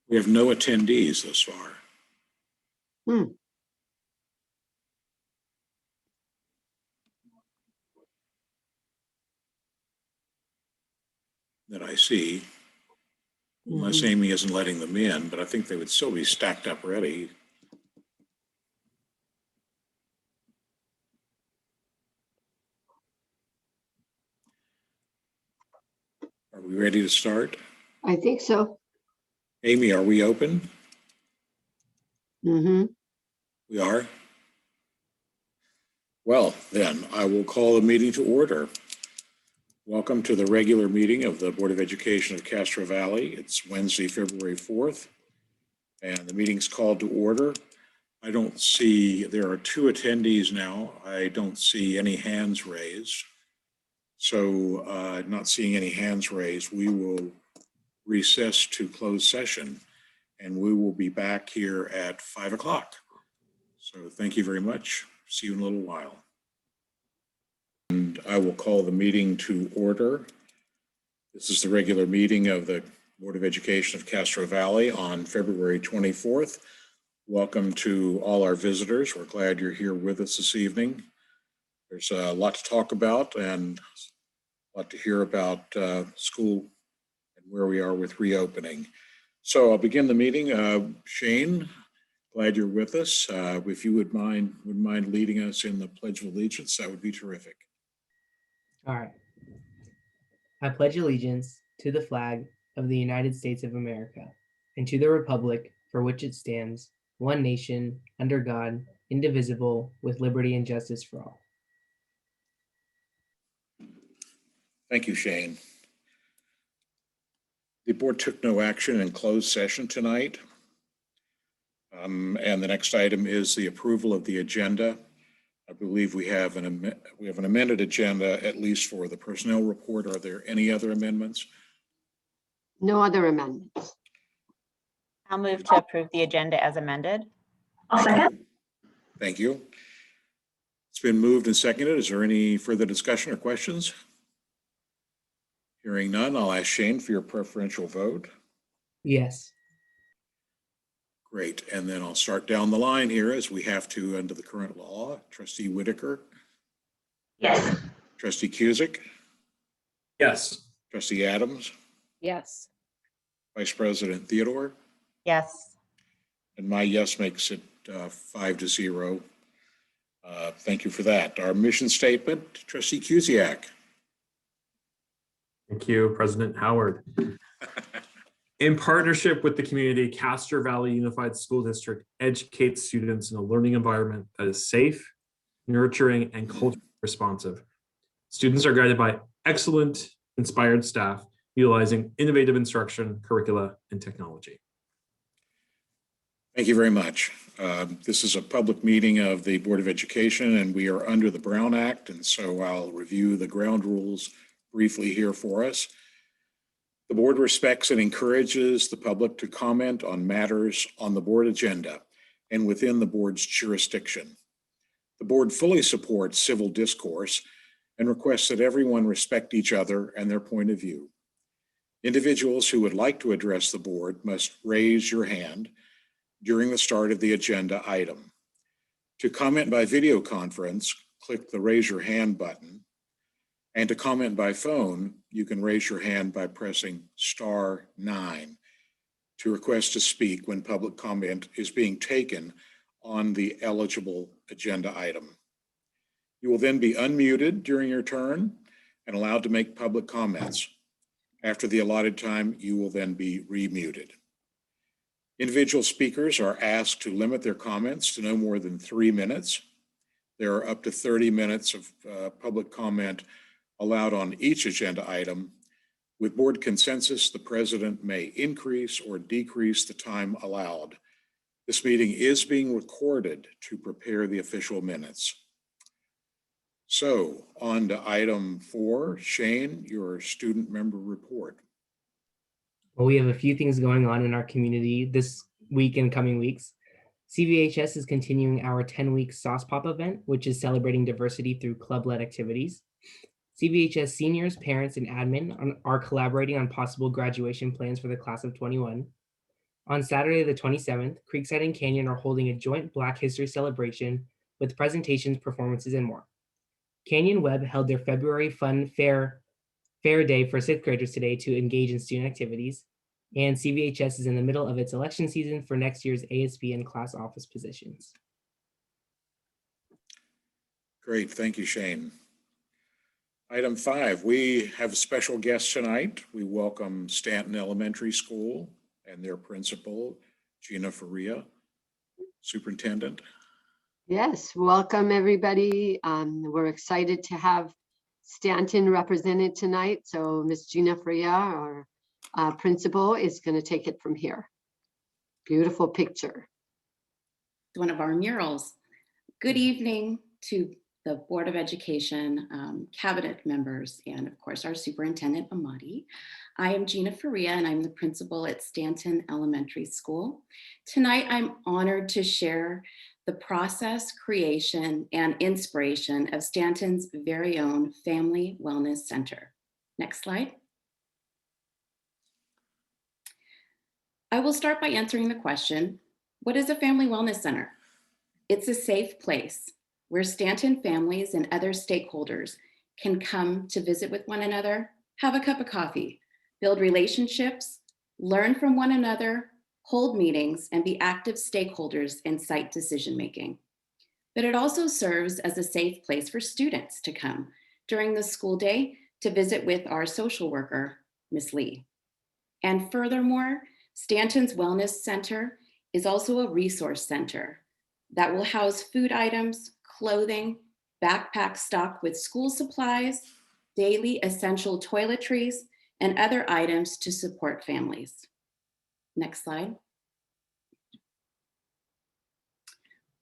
We have no attendees thus far. That I see, unless Amy isn't letting them in, but I think they would still be stacked up ready. Are we ready to start? I think so. Amy, are we open? Mm-hmm. We are? Well, then I will call the meeting to order. Welcome to the regular meeting of the Board of Education of Castro Valley. It's Wednesday, February 4th, and the meeting's called to order. I don't see, there are 2 attendees now. I don't see any hands raised. So not seeing any hands raised, we will recess to closed session, and we will be back here at 5 o'clock. So thank you very much. See you in a little while. And I will call the meeting to order. This is the regular meeting of the Board of Education of Castro Valley on February 24th. Welcome to all our visitors. We're glad you're here with us this evening. There's a lot to talk about and a lot to hear about school and where we are with reopening. So I'll begin the meeting. Shane, glad you're with us. If you would mind leading us in the Pledge of Allegiance, that would be terrific. All right. I pledge allegiance to the flag of the United States of America and to the republic for which it stands, one nation, under God, indivisible, with liberty and justice for all. Thank you, Shane. The board took no action in closed session tonight. And the next item is the approval of the agenda. I believe we have an amended agenda, at least for the personnel report. Are there any other amendments? No other amendments. I'll move to approve the agenda as amended. I'll second. Thank you. It's been moved and seconded. Is there any further discussion or questions? Hearing none, I'll ask Shane for your preferential vote. Yes. Great. And then I'll start down the line here as we have to under the current law. Trustee Whitaker. Yes. Trustee Cusick. Yes. Trustee Adams. Yes. Vice President Theodore. Yes. And my yes makes it 5-0. Thank you for that. Our mission statement, Trustee Cusick. Thank you, President Howard. In partnership with the community, Castro Valley Unified School District educates students in a learning environment that is safe, nurturing, and culturally responsive. Students are guided by excellent, inspired staff utilizing innovative instruction, curricula, and technology. Thank you very much. This is a public meeting of the Board of Education, and we are under the Brown Act, and so I'll review the ground rules briefly here for us. The board respects and encourages the public to comment on matters on the board agenda and within the board's jurisdiction. The board fully supports civil discourse and requests that everyone respect each other and their point of view. Individuals who would like to address the board must raise your hand during the start of the agenda item. To comment by video conference, click the raise your hand button. And to comment by phone, you can raise your hand by pressing *9 to request to speak when public comment is being taken on the eligible agenda item. You will then be unmuted during your turn and allowed to make public comments. After the allotted time, you will then be remuted. Individual speakers are asked to limit their comments to no more than 3 minutes. There are up to 30 minutes of public comment allowed on each agenda item. With board consensus, the president may increase or decrease the time allowed. This meeting is being recorded to prepare the official minutes. So on to item 4, Shane, your student member report. Well, we have a few things going on in our community this week and coming weeks. CVHS is continuing our 10-week Sauce Pop event, which is celebrating diversity through club-led activities. CVHS seniors, parents, and admin are collaborating on possible graduation plans for the class of 21. On Saturday, the 27th, Creekside and Canyon are holding a joint Black History celebration with presentations, performances, and more. Canyon Web held their February Fun Fair Day for sixth graders today to engage in student activities, and CVHS is in the middle of its election season for next year's ASB and class office positions. Great, thank you, Shane. Item 5, we have a special guest tonight. We welcome Stanton Elementary School and their principal, Gina Faria, superintendent. Yes, welcome everybody. We're excited to have Stanton represented tonight. So Ms. Gina Freya, our principal, is going to take it from here. Beautiful picture. One of our murals. Good evening to the Board of Education, cabinet members, and of course our superintendent, Amadi. I am Gina Faria and I'm the principal at Stanton Elementary School. Tonight, I'm honored to share the process, creation, and inspiration of Stanton's very own Family Wellness Center. Next slide. I will start by answering the question, what is a Family Wellness Center? It's a safe place where Stanton families and other stakeholders can come to visit with one another, have a cup of coffee, build relationships, learn from one another, hold meetings, and be active stakeholders in site decision-making. But it also serves as a safe place for students to come during the school day to visit with our social worker, Ms. Lee. And furthermore, Stanton's Wellness Center is also a resource center that will house food items, clothing, backpack stocked with school supplies, daily essential toiletries, and other items to support families. Next slide.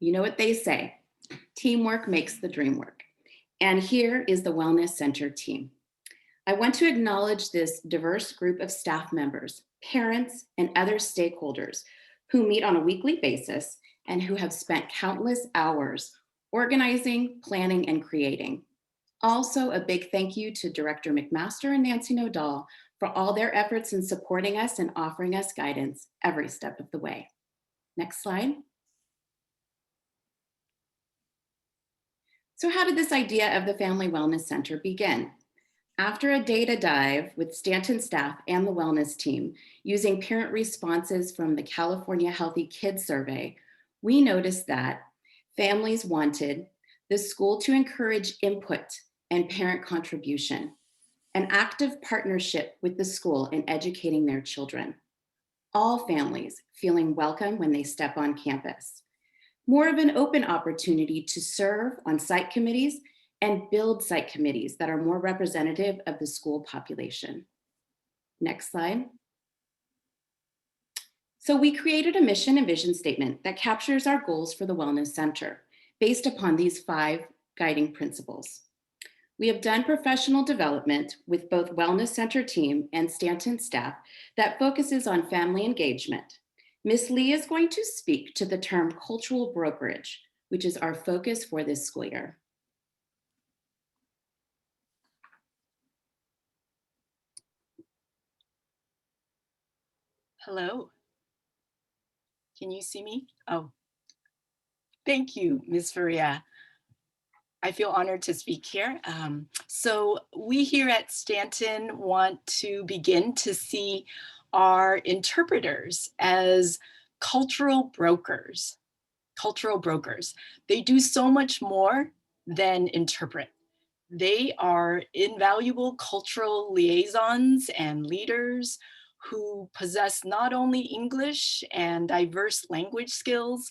You know what they say, teamwork makes the dream work. And here is the Wellness Center team. I want to acknowledge this diverse group of staff members, parents, and other stakeholders who meet on a weekly basis and who have spent countless hours organizing, planning, and creating. Also, a big thank you to Director McMaster and Nancy Nodal for all their efforts in supporting us and offering us guidance every step of the way. Next slide. So how did this idea of the Family Wellness Center begin? After a data dive with Stanton staff and the wellness team, using parent responses from the California Healthy Kids Survey, we noticed that families wanted the school to encourage input and parent contribution, an active partnership with the school in educating their children, all families feeling welcome when they step on campus, more of an open opportunity to serve on site committees and build site committees that are more representative of the school population. Next slide. So we created a mission and vision statement that captures our goals for the Wellness Center based upon these 5 guiding principles. We have done professional development with both Wellness Center team and Stanton staff that focuses on family engagement. Ms. Lee is going to speak to the term cultural brokerage, which is our focus for this school year. Hello. Can you see me? Oh, thank you, Ms. Faria. I feel honored to speak here. So we here at Stanton want to begin to see our interpreters as cultural brokers. Cultural brokers. They do so much more than interpret. They are invaluable cultural liaisons and leaders who possess not only English and diverse language skills,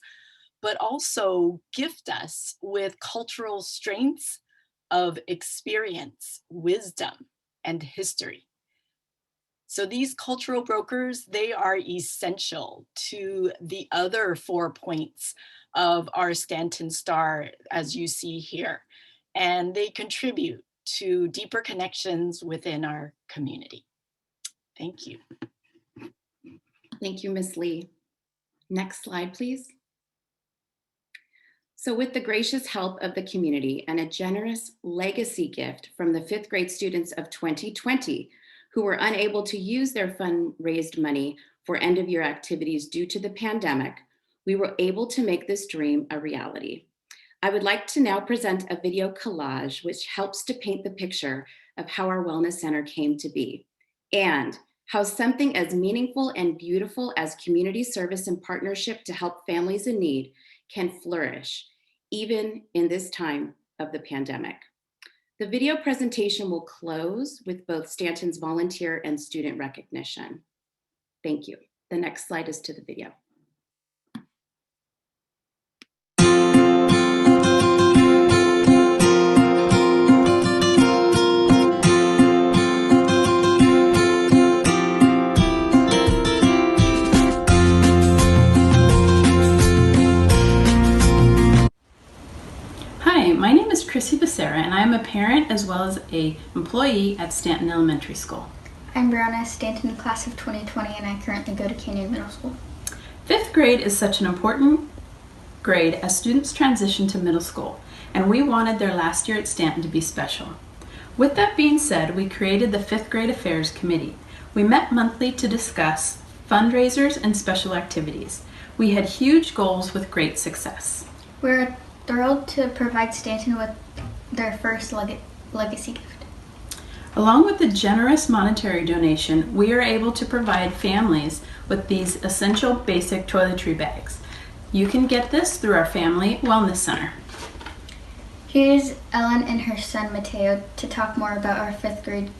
but also gift us with cultural strengths of experience, wisdom, and history. So these cultural brokers, they are essential to the other 4 points of our Stanton Star, as you see here, and they contribute to deeper connections within our community. Thank you. Thank you, Ms. Lee. Next slide, please. So with the gracious help of the community and a generous legacy gift from the 5th grade students of 2020 who were unable to use their fundraised money for end-of-year activities due to the pandemic, we were able to make this dream a reality. I would like to now present a video collage which helps to paint the picture of how our Wellness Center came to be and how something as meaningful and beautiful as community service and partnership to help families in need can flourish, even in this time of the pandemic. The video presentation will close with both Stanton's volunteer and student recognition. Thank you. The next slide is to the video. Hi, my name is Chrissy Becerra, and I'm a parent as well as an employee at Stanton Elementary School. I'm Brianna Stanton, class of 2020, and I currently go to Canyon Middle School. Fifth grade is such an important grade as students transition to middle school, and we wanted their last year at Stanton to be special. With that being said, we created the Fifth Grade Affairs Committee. We met monthly to discuss fundraisers and special activities. We had huge goals with great success. We're thrilled to provide Stanton with their first legacy gift. Along with the generous monetary donation, we are able to provide families with these essential basic toiletry bags. You can get this through our Family Wellness Center. Here's Ellen and her son Mateo to talk more about our fifth grade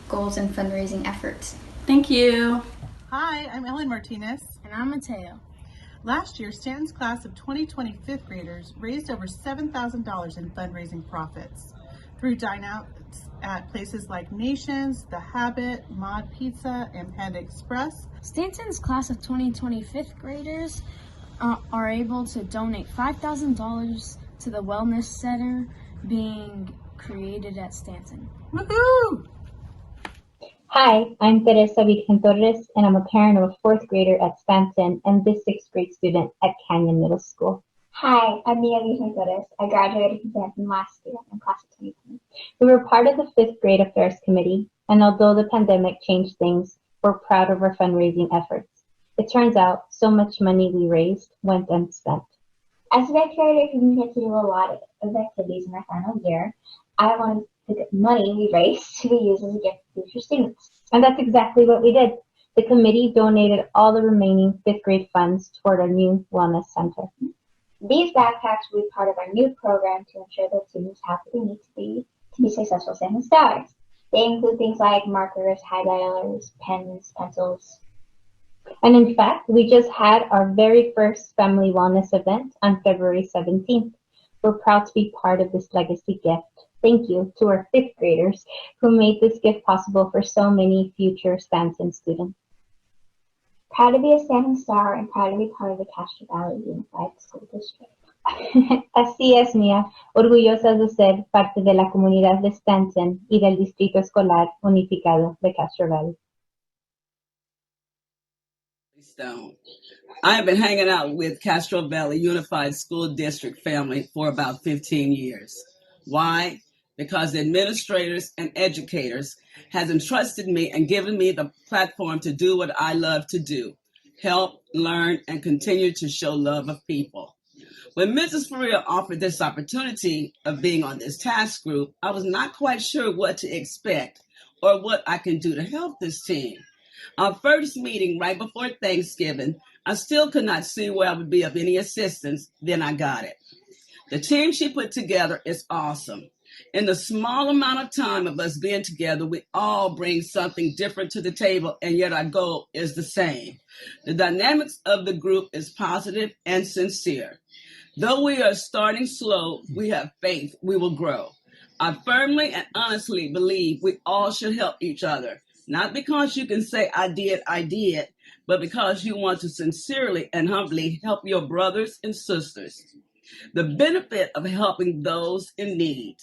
goals and fundraising efforts. Thank you. Hi, I'm Ellen Martinez. And I'm Mateo. Last year, Stanton's class of 2020 fifth graders raised over $7,000 in fundraising profits through dine-outs at places like Nations, The Habit, Mod Pizza, and Panda Express. Stanton's class of 2020 fifth graders are able to donate $5,000 to the Wellness Center being created at Stanton. Woohoo! Hi, I'm Teresa Virgen Torres, and I'm a parent of a fourth grader at Stanton and this sixth grade student at Canyon Middle School. Hi, I'm Mia Virgen Torres. I graduated from Stanton last year in class of 2020. We were part of the Fifth Grade Affairs Committee, and although the pandemic changed things, we're proud of our fundraising efforts. It turns out so much money we raised went unspent. As a graduate, we get to do a lot of activities in our final year. I wanted the money we raised to be used as a gift for future students. And that's exactly what we did. The committee donated all the remaining fifth grade funds toward our new wellness center. These backpacks will be part of our new program to ensure that students have what they need to be successful Stanton Stars. They include things like markers, highlighters, pens, pencils. And in fact, we just had our very first family wellness event on February 17th. We're proud to be part of this legacy gift. Thank you to our fifth graders who made this gift possible for so many future Stanton students. Proud to be a Stanton Star and proud to be part of the Castro Valley Unified School District. Así es, Mia. Orgullosas de ser parte de la comunidad de Stanton y del Distrito Escolar Unificado de Castro Valley. I have been hanging out with Castro Valley Unified School District family for about 15 years. Why? Because the administrators and educators has entrusted me and given me the platform to do what I love to do, help, learn, and continue to show love of people. When Mrs. Faria offered this opportunity of being on this task group, I was not quite sure what to expect or what I can do to help this team. Our first meeting right before Thanksgiving, I still could not see where I would be of any assistance. Then I got it. The team she put together is awesome. In the small amount of time of us being together, we all bring something different to the table, and yet our goal is the same. The dynamics of the group is positive and sincere. Though we are starting slow, we have faith we will grow. I firmly and honestly believe we all should help each other. Not because you can say, I did, but because you want to sincerely and humbly help your brothers and sisters. The benefit of helping those in need,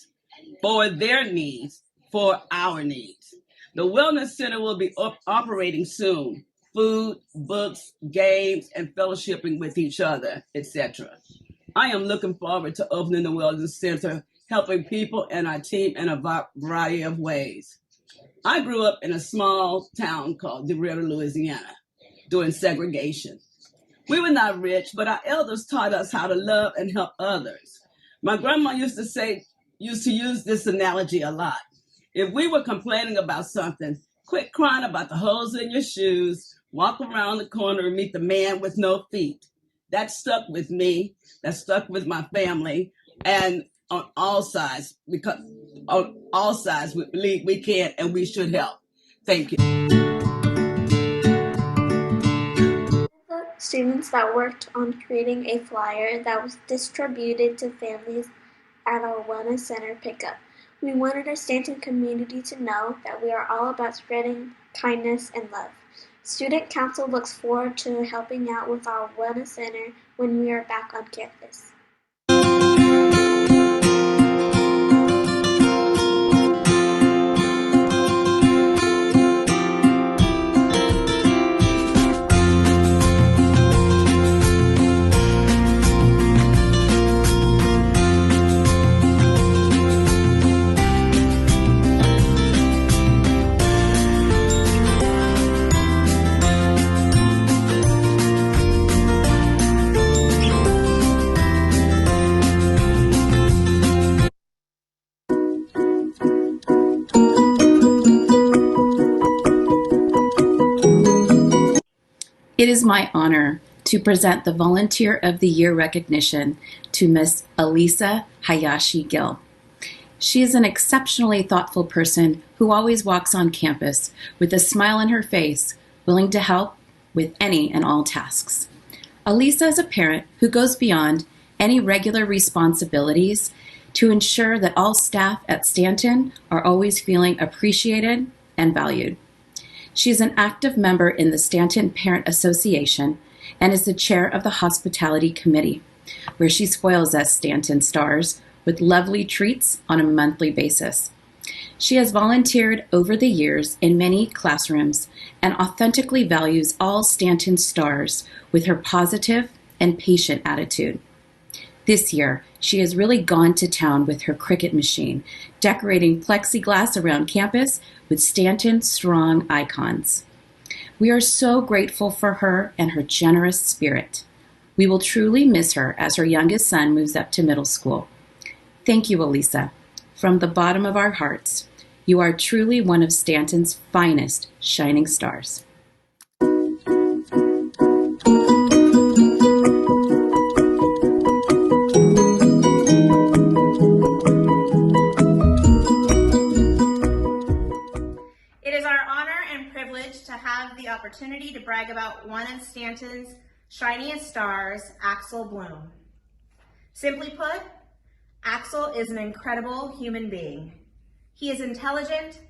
for their needs, for our needs. The Wellness Center will be operating soon. Food, books, games, and fellowshipping with each other, etc. I am looking forward to opening the Wellness Center, helping people and our team in a variety of ways. I grew up in a small town called DeRidder, Louisiana. during segregation. We were not rich, but our elders taught us how to love and help others. My grandma used to use this analogy a lot. If we were complaining about something, quit crying about the holes in your shoes, walk around the corner and meet the man with no feet. That stuck with me, that stuck with my family, and on all sides, because on all sides, we believe we can and we should help. Thank you. The students that worked on creating a flyer that was distributed to families at our Wellness Center pickup. We wanted our Stanton community to know that we are all about spreading kindness and love. Student Council looks forward to helping out with our Wellness Center when we are back on campus. It is my honor to present the Volunteer of the Year recognition to Miss Elisa Hayashi Gill. She is an exceptionally thoughtful person who always walks on campus with a smile on her face, willing to help with any and all tasks. Elisa is a parent who goes beyond any regular responsibilities to ensure that all staff at Stanton are always feeling appreciated and valued. She is an active member in the Stanton Parent Association and is the chair of the Hospitality Committee, where she spoils us Stanton stars with lovely treats on a monthly basis. She has volunteered over the years in many classrooms and authentically values all Stanton stars with her positive and patient attitude. This year, she has really gone to town with her Cricut machine, decorating plexiglass around campus with Stanton Strong icons. We are so grateful for her and her generous spirit. We will truly miss her as her youngest son moves up to middle school. Thank you, Elisa. From the bottom of our hearts, you are truly one of Stanton's finest shining stars. To have the opportunity to brag about one of Stanton's shiniest stars, Axel Bloom. Simply put, Axel is an incredible human being. He is intelligent,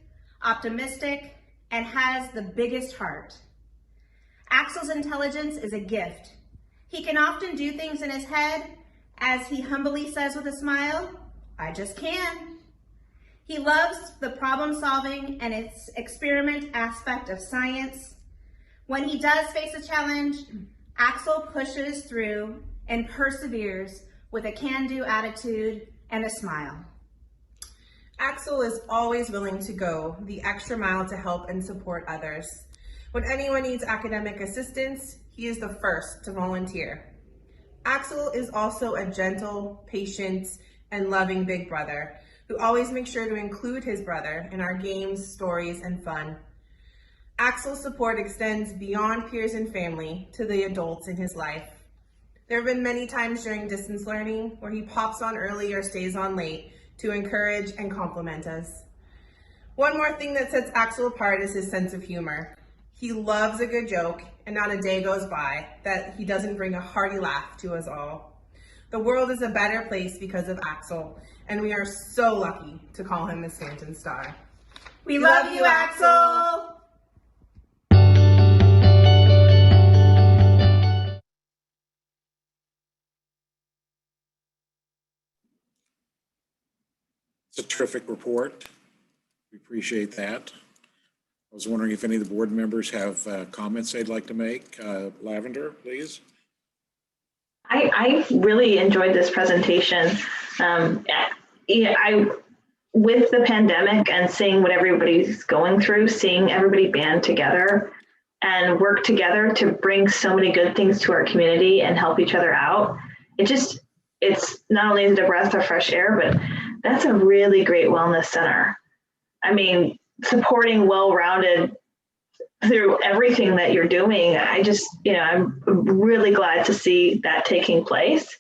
optimistic, and has the biggest heart. Axel's intelligence is a gift. He can often do things in his head, as he humbly says with a smile, "I just can." He loves the problem solving and its experiment aspect of science. When he does face a challenge, Axel pushes through and perseveres with a can-do attitude and a smile. Axel is always willing to go the extra mile to help and support others. When anyone needs academic assistance, he is the first to volunteer. Axel is also a gentle, patient, and loving big brother who always makes sure to include his brother in our games, stories, and fun. Axel's support extends beyond peers and family to the adults in his life. There have been many times during distance learning where he pops on early or stays on late to encourage and compliment us. One more thing that sets Axel apart is his sense of humor. He loves a good joke, and not a day goes by that he doesn't bring a hearty laugh to us all. The world is a better place because of Axel, and we are so lucky to call him a Stanton star. We love you, Axel! It's a terrific report. We appreciate that. I was wondering if any of the board members have comments they'd like to make. Lavender, please. I really enjoyed this presentation. With the pandemic and seeing what everybody's going through, seeing everybody band together and work together to bring so many good things to our community and help each other out. It's not only is it a breath of fresh air, but that's a really great wellness center. I mean, supporting well-rounded through everything that you're doing. I'm really glad to see that taking place.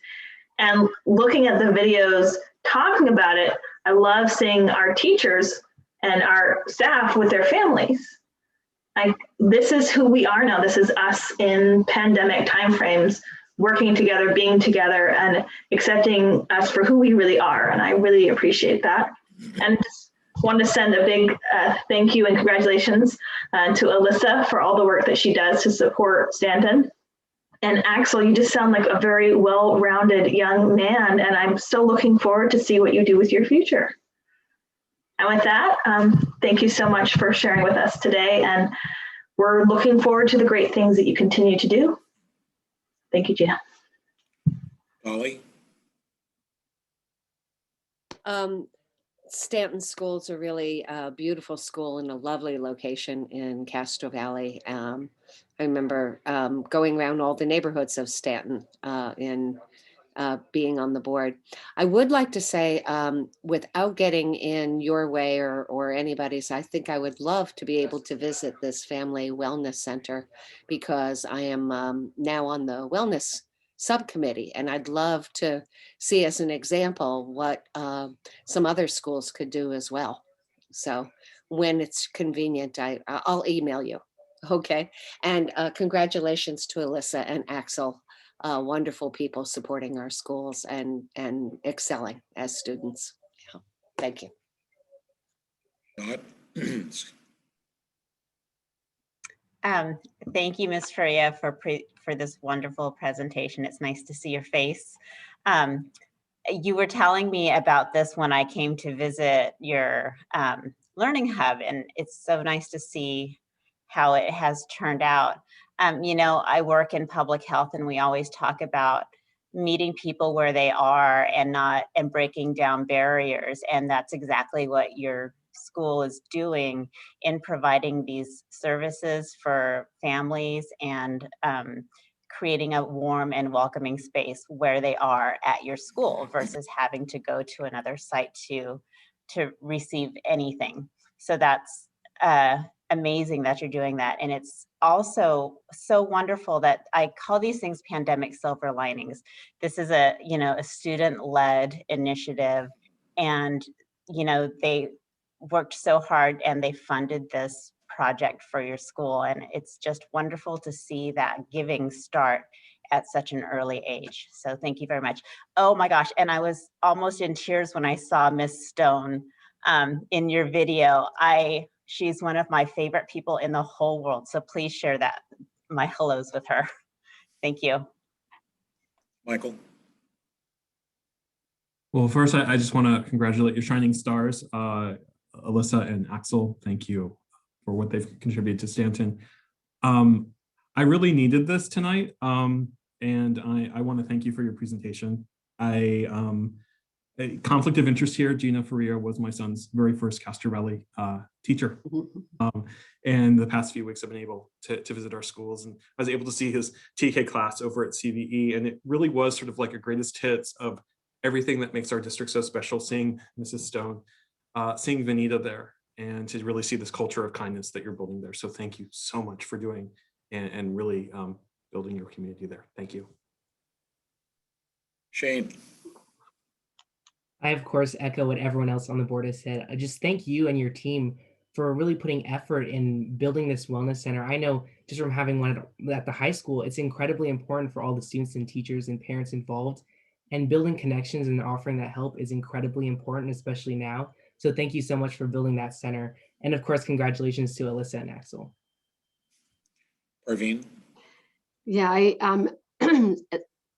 And looking at the videos, talking about it, I love seeing our teachers and our staff with their families. This is who we are now. This is us in pandemic timeframes, working together, being together, and accepting us for who we really are. And I really appreciate that. And just want to send a big thank you and congratulations to Alyssa for all the work that she does to support Stanton. And Axel, you just sound like a very well-rounded young man, and I'm so looking forward to see what you do with your future. And with that, thank you so much for sharing with us today, and we're looking forward to the great things that you continue to do. Thank you, Gina. Dolly? Stanton School is a really beautiful school in a lovely location in Castro Valley. I remember going around all the neighborhoods of Stanton and being on the board. I would like to say, without getting in your way or anybody's, I think I would love to be able to visit this family wellness center, because I am now on the wellness subcommittee, and I'd love to see as an example what some other schools could do as well. So when it's convenient, I'll email you. Okay. And congratulations to Alyssa and Axel, wonderful people supporting our schools and excelling as students. Yeah. Thank you. Thank you, Ms. Faria, for this wonderful presentation. It's nice to see your face. You were telling me about this when I came to visit your Learning Hub, and it's so nice to see how it has turned out. I work in public health, and we always talk about meeting people where they are and breaking down barriers, and that's exactly what your school is doing in providing these services for families and creating a warm and welcoming space where they are at your school versus having to go to another site to receive anything. So that's amazing that you're doing that. And it's also so wonderful that I call these things pandemic silver linings. This is a student-led initiative, and they worked so hard and they funded this project for your school, and it's just wonderful to see that giving start at such an early age. So thank you very much. Oh my gosh, and I was almost in tears when I saw Miss Stone in your video. She's one of my favorite people in the whole world, so please share my hellos with her. Thank you. Michael? Well, first, I just want to congratulate your shining stars, Alyssa and Axel. Thank you for what they've contributed to Stanton. I really needed this tonight, and I want to thank you for your presentation. A conflict of interest here, Gina Faria was my son's very first Castro Valley teacher. And the past few weeks I've been able to visit our schools, and I was able to see his TK class over at CVE, and it really was sort of like a greatest hits of everything that makes our district so special, seeing Mrs. Stone, seeing Vanita there, and to really see this culture of kindness that you're building there. So thank you so much for doing and really building your community there. Thank you. Shane? I, of course, echo what everyone else on the board has said. I just thank you and your team for really putting effort in building this wellness center. I know just from having one at the high school, it's incredibly important for all the students and teachers and parents involved, and building connections and offering that help is incredibly important, especially now. So thank you so much for building that center. And of course, congratulations to Alyssa and Axel. Parveen? Yeah,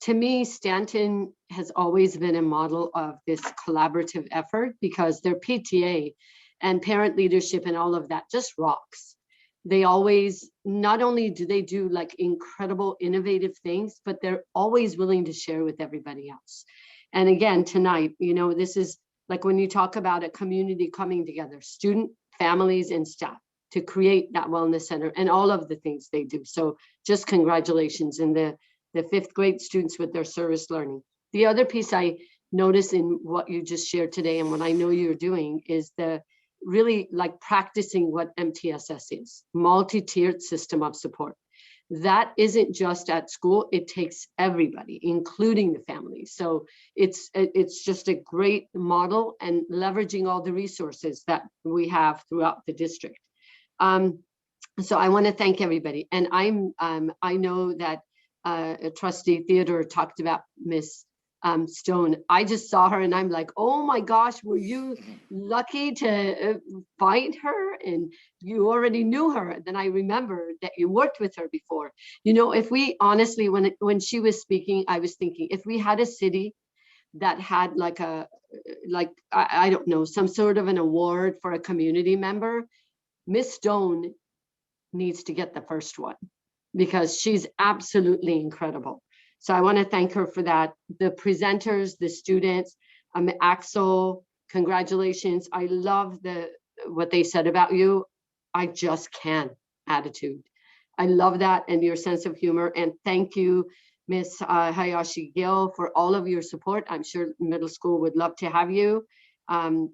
to me, Stanton has always been a model of this collaborative effort, because their PTA and parent leadership and all of that just rocks. They always, not only do they do like incredible innovative things, but they're always willing to share with everybody else. And again, tonight, this is like when you talk about a community coming together, student, families, and staff. to create that wellness center and all of the things they do. So just congratulations, and the 5th grade students with their service learning. The other piece I noticed in what you just shared today, and what I know you're doing, is the really like practicing what MTSS is, multi-tiered system of support. That isn't just at school, it takes everybody, including the family. So it's just a great model, and leveraging all the resources that we have throughout the district. So I want to thank everybody. And I know that Trustee Theodore talked about Miss Stone. I just saw her and I'm like, oh my gosh, were you lucky to find her? And you already knew her. Then I remember that you worked with her before. You know, if we honestly, when she was speaking, I was thinking, if we had a city that had like I don't know, some sort of an award for a community member, Miss Stone needs to get the first one, because she's absolutely incredible. So I want to thank her for that. The presenters, the students, Axel, congratulations. I love what they said about you. I just can attitude. I love that, and your sense of humor. And thank you, Miss Hayashi Gill, for all of your support. I'm sure middle school would love to have you. And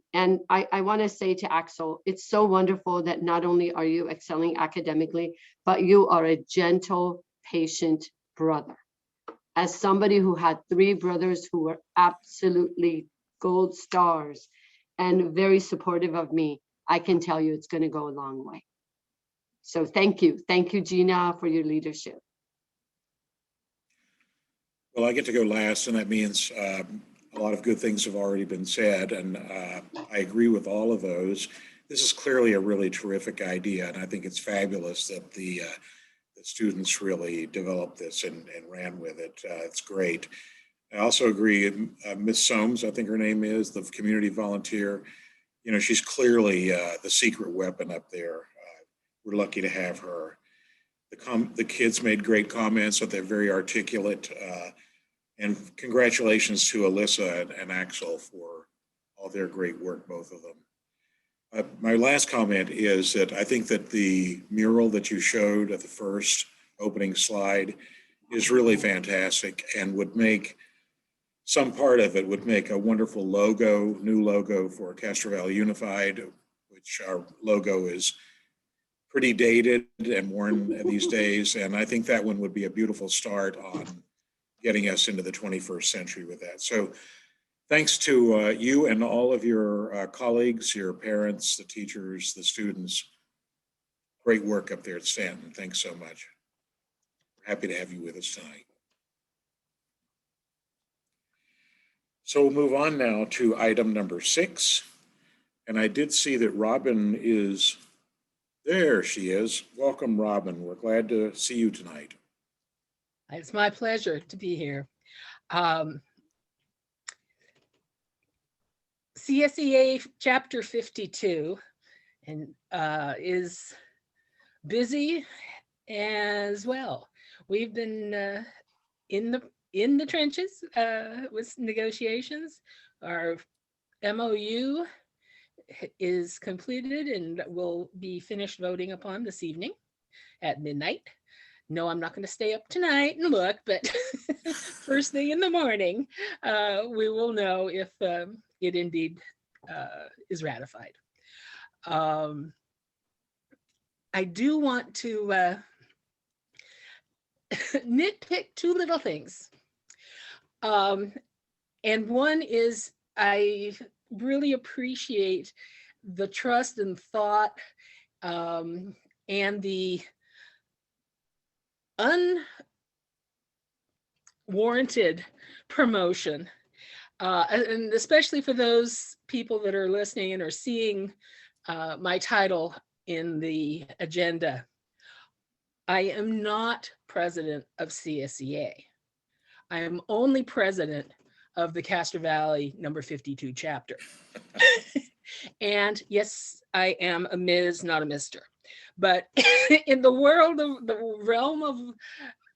I want to say to Axel, it's so wonderful that not only are you excelling academically, but you are a gentle, patient brother. As somebody who had 3 brothers who were absolutely gold stars and very supportive of me, I can tell you it's going to go a long way. So thank you. Thank you, Gina, for your leadership. Well, I get to go last, and that means a lot of good things have already been said, and I agree with all of those. This is clearly a really terrific idea, and I think it's fabulous that the students really developed this and ran with it. It's great. I also agree, Miss Soames, I think her name is, the community volunteer. You know, she's clearly the secret weapon up there. We're lucky to have her. The kids made great comments, that they're very articulate. And congratulations to Alyssa and Axel for all their great work, both of them. My last comment is that I think that the mural that you showed at the first opening slide is really fantastic, and would make some part of it would make a wonderful logo, new logo for Castro Valley Unified, which our logo is pretty dated and worn these days. And I think that one would be a beautiful start on getting us into the 21st century with that. So thanks to you and all of your colleagues, your parents, the teachers, the students. Great work up there at Stanton. Thanks so much. We're happy to have you with us tonight. So we'll move on now to item number 6. And I did see that Robin is there. She is. Welcome, Robin. We're glad to see you tonight. It's my pleasure to be here. CSEA Chapter 52 and is busy as well. We've been in the trenches with negotiations. Our MOU is completed and will be finished voting upon this evening at midnight. No, I'm not going to stay up tonight and look, but first thing in the morning, we will know if it indeed is ratified. I do want to nitpick 2 little things. And one is, I really appreciate the trust and thought and the unwarranted promotion, and especially for those people that are listening and are seeing my title in the agenda. I am not president of CSEA. I am only president of the Castro Valley number 52 chapter. And yes, I am a Ms., not a Mr. But in the world of the realm of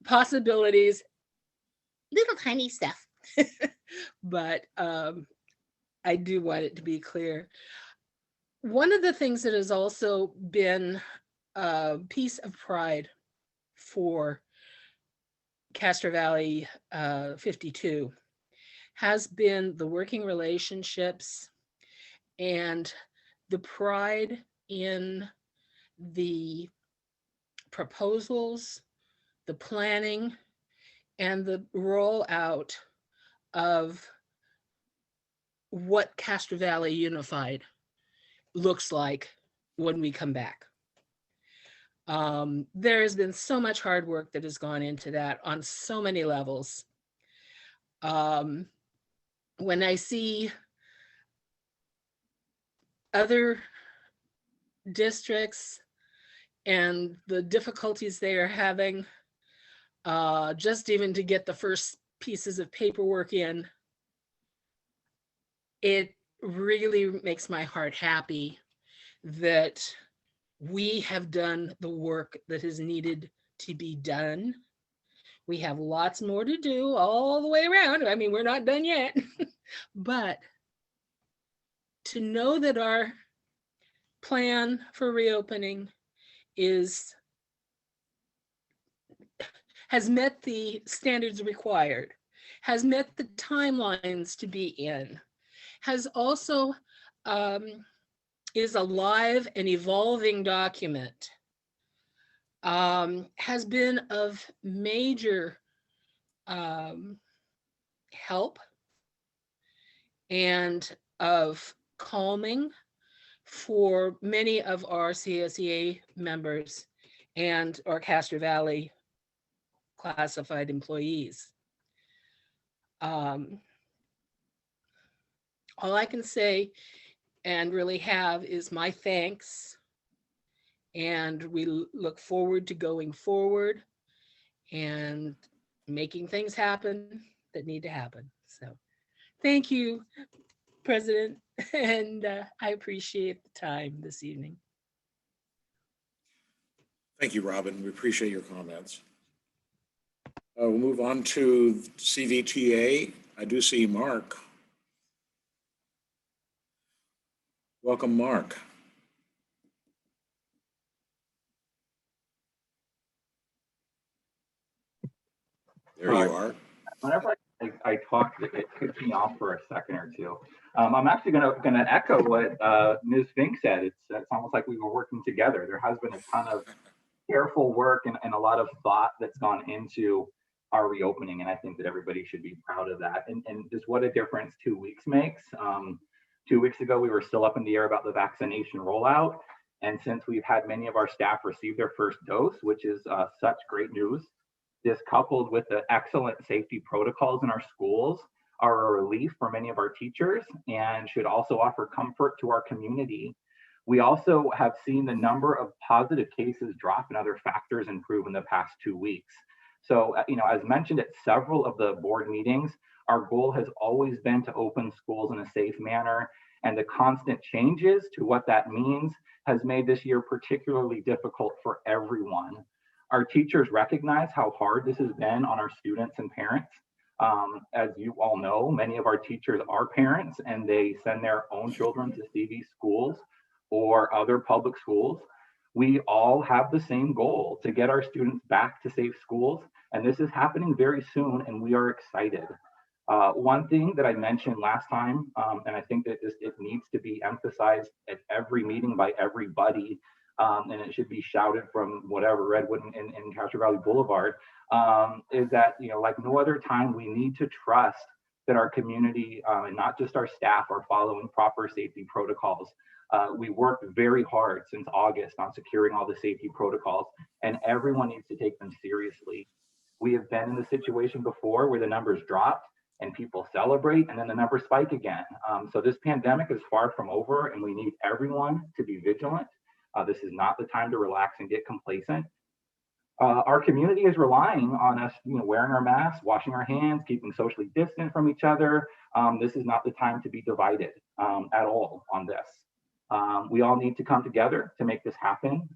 possibilities, little tiny stuff. But I do want it to be clear. one of the things that has also been a piece of pride for Castro Valley 52 has been the working relationships and the pride in the proposals, the planning, and the rollout of what Castro Valley Unified looks like when we come back. There has been so much hard work that has gone into that on so many levels. When I see other districts and the difficulties they are having, just even to get the first pieces of paperwork in, it really makes my heart happy that we have done the work that is needed to be done. We have lots more to do all the way around. I mean, we're not done yet, but to know that our plan for reopening has met the standards required, has met the timelines to be in, has also is a live and evolving document, has been of major help and of calming for many of our CSEA members and our Castro Valley classified employees. All I can say and really have is my thanks, and we look forward to going forward and making things happen that need to happen. So thank you, President, and I appreciate the time this evening. Thank you, Robin. We appreciate your comments. We'll move on to CVTA. I do see Mark. Welcome, Mark. There you are. Whenever I talk, it kicks me off for a second or two. I'm actually going to echo what Ms. Fink said. It's almost like we were working together. There has been a ton of careful work and a lot of thought that's gone into our reopening, and I think that everybody should be proud of that. And just what a difference 2 weeks makes. 2 weeks ago, we were still up in the air about the vaccination rollout, and since we've had many of our staff receive their first dose, which is such great news, this coupled with the excellent safety protocols in our schools are a relief for many of our teachers and should also offer comfort to our community. We also have seen the number of positive cases drop and other factors improve in the past 2 weeks. So, as mentioned at several of the board meetings, our goal has always been to open schools in a safe manner, and the constant changes to what that means has made this year particularly difficult for everyone. Our teachers recognize how hard this has been on our students and parents. As you all know, many of our teachers are parents and they send their own children to CV schools or other public schools. We all have the same goal, to get our students back to safe schools, and this is happening very soon, and we are excited. One thing that I mentioned last time, and I think that it needs to be emphasized at every meeting by everybody, and it should be shouted from whatever Redwood and Castro Valley Boulevard, is that, like no other time, we need to trust that our community and not just our staff are following proper safety protocols. We worked very hard since August on securing all the safety protocols, and everyone needs to take them seriously. We have been in the situation before where the numbers dropped and people celebrate and then the numbers spike again. So this pandemic is far from over, and we need everyone to be vigilant. This is not the time to relax and get complacent. Our community is relying on us, wearing our masks, washing our hands, keeping socially distant from each other. This is not the time to be divided at all on this. We all need to come together to make this happen.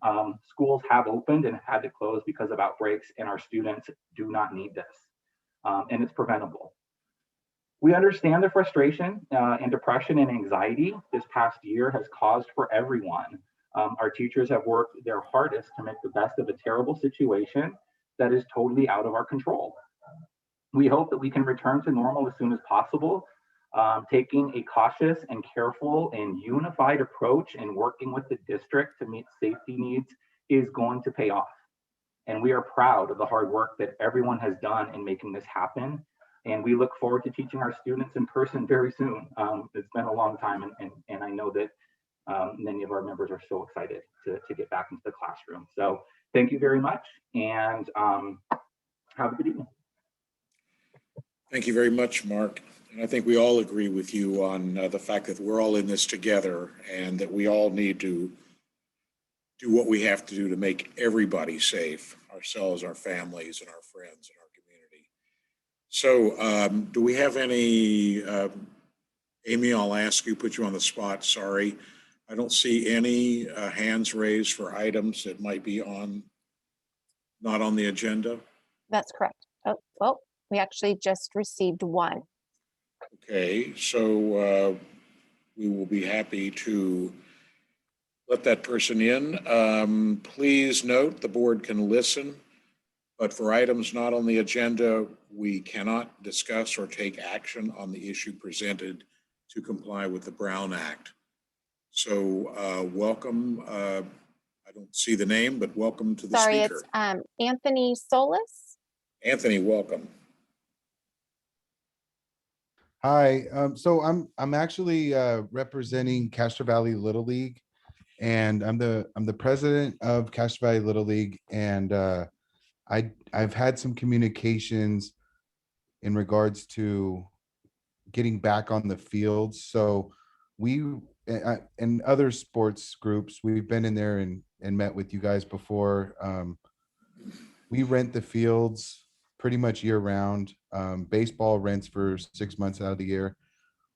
Schools have opened and had to close because of outbreaks, and our students do not need this. And it's preventable. We understand the frustration and depression and anxiety this past year has caused for everyone. Our teachers have worked their hardest to make the best of a terrible situation that is totally out of our control. We hope that we can return to normal as soon as possible, taking a cautious and careful and unified approach and working with the district to meet safety needs is going to pay off. And we are proud of the hard work that everyone has done in making this happen. And we look forward to teaching our students in person very soon. It's been a long time, and I know that many of our members are so excited to get back into the classroom. So thank you very much, and have a good evening. Thank you very much, Mark. And I think we all agree with you on the fact that we're all in this together and that we all need to do what we have to do to make everybody safe, ourselves, our families, and our friends, and our community. So do we have any, Amy, I'll ask you, put you on the spot, sorry. I don't see any hands raised for items that might be not on the agenda. That's correct. Oh, well, we actually just received one. Okay, so we will be happy to let that person in. Please note the board can listen, but for items not on the agenda, we cannot discuss or take action on the issue presented to comply with the Brown Act. So welcome. I don't see the name, but welcome to the speaker. Sorry, it's Anthony Solis. Anthony, welcome. Hi, so I'm actually representing Castro Valley Little League, and I'm the president of Castro Valley Little League, and I've had some communications in regards to getting back on the field. So we and other sports groups, we've been in there and met with you guys before. We rent the fields pretty much year round. Baseball rents for 6 months out of the year.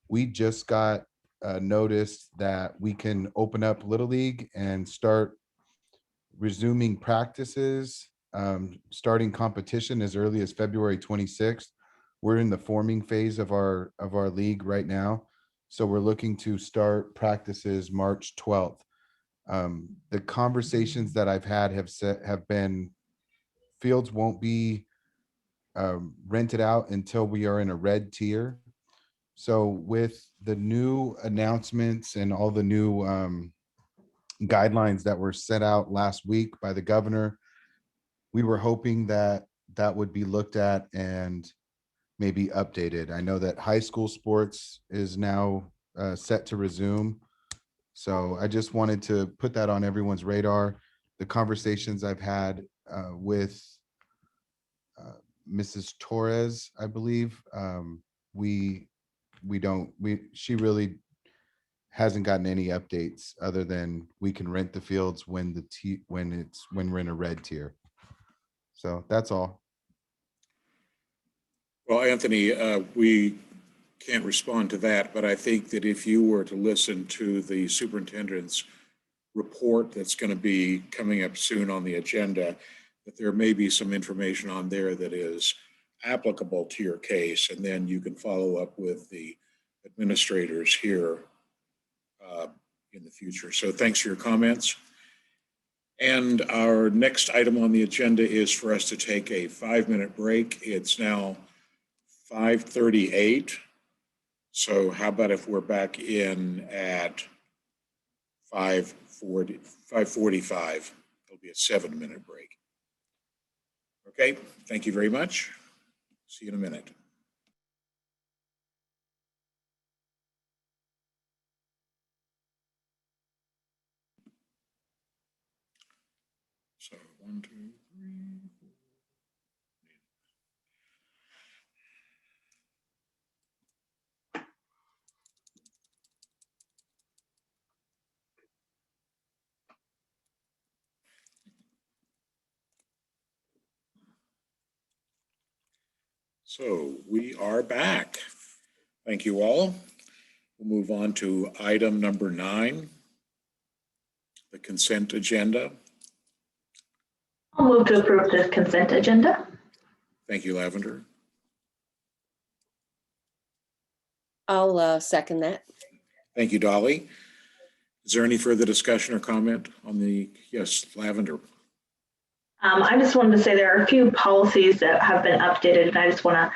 We just got notice that we can open up Little League and start resuming practices, starting competition as early as February 26th. We're in the forming phase of our league right now. So we're looking to start practices March 12th. The conversations that I've had have been fields won't be rented out until we are in a red tier. So with the new announcements and all the new guidelines that were set out last week by the governor, we were hoping that that would be looked at and maybe updated. I know that high school sports is now set to resume. So I just wanted to put that on everyone's radar. The conversations I've had with Mrs. Torres, I believe, she really hasn't gotten any updates other than we can rent the fields when we're in a red tier. So that's all. Well, Anthony, we can't respond to that, but I think that if you were to listen to the superintendent's report that's going to be coming up soon on the agenda, that there may be some information on there that is applicable to your case, and then you can follow up with the administrators here in the future. So thanks for your comments. And our next item on the agenda is for us to take a 5-minute break. It's now 5:38. So how about if we're back in at 5:45? It'll be a 7-minute break. Okay, thank you very much. See you in a minute. So 1, 2, 3, 4. So we are back. Thank you all. We'll move on to item number 9, the consent agenda. I'll move to approve the consent agenda. Thank you, Lavender. I'll second that. Thank you, Dolly. Is there any further discussion or comment on the, yes, Lavender? I just wanted to say there are a few policies that have been updated, and I just want to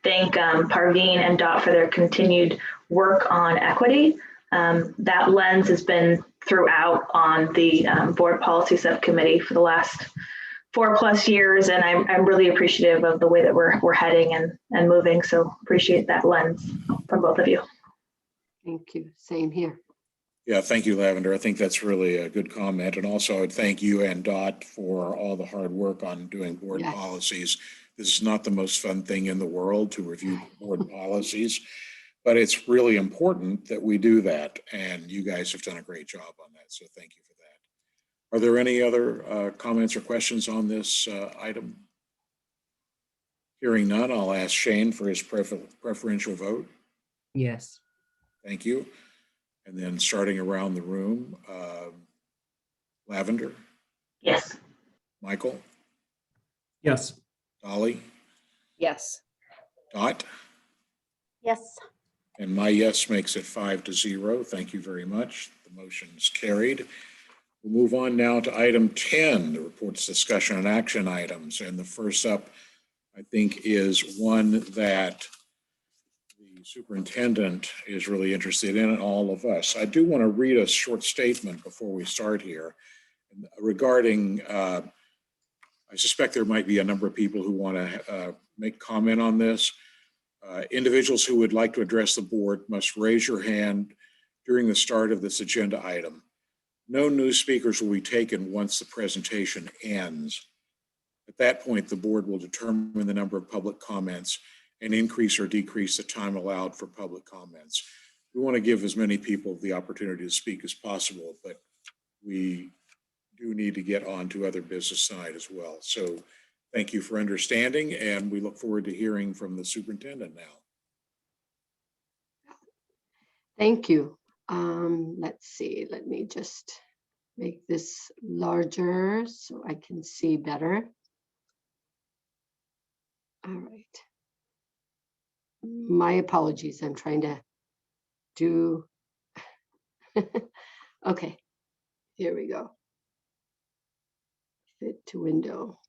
thank Parveen and Dot for their continued work on equity. That lens has been throughout on the board policy subcommittee for the last 4+ years, and I'm really appreciative of the way that we're heading and moving. So appreciate that lens from both of you. Thank you. Same here. Yeah, thank you, Lavender. I think that's really a good comment. And also I'd thank you and Dot for all the hard work on doing board policies. This is not the most fun thing in the world to review board policies, but it's really important that we do that. And you guys have done a great job on that. So thank you for that. Are there any other comments or questions on this item? Hearing none, I'll ask Shane for his preferential vote. Yes. Thank you. And then starting around the room, Lavender? Yes. Michael? Yes. Dolly? Yes. Dot? Yes. And my yes makes it 5-0. Thank you very much. The motion is carried. We'll move on now to item 10, the report's discussion and action items. And the first up, I think, is one that the superintendent is really interested in, and all of us. I do want to read a short statement before we start here regarding, I suspect there might be a number of people who want to make comment on this. Individuals who would like to address the board must raise your hand during the start of this agenda item. No new speakers will be taken once the presentation ends. At that point, the board will determine the number of public comments and increase or decrease the time allowed for public comments. We want to give as many people the opportunity to speak as possible, but we do need to get on to other business tonight as well. So thank you for understanding, and we look forward to hearing from the superintendent now. Thank you. Let's see, let me just make this larger so I can see better. All right. My apologies, I'm trying to do, okay, here we go. Fit to window.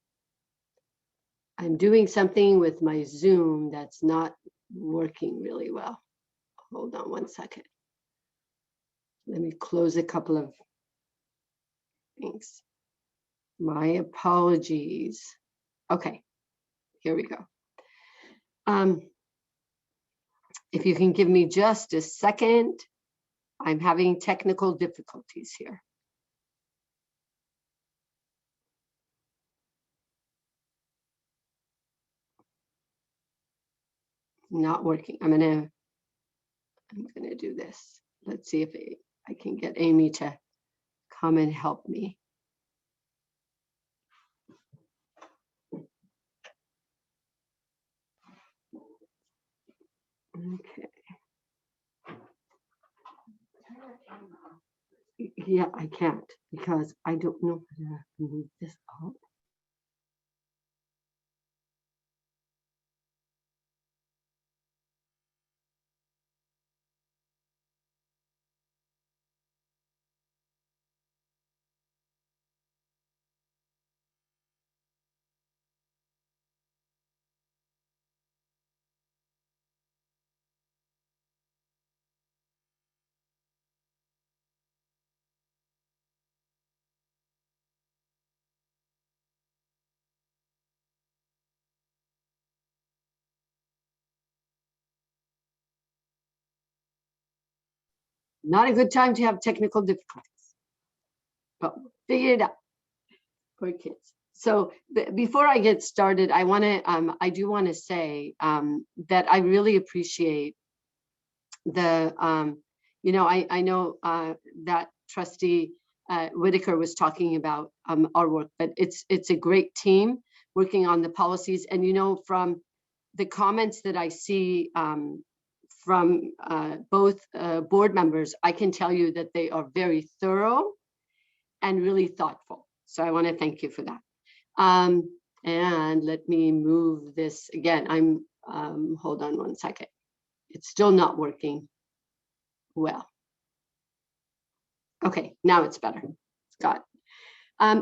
I'm doing something with my Zoom that's not working really well. Hold on one second. Let me close a couple of things. My apologies. Okay, here we go. If you can give me just a second, I'm having technical difficulties here. Not working. I'm gonna do this. Let's see if I can get Amy to come and help me. Okay. Yeah, I can't because I don't know how to move this out. Not a good time to have technical difficulties, but we'll figure it out. Poor kids. So before I get started, I do want to say that I really appreciate the, I know that Trustee Whitaker was talking about our work, but it's a great team working on the policies. And from the comments that I see from both board members, I can tell you that they are very thorough and really thoughtful. So I want to thank you for that. And let me move this again. Hold on one second. It's still not working well. Okay, now it's better. Scott.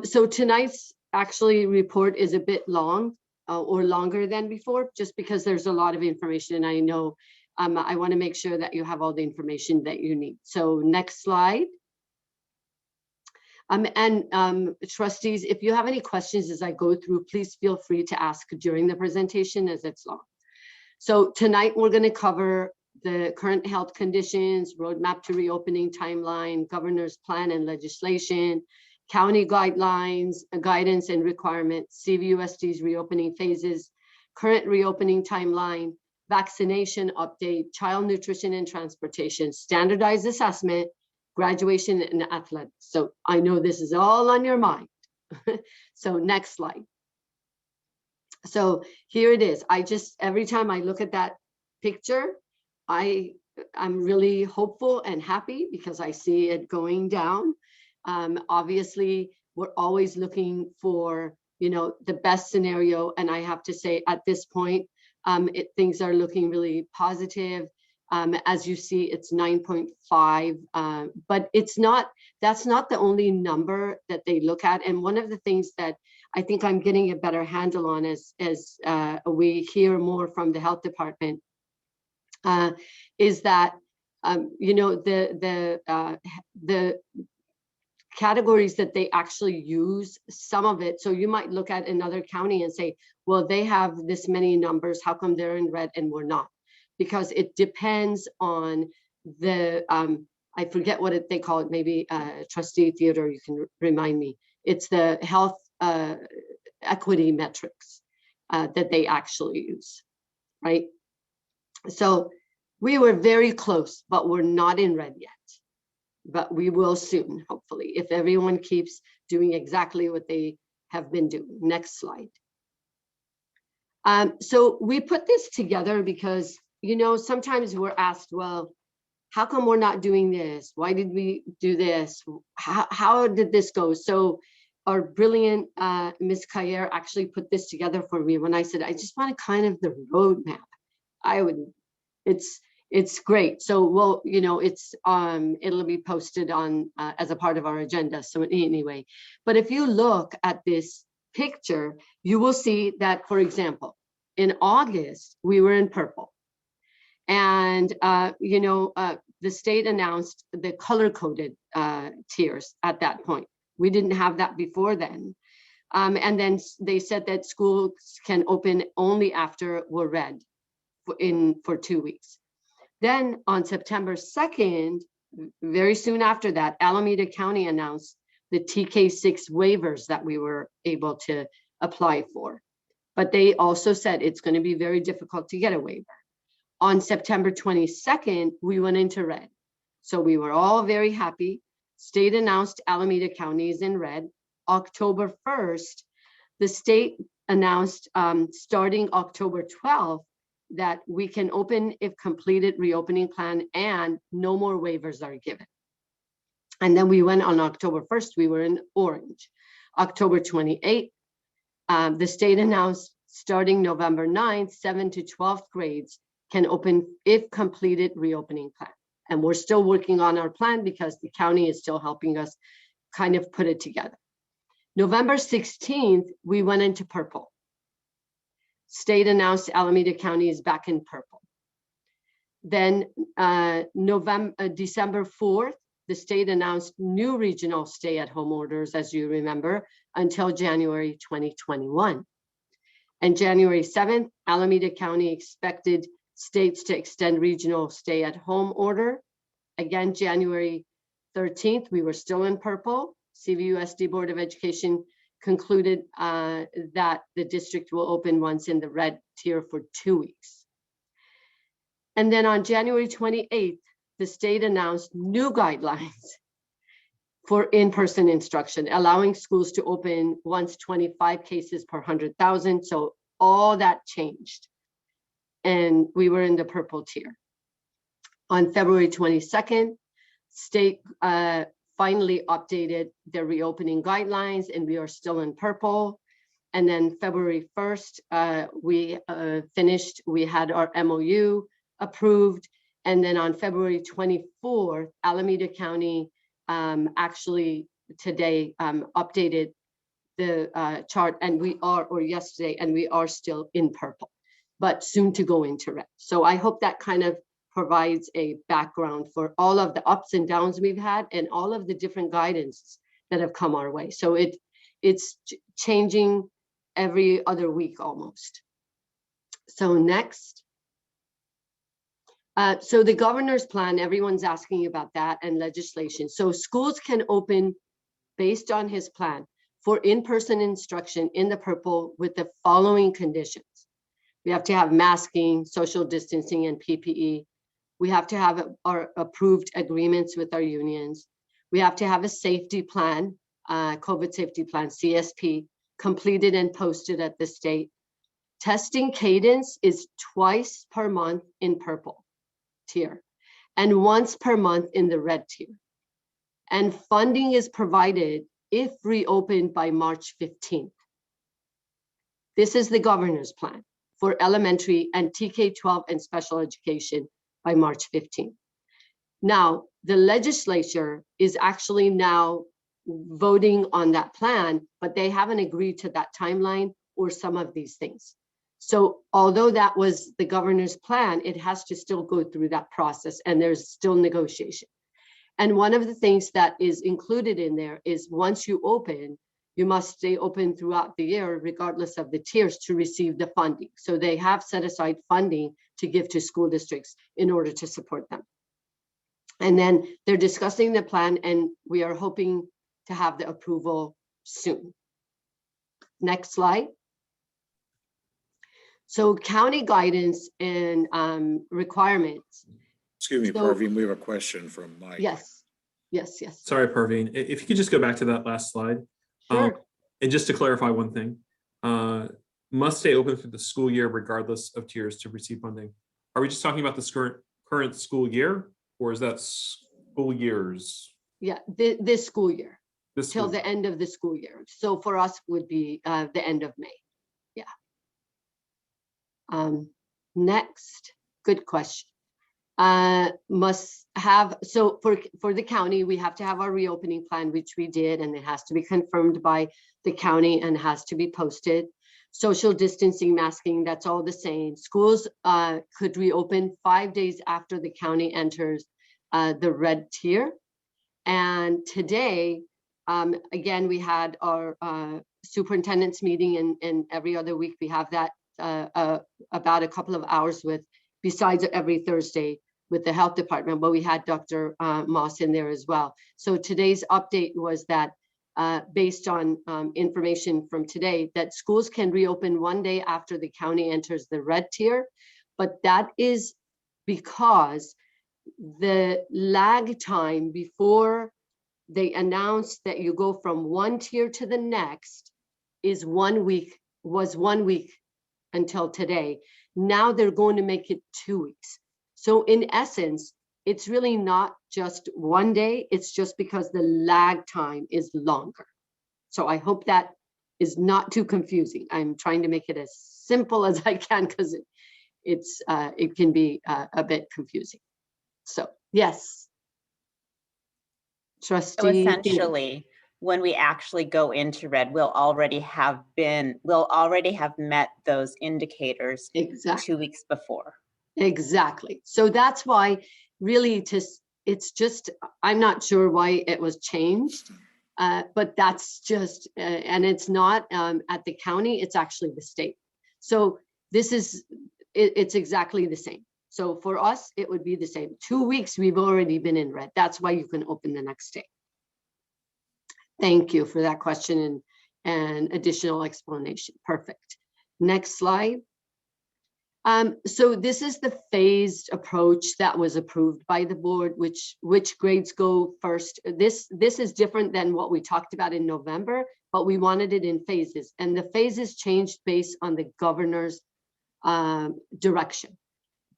So tonight's actually report is a bit long or longer than before, just because there's a lot of information. And I know I want to make sure that you have all the information that you need. So next slide. Trustees, if you have any questions as I go through, please feel free to ask during the presentation as it's long. So tonight we're going to cover the current health conditions, roadmap to reopening timeline, governor's plan and legislation, county guidelines, guidance and requirements, CVUSD's reopening phases, current reopening timeline, vaccination update, child nutrition and transportation, standardized assessment, graduation and athletics. So I know this is all on your mind. So next slide. So here it is. Every time I look at that picture, I'm really hopeful and happy because I see it going down. Obviously, we're always looking for, the best scenario. And I have to say at this point, things are looking really positive. As you see, it's 9.5, but that's not the only number that they look at. And one of the things that I think I'm getting a better handle on as we hear more from the health department is that, the categories that they actually use, some of it. So you might look at another county and say, well, they have this many numbers. How come they're in red and we're not? Because it depends on the, I forget what they call it, maybe Trustee Theodore, you can remind me. It's the health equity metrics that they actually use, right? So we were very close, but we're not in red yet. But we will soon, hopefully, if everyone keeps doing exactly what they have been doing. Next slide. So we put this together because, sometimes we're asked, well, how come we're not doing this? Why did we do this? How did this go? So our brilliant Ms. Kayer actually put this together for me when I said, I just want kind of the roadmap. It's great. So, well, it'll be posted on as a part of our agenda. So anyway, but if you look at this picture, you will see that, for example, in August, we were in purple. And, the state announced the color-coded tiers at that point. We didn't have that before then. And then they said that schools can open only after we're red for 2 weeks. Then on September 2nd, very soon after that, Alameda County announced the TK6 waivers that we were able to apply for. But they also said it's going to be very difficult to get a waiver. On September 22nd, we went into red. So we were all very happy. State announced Alameda County is in red. October 1st, the state announced starting October 12th, that we can open if completed reopening plan and no more waivers are given. And then we went on October 1st, we were in orange. October 28th, the state announced starting November 9th, 7th to 12th grades can open if completed reopening plan. And we're still working on our plan because the county is still helping us kind of put it together. November 16th, we went into purple. State announced Alameda County is back in purple. Then December 4th, the state announced new regional stay-at-home orders, as you remember, until January 2021. And January 7th, Alameda County expected states to extend regional stay-at-home order. Again, January 13th, we were still in purple. CVUSD Board of Education concluded that the district will open once in the red tier for 2 weeks. And then on January 28th, the state announced new guidelines for in-person instruction, allowing schools to open once 25 cases per 100,000. So all that changed. And we were in the purple tier. On February 22nd, state finally updated their reopening guidelines and we are still in purple. And then February 1st, we had our MOU approved. And then on February 24th, Alameda County actually today updated the chart, and we are, or yesterday, and we are still in purple, but soon to go into red. So I hope that kind of provides a background for all of the ups and downs we've had and all of the different guidance that have come our way. So it's changing every other week almost. So next. So the governor's plan, everyone's asking about that, and legislation. So schools can open based on his plan for in-person instruction in the purple with the following conditions. We have to have masking, social distancing, and PPE. We have to have our approved agreements with our unions. We have to have a safety plan, COVID safety plan, CSP, completed and posted at the state. Testing cadence is twice per month in purple tier and once per month in the red tier. And funding is provided if reopened by March 15th. This is the governor's plan for elementary and TK-12 and special education by March 15th. Now, the legislature is actually now voting on that plan, but they haven't agreed to that timeline or some of these things. So although that was the governor's plan, it has to still go through that process, and there's still negotiation. And one of the things that is included in there is once you open, you must stay open throughout the year, regardless of the tiers, to receive the funding. So they have set aside funding to give to school districts in order to support them. And then they're discussing the plan, and we are hoping to have the approval soon. Next slide. So county guidance and requirements. Excuse me, So- Parveen, we have a question from Mike. Yes. Sorry, Parveen. If you could just go back to that last slide. Sure. And just to clarify one thing, must stay open through the school year regardless of tiers to receive funding. Are we just talking about the current school year, or is that school years? Yeah, this school year, This till school the end of the school year. So for us would be the end of May. Yeah. Next, good question. Must have, so for the county, we have to have our reopening plan, which we did, and it has to be confirmed by the county and has to be posted. Social distancing, masking, that's all the same. Schools could reopen 5 days after the county enters the red tier. And today, again, we had our superintendent's meeting, and every other week we have that about a couple of hours with, besides every Thursday with the health department, but we had Dr. Moss in there as well. So today's update was that based on information from today, that schools can reopen 1 day after the county enters the red tier, but that is because the lag time before they announce that you go from one tier to the next is 1 week, was 1 week until today. Now they're going to make it 2 weeks. So in essence, it's really not just 1 day, it's just because the lag time is longer. So I hope that is not too confusing. I'm trying to make it as simple as I can because it can be a bit confusing. So yes. So Trustee. essentially, when we actually go into red, we'll already have met those indicators Exactly. 2 weeks before. Exactly. So that's why really it's just, I'm not sure why it was changed, but that's just, and it's not at the county, it's actually the state. So this is, it's exactly the same. So for us, it would be the same. 2 weeks, we've already been in red. That's why you can open the next day. Thank you for that question and additional explanation. Perfect. Next slide. So this is the phased approach that was approved by the board, which grades go first. This is different than what we talked about in November, but we wanted it in phases, and the phases changed based on the governor's direction.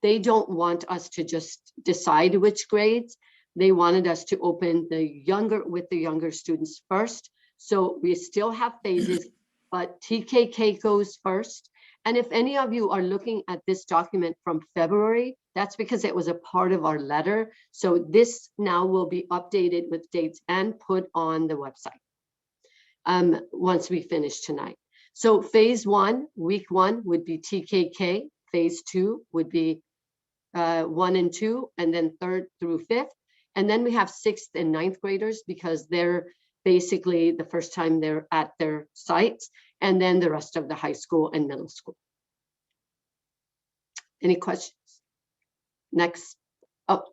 They don't want us to just decide which grades. They wanted us to open with the younger students first. So we still have phases, but TKK goes first. And if any of you are looking at this document from February, that's because it was a part of our letter. So this now will be updated with dates and put on the website once we finish tonight. So phase 1, week 1 would be TKK. Phase 2 would be 1 and 2, and then 3rd through 5th. And then we have 6th and 9th graders because they're basically the first time they're at their sites, and then the rest of the high school and middle school. Any questions? Next. Oh,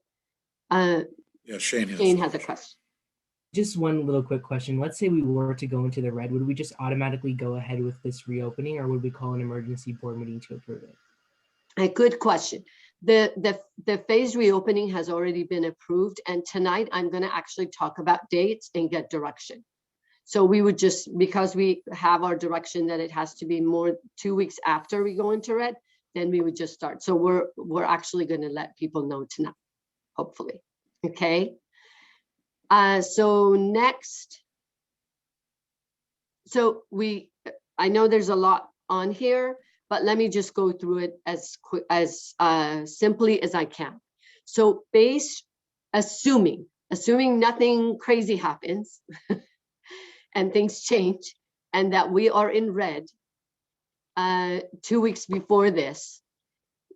Yeah, Shane has a question. Just one little quick question. Let's say we were to go into the red, would we just automatically go ahead with this reopening, or would we call an emergency board meeting to approve it? A good question. The phase reopening has already been approved, and tonight I'm going to actually talk about dates and get direction. So we would just, because we have our direction that it has to be more 2 weeks after we go into red, then we would just start. So we're actually going to let people know tonight, hopefully. Okay. So next, so I know there's a lot on here, but let me just go through it as simply as I can. So assuming nothing crazy happens and things change and that we are in red 2 weeks before this,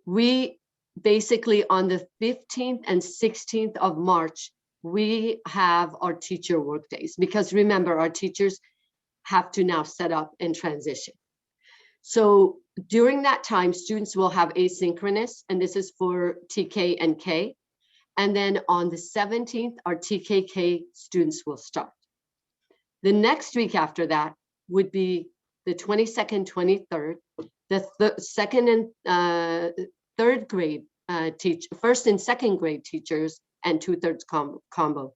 we basically on the 15th and 16th of March, we have our teacher work days, because remember, our teachers have to now set up and transition. So during that time, students will have asynchronous, and this is for TK and K. And then on the 17th, our TKK students will start. The next week after that would be the 22nd, 23rd, the second and third grade first and second grade teachers and 2/3 combo.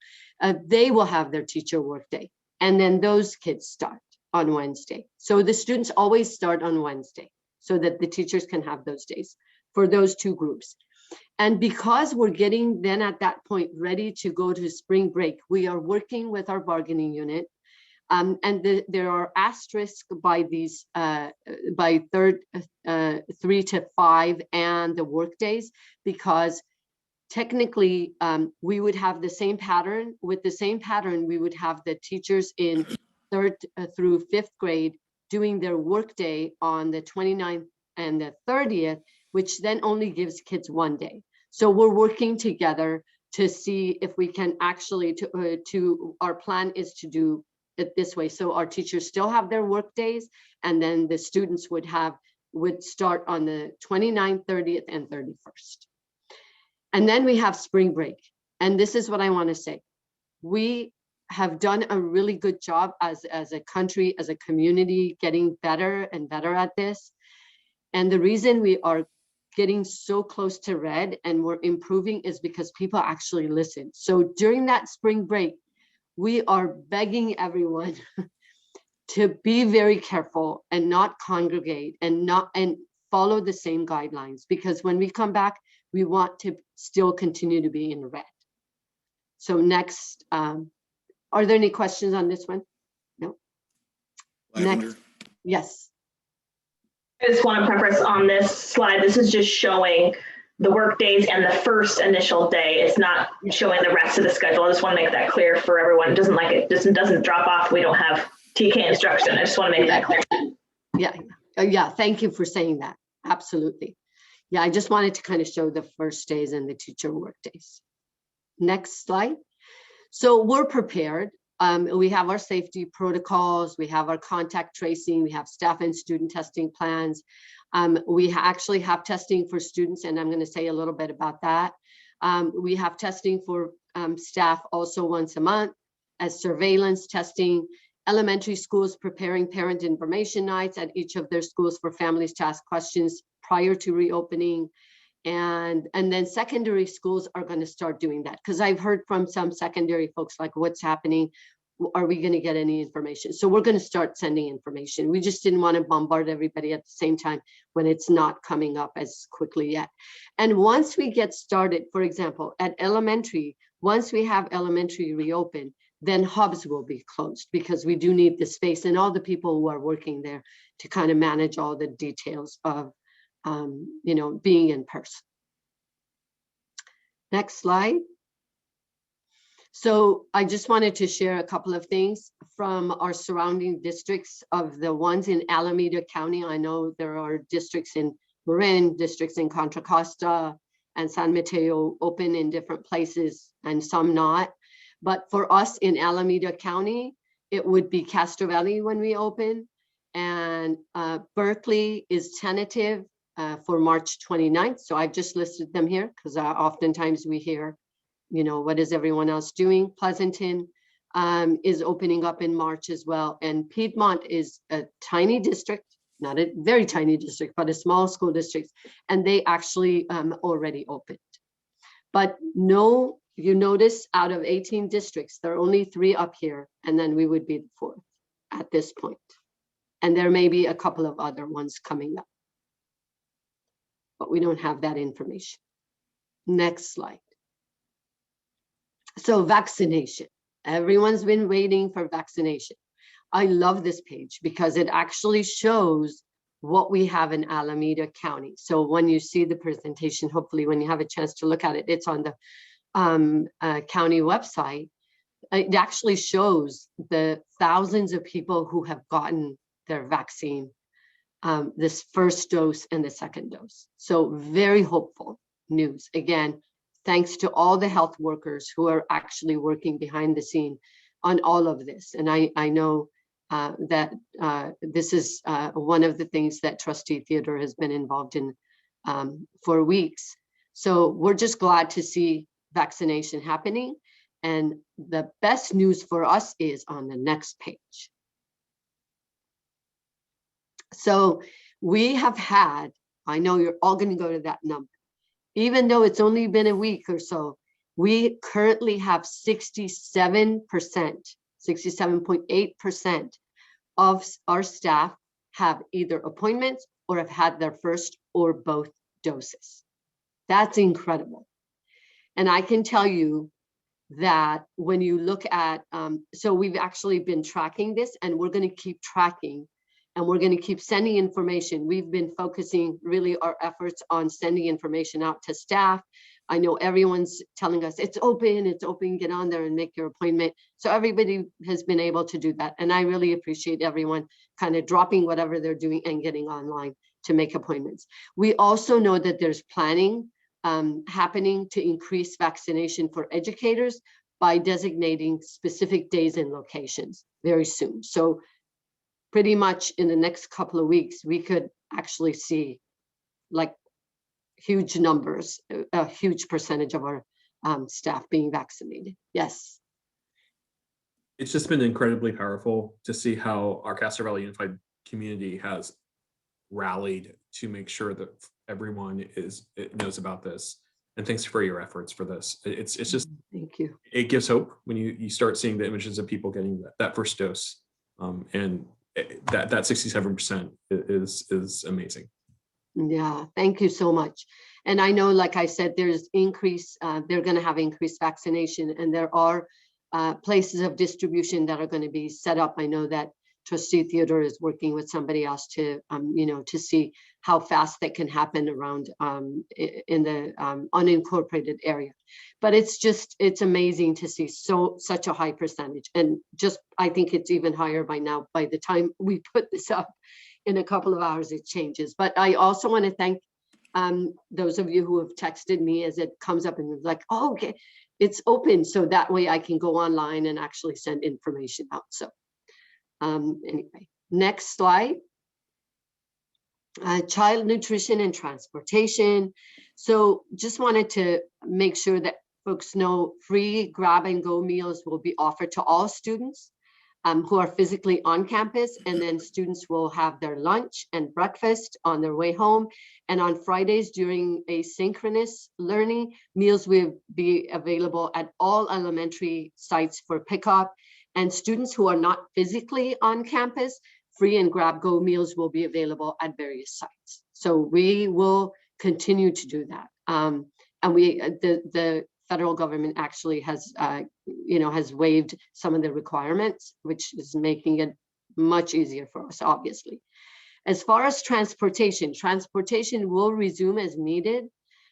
They will have their teacher work day. And then those kids start on Wednesday. So the students always start on Wednesday so that the teachers can have those days for those two groups. And because we're getting then at that point ready to go to spring break, we are working with our bargaining unit. There are asterisks by these, by 3 to 5 and the work days, because technically we would have the same pattern. With the same pattern, we would have the teachers in 3rd through 5th grade doing their work day on the 29th and the 30th, which then only gives kids 1 day. So we're working together to see if we can actually, our plan is to do it this way. So our teachers still have their work days, and then the students would start on the 29th, 30th, and 31st. And then we have spring break. And this is what I want to say. We have done a really good job as a country, as a community, getting better and better at this. And the reason we are getting so close to red and we're improving is because people actually listen. So during that spring break, we are begging everyone to be very careful and not congregate and follow the same guidelines, because when we come back, we want to still continue to be in red. So next, are there any questions on this one? No. Lavender. Next, yes. I just want to preface on this slide, this is just showing the work days and the first initial day. It's not showing the rest of the schedule. I just want to make that clear for everyone. It doesn't drop off. We don't have TK instruction. I just want to make that clear. Yeah, thank you for saying that. Absolutely. Yeah, I just wanted to kind of show the first days and the teacher work days. Next slide. So we're prepared. We have our safety protocols, we have our contact tracing, we have staff and student testing plans. We actually have testing for students, and I'm going to say a little bit about that. We have testing for staff also once a month as surveillance testing. Elementary schools preparing parent information nights at each of their schools for families to ask questions prior to reopening. And then secondary schools are going to start doing that, because I've heard from some secondary folks like, what's happening? Are we going to get any information? So we're going to start sending information. We just didn't want to bombard everybody at the same time when it's not coming up as quickly yet. And once we get started, for example, at elementary, once we have elementary reopen, then hubs will be closed because we do need the space and all the people who are working there to kind of manage all the details of, you know, being in person. Next slide. So I just wanted to share a couple of things from our surrounding districts of the ones in Alameda County. I know there are districts in Marin, districts in Contra Costa and San Mateo open in different places and some not. But for us in Alameda County, it would be Castro Valley when we open. And Berkeley is tentative for March 29th. So I've just listed them here because oftentimes we hear, you know, what is everyone else doing? Pleasanton is opening up in March as well. And Piedmont is a tiny district, not a very tiny district, but a small school district. And they actually already opened. But no, you notice out of 18 districts, there are only 3 up here, and then we would be the 4th at this point. And there may be a couple of other ones coming up, but we don't have that information. Next slide. So vaccination. Everyone's been waiting for vaccination. I love this page because it actually shows what we have in Alameda County. So when you see the presentation, hopefully when you have a chance to look at it, it's on the county website. It actually shows the thousands of people who have gotten their vaccine, this first dose and the second dose. So very hopeful news. Again, thanks to all the health workers who are actually working behind the scene on all of this. And I know that this is one of the things that Trustee Theodore has been involved in for weeks. So we're just glad to see vaccination happening. And the best news for us is on the next page. So we have had, I know you're all going to go to that number, even though it's only been a week or so, we currently have 67%, 67.8% of our staff have either appointments or have had their first or both doses. That's incredible. And I can tell you that when you look at, so we've actually been tracking this and we're going to keep tracking and we're going to keep sending information. We've been focusing really our efforts on sending information out to staff. I know everyone's telling us it's open, get on there and make your appointment. So everybody has been able to do that. And I really appreciate everyone kind of dropping whatever they're doing and getting online to make appointments. We also know that there's planning happening to increase vaccination for educators by designating specific days and locations very soon. So pretty much in the next couple of weeks, we could actually see like huge numbers, a huge percentage of our staff being vaccinated. Yes. It's just been incredibly powerful to see how our Castro Valley Unified community has rallied to make sure that everyone knows about this. And thanks for your efforts for this. It's just, thank you. It gives hope when you start seeing the images of people getting that first dose. And that 67% is amazing. Yeah, thank you so much. And I know, like I said, there's increase, they're going to have increased vaccination, and there are places of distribution that are going to be set up. I know that Trustee Theodore is working with somebody else to, you know, to see how fast that can happen around in the unincorporated area. But it's just, it's amazing to see such a high percentage. And just, I think it's even higher by now. By the time we put this up in a couple of hours, it changes. But I also want to thank those of you who have texted me as it comes up and like, oh, okay, it's open. So that way I can go online and actually send information out. So anyway, next slide. Child nutrition and transportation. So just wanted to make sure that folks know free grab and go meals will be offered to all students who are physically on campus, and then students will have their lunch and breakfast on their way home. And on Fridays during asynchronous learning, meals will be available at all elementary sites for pickup. And students who are not physically on campus, free and grab go meals will be available at various sites. So we will continue to do that. And the federal government actually has, has waived some of the requirements, which is making it much easier for us, obviously. As far as transportation will resume as needed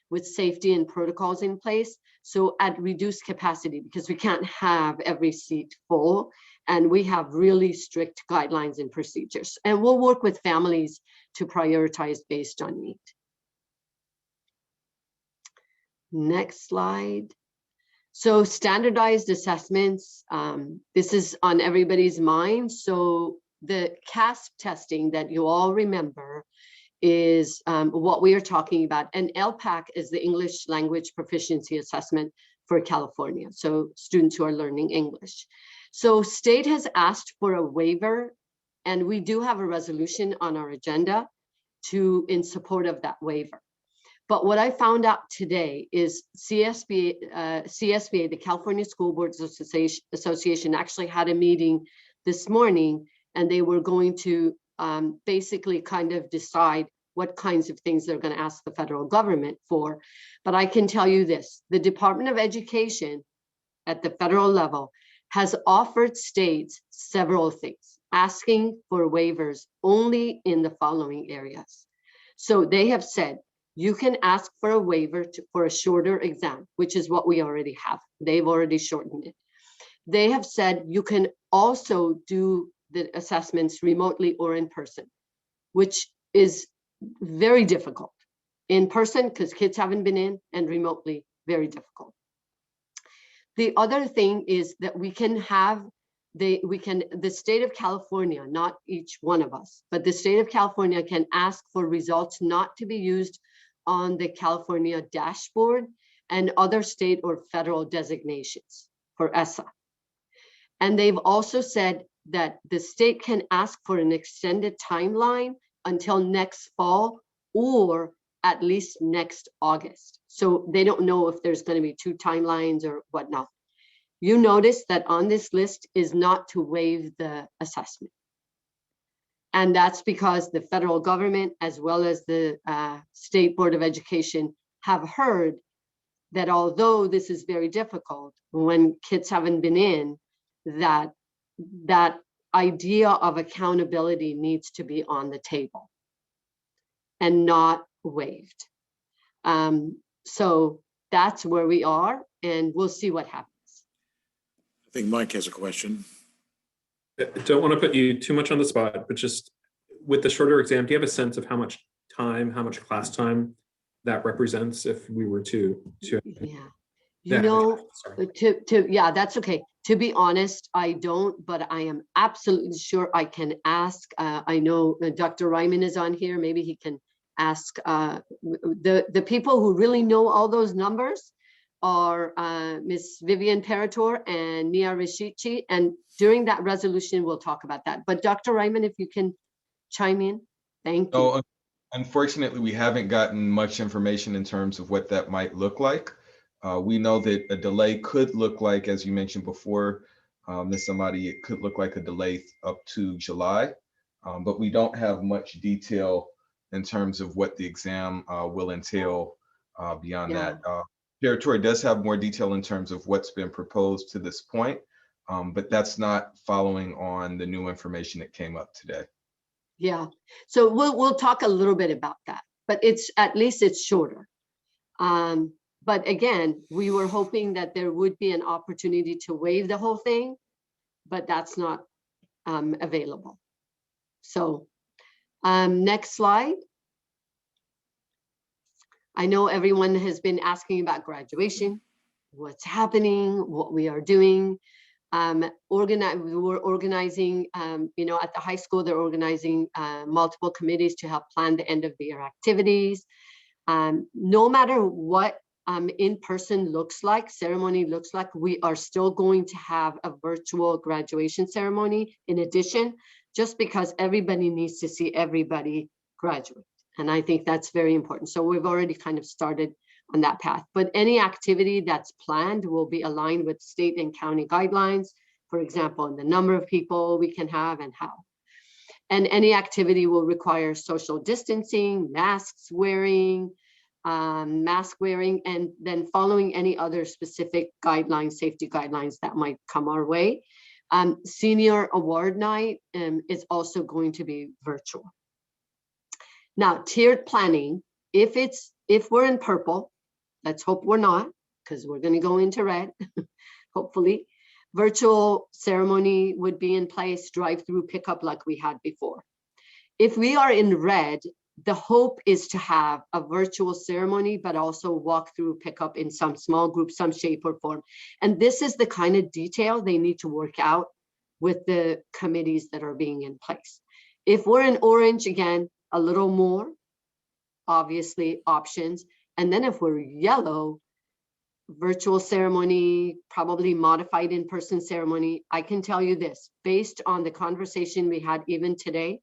with safety and protocols in place. So at reduced capacity, because we can't have every seat full, and we have really strict guidelines and procedures. And we'll work with families to prioritize based on need. Next slide. So standardized assessments, this is on everybody's mind. So the CASP testing that you all remember is what we are talking about. And LPAC is the English Language Proficiency Assessment for California. So students who are learning English. So state has asked for a waiver, and we do have a resolution on our agenda in support of that waiver. But what I found out today is CSBA, the California School Boards Association, actually had a meeting this morning, and they were going to basically kind of decide what kinds of things they're going to ask the federal government for. But I can tell you this, the Department of Education at the federal level has offered states several things, asking for waivers only in the following areas. So they have said, you can ask for a waiver for a shorter exam, which is what we already have. They've already shortened it. They have said you can also do the assessments remotely or in person, which is very difficult. In person, because kids haven't been in, and remotely, very difficult. The other thing is that we can have, the state of California, not each one of us, but the state of California can ask for results not to be used on the California dashboard and other state or federal designations for ESSA. And they've also said that the state can ask for an extended timeline until next fall or at least next August. So they don't know if there's going to be 2 timelines or whatnot. You notice that on this list is not to waive the assessment. And that's because the federal government, as well as the State Board of Education, have heard that although this is very difficult, when kids haven't been in, that idea of accountability needs to be on the table and not waived. So that's where we are, and we'll see what happens. I think Mike has a question. I don't want to put you too much on the spot, but just with the shorter exam, do you have a sense of how much time, how much class time that represents if we were to yeah, that's okay. To be honest, I don't, but I am absolutely sure I can ask. I know Dr. Ryman is on here. Maybe he can ask. The people who really know all those numbers are Ms. Vivian Parator and Nia Rishichi. And during that resolution, we'll talk about that. But Dr. Ryman, if you can chime in, thank you. Unfortunately, we haven't gotten much information in terms of what that might look like. We know that a delay could look like, as you mentioned before, Ms. Amadi, it could look like a delay up to July, but we don't have much detail in terms of what the exam will entail beyond that. Territory does have more detail in terms of what's been proposed to this point, but that's not following on the new information that came up today. Yeah, so we'll talk a little bit about that, but at least it's shorter. But again, we were hoping that there would be an opportunity to waive the whole thing, but that's not available. So next slide. I know everyone has been asking about graduation, what's happening, what we are doing. We're organizing, at the high school, they're organizing multiple committees to help plan the end of the year activities. No matter what in-person ceremony looks like, we are still going to have a virtual graduation ceremony in addition, just because everybody needs to see everybody graduate. And I think that's very important. So we've already kind of started on that path. But any activity that's planned will be aligned with state and county guidelines, for example, in the number of people we can have and how. And any activity will require social distancing, masks wearing, mask wearing, and then following any other specific guidelines, safety guidelines that might come our way. Senior award night is also going to be virtual. Now, tiered planning, if we're in purple, let's hope we're not, because we're going to go into red, hopefully. Virtual ceremony would be in place, drive-through pickup like we had before. If we are in red, the hope is to have a virtual ceremony, but also walk-through pickup in some small group, some shape or form. And this is the kind of detail they need to work out with the committees that are being in place. If we're in orange, again, a little more, obviously, options. And then if we're yellow, virtual ceremony, probably modified in-person ceremony. I can tell you this, based on the conversation we had even today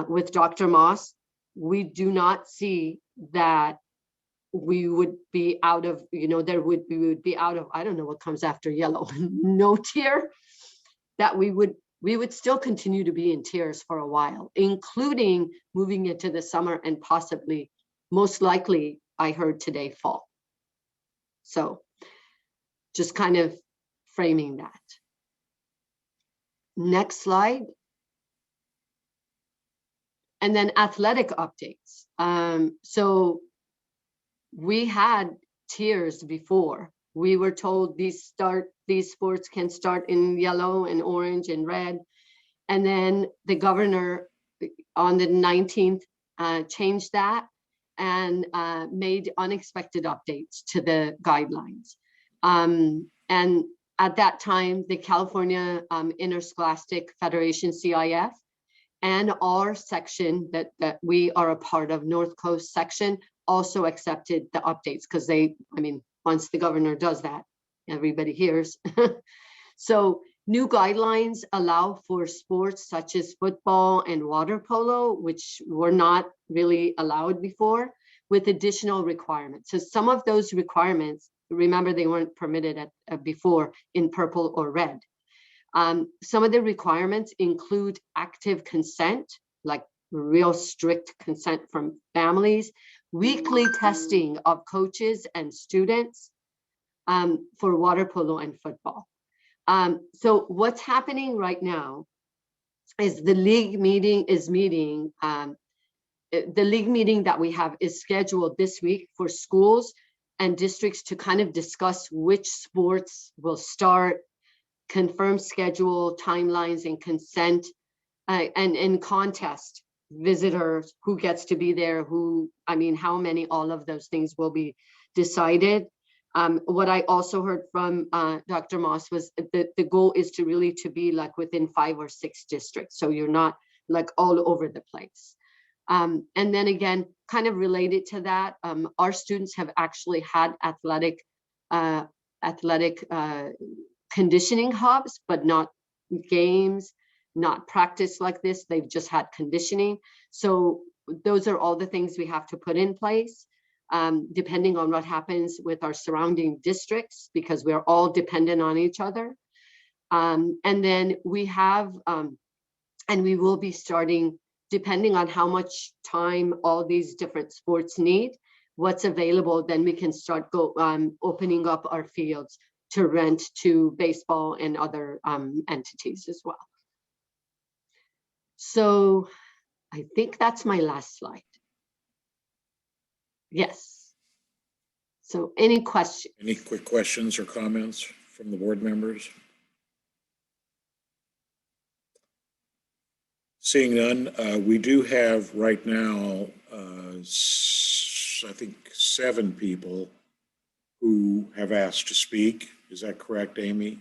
with Dr. Moss, we do not see that we would be out of, we would be out of, I don't know what comes after yellow, no tier, that we would still continue to be in tiers for a while, including moving into the summer and possibly, most likely, I heard today, fall. So just kind of framing that. Next slide. And then athletic updates. So we had tiers before. We were told these sports can start in yellow and orange and red. And then the governor on the 19th changed that and made unexpected updates to the guidelines. And at that time, the California Interscholastic Federation, CIF, and our section that we are a part of, North Coast section, also accepted the updates because once the governor does that, everybody hears. So new guidelines allow for sports such as football and water polo, which were not really allowed before, with additional requirements. So some of those requirements, remember, they weren't permitted before in purple or red. Some of the requirements include active consent, like real strict consent from families, weekly testing of coaches and students for water polo and football. So what's happening right now is the league meeting is meeting. The league meeting that we have is scheduled this week for schools and districts to kind of discuss which sports will start, confirm schedule, timelines, and consent, and contest visitors, who gets to be there, how many, all of those things will be decided. What I also heard from Dr. Moss was that the goal is to really be like within 5 or 6 districts. So you're not like all over the place. And then again, kind of related to that, our students have actually had athletic conditioning hubs, but not games, not practice like this. They've just had conditioning. So those are all the things we have to put in place, depending on what happens with our surrounding districts, because we're all dependent on each other. And then we have, and we will be starting, depending on how much time all these different sports need, what's available, then we can start opening up our fields to rent to baseball and other entities as well. So I think that's my last slide. Yes. So any questions? Any quick questions or comments from the board members? Seeing none, we do have right now, I think 7 people who have asked to speak. Is that correct, Amy?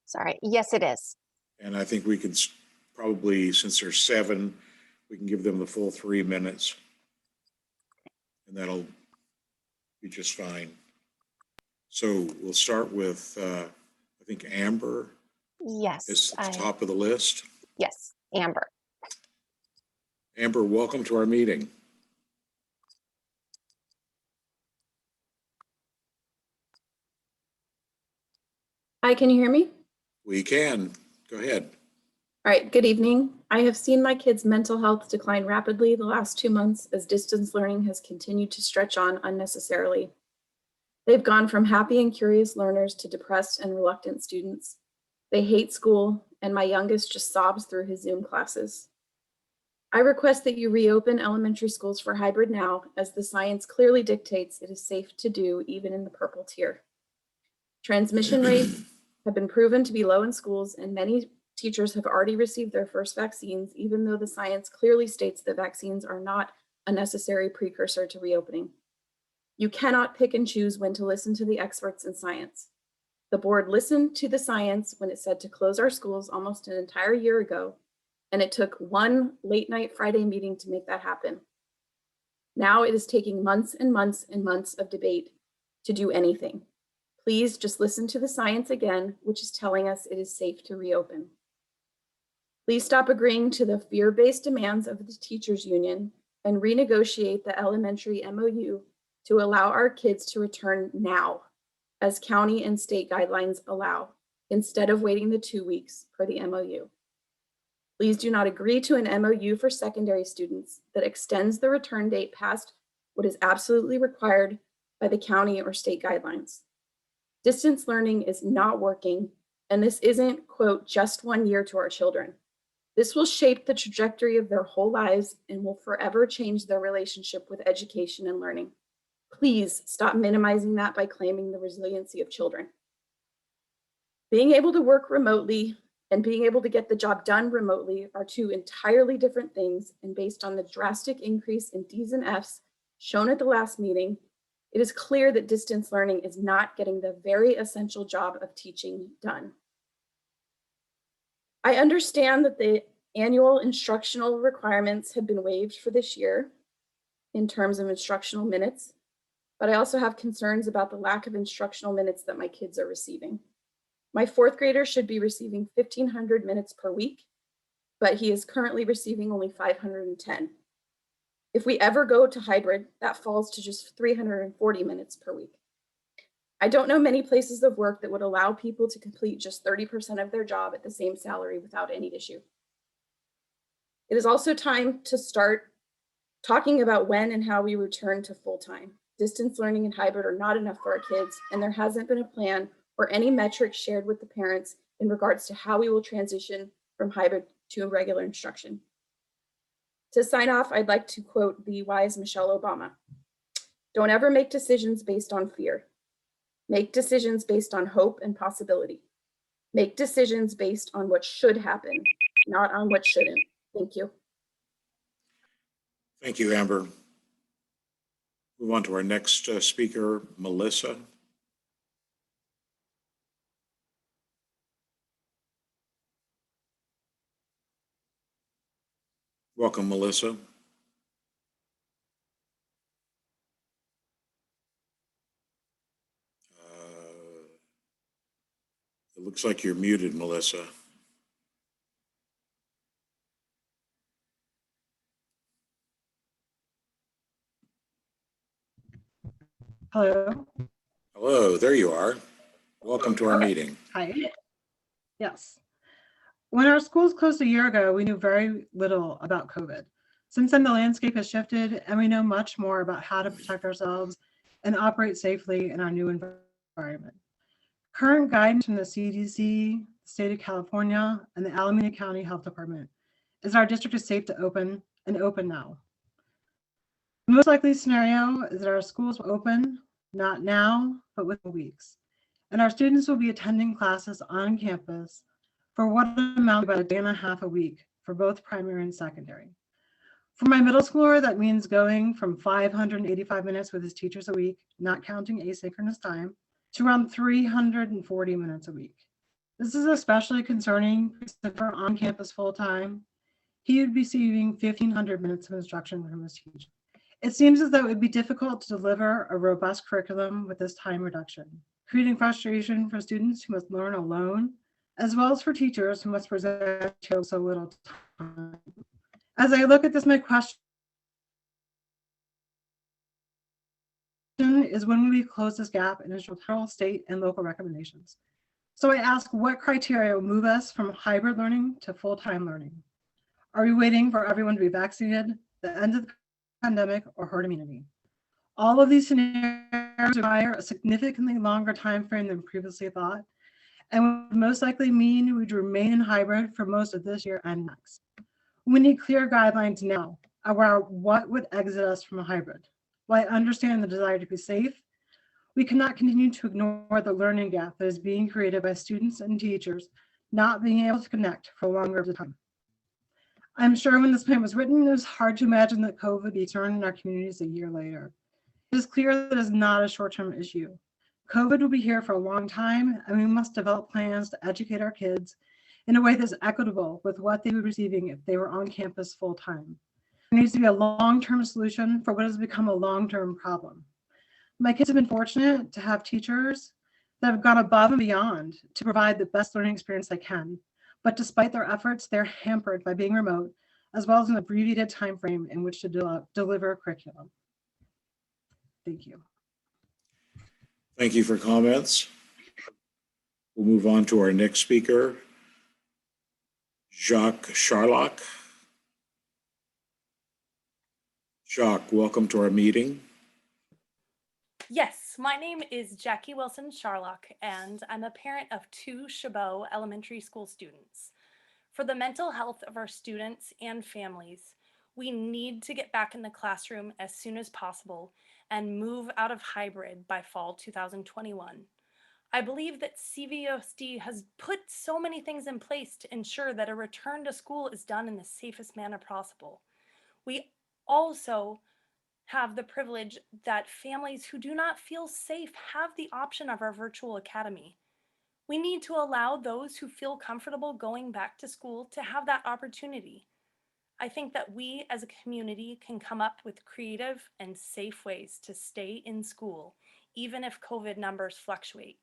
Sorry, yes, it is. And I think we can probably, since there's 7, we can give them the full 3 minutes. And that'll be just fine. So we'll start with, I think Amber. Yes. Is at the top of the list. Yes, Amber. Amber, welcome to our meeting. Hi, can you hear me? We can. Go ahead. All right, good evening. I have seen my kids' mental health decline rapidly the last 2 months as distance learning has continued to stretch on unnecessarily. They've gone from happy and curious learners to depressed and reluctant students. They hate school, and my youngest just sobs through his Zoom classes. I request that you reopen elementary schools for hybrid now, as the science clearly dictates it is safe to do even in the purple tier. Transmission rates have been proven to be low in schools, and many teachers have already received their first vaccines, even though the science clearly states that vaccines are not a necessary precursor to reopening. You cannot pick and choose when to listen to the experts in science. The board listened to the science when it said to close our schools almost an entire year ago, and it took one late night Friday meeting to make that happen. Now it is taking months and months and months of debate to do anything. Please just listen to the science again, which is telling us it is safe to reopen. Please stop agreeing to the fear-based demands of the teachers union and renegotiate the elementary MOU to allow our kids to return now, as county and state guidelines allow, instead of waiting the 2 weeks for the MOU. Please do not agree to an MOU for secondary students that extends the return date past what is absolutely required by the county or state guidelines. Distance learning is not working, and this isn't, quote, just 1 year to our children. This will shape the trajectory of their whole lives and will forever change their relationship with education and learning. Please stop minimizing that by claiming the resiliency of children. Being able to work remotely and being able to get the job done remotely are two entirely different things, and based on the drastic increase in D's and F's shown at the last meeting, it is clear that distance learning is not getting the very essential job of teaching done. I understand that the annual instructional requirements have been waived for this year in terms of instructional minutes, but I also have concerns about the lack of instructional minutes that my kids are receiving. My fourth grader should be receiving 1,500 minutes per week, but he is currently receiving only 510. If we ever go to hybrid, that falls to just 340 minutes per week. I don't know many places of work that would allow people to complete just 30% of their job at the same salary without any issue. It is also time to start talking about when and how we return to full-time. Distance learning and hybrid are not enough for our kids, and there hasn't been a plan or any metrics shared with the parents in regards to how we will transition from hybrid to regular instruction. To sign off, I'd like to quote the wise Michelle Obama. Don't ever make decisions based on fear. Make decisions based on hope and possibility. Make decisions based on what should happen, not on what shouldn't. Thank you. Thank you, Amber. Move on to our next speaker, Melissa. Welcome, Melissa. It looks like you're muted, Melissa. Hello. Hello, there you are. Welcome to our meeting. Hi. Yes. When our schools closed a year ago, we knew very little about COVID. Since then, the landscape has shifted, and we know much more about how to protect ourselves and operate safely in our new environment. Current guidance from the CDC, the state of California, and the Alameda County Health Department is that our district is safe to open and open now. The most likely scenario is that our schools will open, not now, but within weeks. And our students will be attending classes on campus for what amounts to about a day and a half a week for both primary and secondary. For my middle schooler, that means going from 585 minutes with his teachers a week, not counting asynchronous time, to around 340 minutes a week. This is especially concerning because for on-campus full-time, he would be receiving 1,500 minutes of instruction from his teacher. It seems as though it would be difficult to deliver a robust curriculum with this time reduction, creating frustration for students who must learn alone, as well as for teachers who must present so little time. As I look at this, my question is when will we close this gap in federal, state, and local recommendations? So I ask, what criteria will move us from hybrid learning to full-time learning? Are we waiting for everyone to be vaccinated, the end of the pandemic, or herd immunity? All of these scenarios require a significantly longer time frame than previously thought, and would most likely mean we'd remain in hybrid for most of this year and next. We need clear guidelines now about what would exit us from a hybrid. While I understand the desire to be safe, we cannot continue to ignore the learning gap that is being created by students and teachers not being able to connect for longer of the time. I'm sure when this plan was written, it was hard to imagine that COVID would be a concern in our communities a year later. It is clear that it is not a short-term issue. COVID will be here for a long time, and we must develop plans to educate our kids in a way that's equitable with what they would be receiving if they were on campus full-time. There needs to be a long-term solution for what has become a long-term problem. My kids have been fortunate to have teachers that have gone above and beyond to provide the best learning experience they can. But despite their efforts, they're hampered by being remote, as well as an abbreviated time frame in which to deliver curriculum. Thank you. Thank you for comments. We'll move on to our next speaker, Jacques Charlock. Jacques, welcome to our meeting. Yes, my name is Jackie Wilson Charlock, and I'm a parent of 2 Chabot Elementary School students. For the mental health of our students and families, we need to get back in the classroom as soon as possible and move out of hybrid by fall 2021. I believe that CVUSD has put so many things in place to ensure that a return to school is done in the safest manner possible. We also have the privilege that families who do not feel safe have the option of our virtual academy. We need to allow those who feel comfortable going back to school to have that opportunity. I think that we as a community can come up with creative and safe ways to stay in school, even if COVID numbers fluctuate.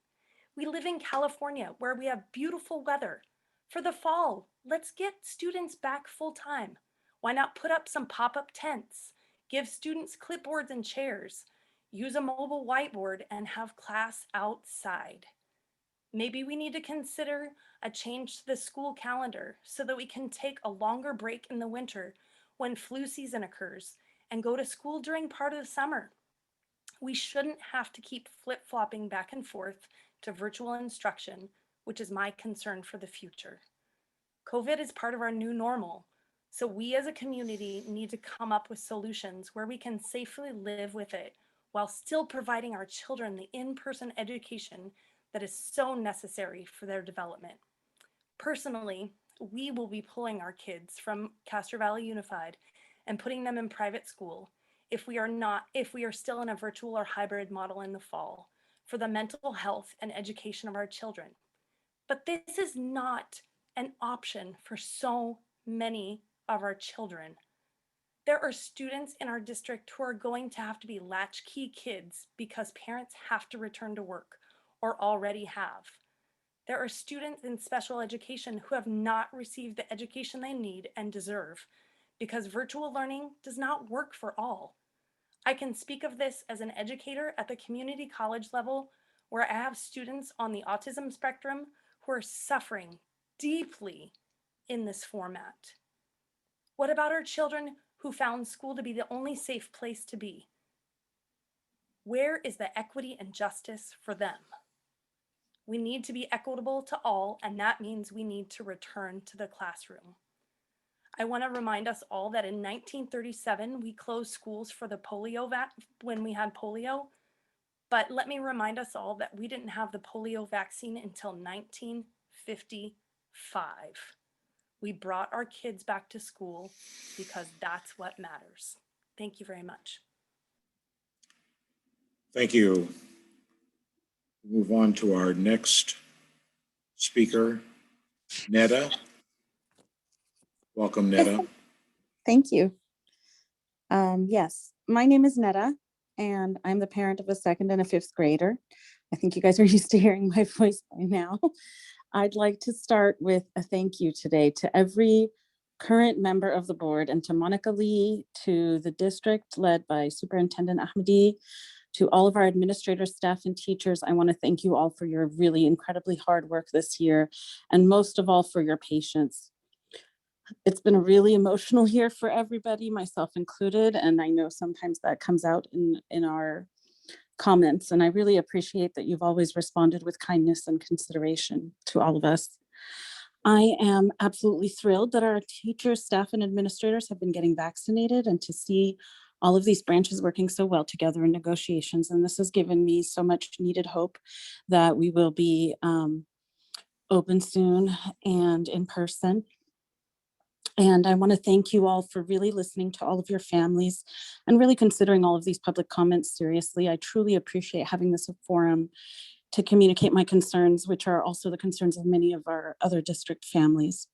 We live in California where we have beautiful weather. For the fall, let's get students back full time. Why not put up some pop-up tents? Give students clipboards and chairs, use a mobile whiteboard, and have class outside. Maybe we need to consider a change to the school calendar so that we can take a longer break in the winter when flu season occurs and go to school during part of the summer. We shouldn't have to keep flip-flopping back and forth to virtual instruction, which is my concern for the future. COVID is part of our new normal. So we as a community need to come up with solutions where we can safely live with it while still providing our children the in-person education that is so necessary for their development. Personally, we will be pulling our kids from Castro Valley Unified and putting them in private school if we are still in a virtual or hybrid model in the fall for the mental health and education of our children. But this is not an option for so many of our children. There are students in our district who are going to have to be latchkey kids because parents have to return to work or already have. There are students in special education who have not received the education they need and deserve because virtual learning does not work for all. I can speak of this as an educator at the community college level where I have students on the autism spectrum who are suffering deeply in this format. What about our children who found school to be the only safe place to be? Where is the equity and justice for them? We need to be equitable to all, and that means we need to return to the classroom. I want to remind us all that in 1937, we closed schools for the polio when we had polio. But let me remind us all that we didn't have the polio vaccine until 1955. We brought our kids back to school because that's what matters. Thank you very much. Thank you. Move on to our next speaker, Netta. Welcome, Netta. Thank you. Yes, my name is Netta, and I'm the parent of a 2nd and a 5th grader. I think you guys are used to hearing my voice by now. I'd like to start with a thank you today to every current member of the board and to Monica Lee, to the district led by Superintendent Ahmadi, to all of our administrators, staff, and teachers. I want to thank you all for your really incredibly hard work this year, and most of all for your patience. It's been a really emotional year for everybody, myself included, and I know sometimes that comes out in our comments, and I really appreciate that you've always responded with kindness and consideration to all of us. I am absolutely thrilled that our teachers, staff, and administrators have been getting vaccinated, and to see all of these branches working so well together in negotiations. And this has given me so much needed hope that we will be open soon and in person. And I want to thank you all for really listening to all of your families and really considering all of these public comments seriously. I truly appreciate having this forum to communicate my concerns, which are also the concerns of many of our other district families.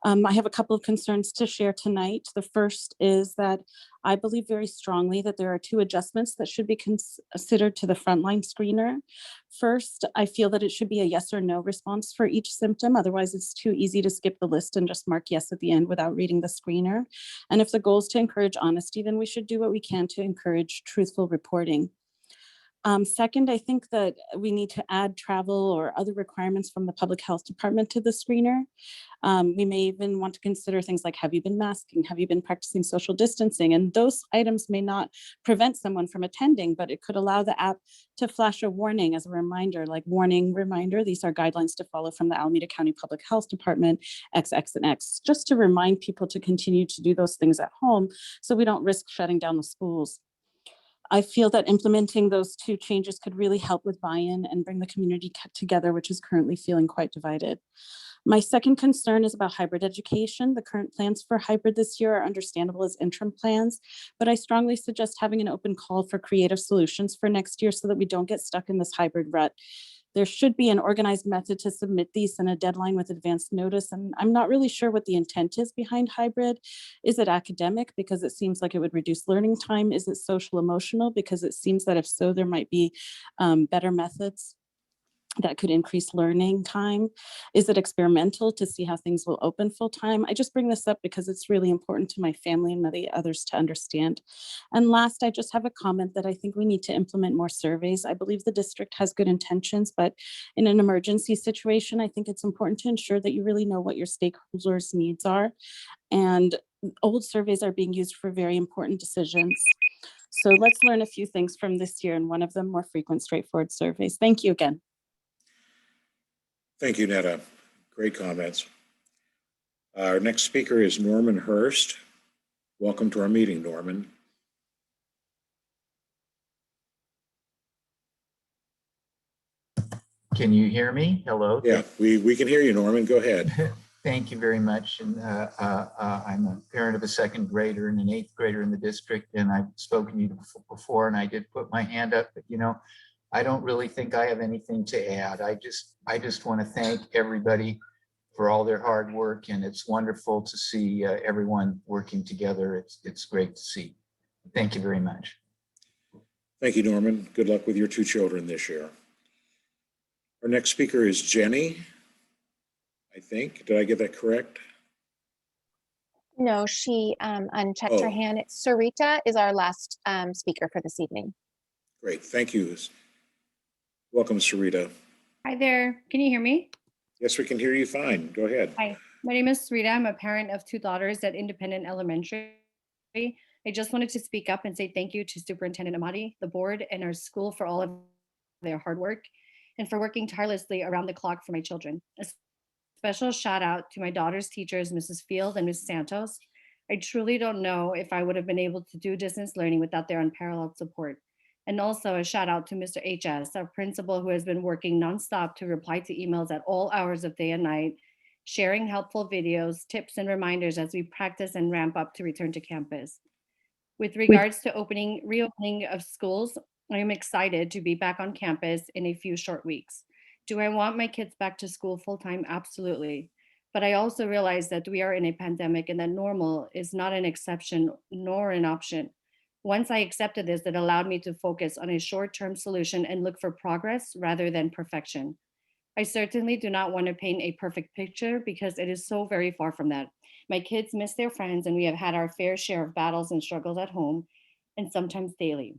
I have a couple of concerns to share tonight. The first is that I believe very strongly that there are two adjustments that should be considered to the frontline screener. First, I feel that it should be a yes or no response for each symptom. Otherwise, it's too easy to skip the list and just mark yes at the end without reading the screener. And if the goal is to encourage honesty, then we should do what we can to encourage truthful reporting. Second, I think that we need to add travel or other requirements from the public health department to the screener. We may even want to consider things like, have you been masking? Have you been practicing social distancing? And those items may not prevent someone from attending, but it could allow the app to flash a warning as a reminder, like warning, reminder, these are guidelines to follow from the Alameda County Public Health Department, X, and X, just to remind people to continue to do those things at home so we don't risk shutting down the schools. I feel that implementing those two changes could really help with buy-in and bring the community together, which is currently feeling quite divided. My second concern is about hybrid education. The current plans for hybrid this year are understandable as interim plans, but I strongly suggest having an open call for creative solutions for next year so that we don't get stuck in this hybrid rut. There should be an organized method to submit these and a deadline with advance notice. And I'm not really sure what the intent is behind hybrid. Is it academic? Because it seems like it would reduce learning time. Is it social emotional? Because it seems that if so, there might be better methods that could increase learning time. Is it experimental to see how things will open full time? I just bring this up because it's really important to my family and many others to understand. And last, I just have a comment that I think we need to implement more surveys. I believe the district has good intentions, but in an emergency situation, I think it's important to ensure that you really know what your stakeholders' needs are. And old surveys are being used for very important decisions. So let's learn a few things from this year, and one of them more frequent, straightforward surveys. Thank you again. Thank you, Netta. Great comments. Our next speaker is Norman Hurst. Welcome to our meeting, Norman. Can you hear me? Hello? Yeah, we can hear you, Norman. Go ahead. Thank you very much. And I'm a parent of a second grader and an eighth grader in the district, and I've spoken to you before, and I did put my hand up, but I don't really think I have anything to add. I just want to thank everybody for all their hard work, and it's wonderful to see everyone working together. It's great to see. Thank you very much. Thank you, Norman. Good luck with your two children this year. Our next speaker is Jenny, I think. Did I get that correct? No, she unchecked her hand. Sarita is our last speaker for this evening. Great, thank you. Welcome, Sarita. Hi there. Can you hear me? Yes, we can hear you fine. Go ahead. Hi, my name is Sarita. I'm a parent of two daughters at Independent Elementary. I just wanted to speak up and say thank you to Superintendent Amati, the board, and our school for all of their hard work and for working tirelessly around the clock for my children. A special shout out to my daughter's teachers, Mrs. Field and Ms. Santos. I truly don't know if I would have been able to do distance learning without their unparalleled support. And also a shout out to Mr. HS, our principal, who has been working nonstop to reply to emails at all hours of day and night, sharing helpful videos, tips, and reminders as we practice and ramp up to return to campus. With regards to reopening of schools, I am excited to be back on campus in a few short weeks. Do I want my kids back to school full-time? Absolutely. But I also realize that we are in a pandemic and that normal is not an exception nor an option. Once I accepted this, it allowed me to focus on a short-term solution and look for progress rather than perfection. I certainly do not want to paint a perfect picture because it is so very far from that. My kids miss their friends, and we have had our fair share of battles and struggles at home, and sometimes daily.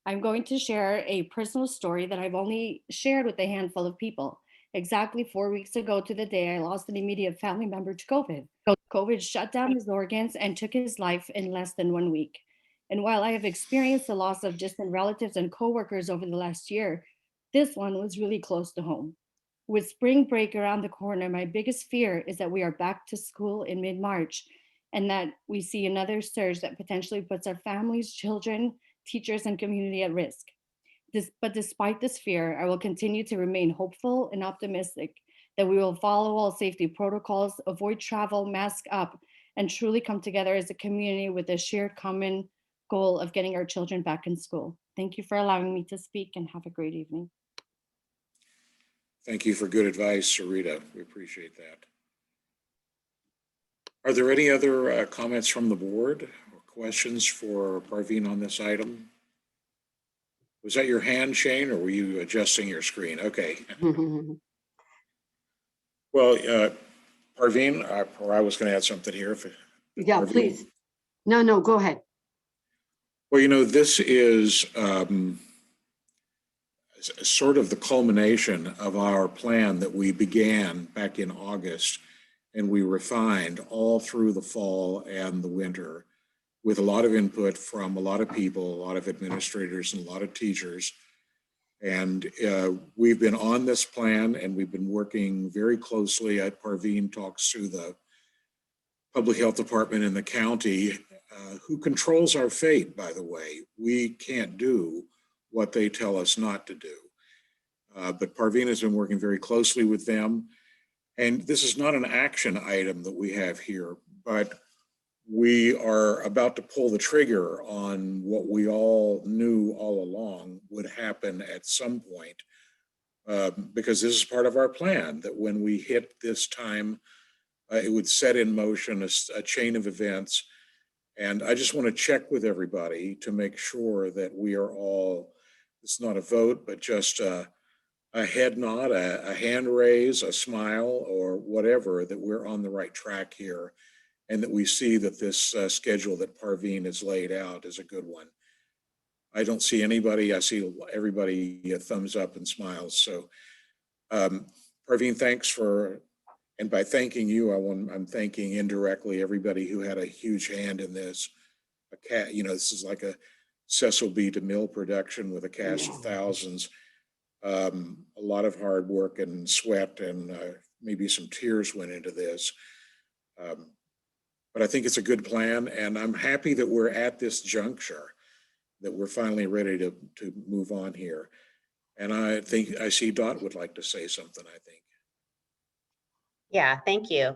I'm going to share a personal story that I've only shared with a handful of people. Exactly 4 weeks ago to the day, I lost an immediate family member to COVID. COVID shut down his organs and took his life in less than 1 week. And while I have experienced the loss of distant relatives and coworkers over the last year, this one was really close to home. With spring break around the corner, my biggest fear is that we are back to school in mid-March and that we see another surge that potentially puts our families, children, teachers, and community at risk. But despite this fear, I will continue to remain hopeful and optimistic that we will follow all safety protocols, avoid travel, mask up, and truly come together as a community with a shared common goal of getting our children back in school. Thank you for allowing me to speak and have a great evening. Thank you for good advice, Sarita. We appreciate that. Are there any other comments from the board or questions for Parveen on this item? Was that your hand, Shane, or were you adjusting your screen? Okay. Well, Parveen, or I was going to add something here. Yeah, Parveen. please. No, go ahead. Well, you know, this is sort of the culmination of our plan that we began back in August, and we refined all through the fall and the winter with a lot of input from a lot of people, a lot of administrators and a lot of teachers. And we've been on this plan and we've been working very closely. Parveen talks to the public health department in the county, who controls our fate, by the way. We can't do what they tell us not to do. But Parveen has been working very closely with them. And this is not an action item that we have here, but we are about to pull the trigger on what we all knew all along would happen at some point, because this is part of our plan, that when we hit this time, it would set in motion a chain of events. And I just want to check with everybody to make sure that we are all, it's not a vote, but just a head nod, a hand raise, a smile, or whatever, that we're on the right track here. And that we see that this schedule that Parveen has laid out is a good one. I don't see anybody. I see everybody thumbs up and smiles. So Parveen, thanks for, and by thanking you, I'm thanking indirectly everybody who had a huge hand in this. This is like a Cecil B. DeMille production with a cast of thousands. A lot of hard work and sweat and maybe some tears went into this. But I think it's a good plan, and I'm happy that we're at this juncture, that we're finally ready to move on here. And I think I see Dot would like to say something, I think. Yeah, thank you.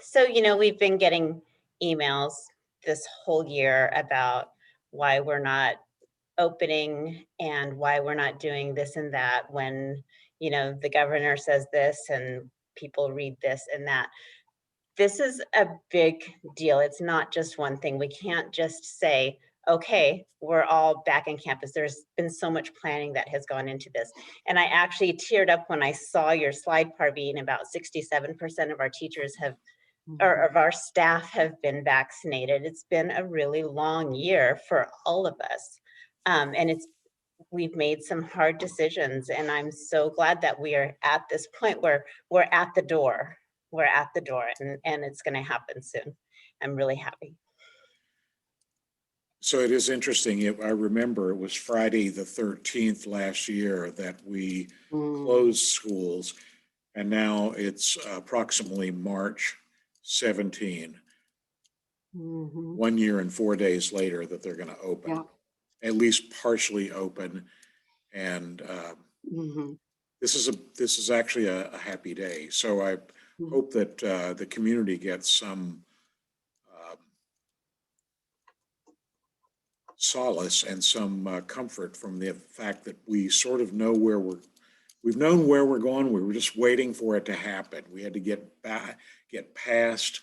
So, we've been getting emails this whole year about why we're not opening and why we're not doing this and that when, the governor says this and people read this and that. This is a big deal. It's not just one thing. We can't just say, okay, we're all back in campus. There's been so much planning that has gone into this. And I actually teared up when I saw your slide, Parveen, about 67% of our teachers or of our staff have been vaccinated. It's been a really long year for all of us. And we've made some hard decisions. And I'm so glad that we are at this point where we're at the door. We're at the door and it's going to happen soon. I'm really happy. So it is interesting. I remember it was Friday the 13th last year that we closed schools, and now it's approximately March 17, 1 year and 4 days later that they're going to open, at least partially open. And this is actually a happy day. So I hope that the community gets some solace and some comfort from the fact that we sort of know we've known where we're going. We were just waiting for it to happen. We had to get past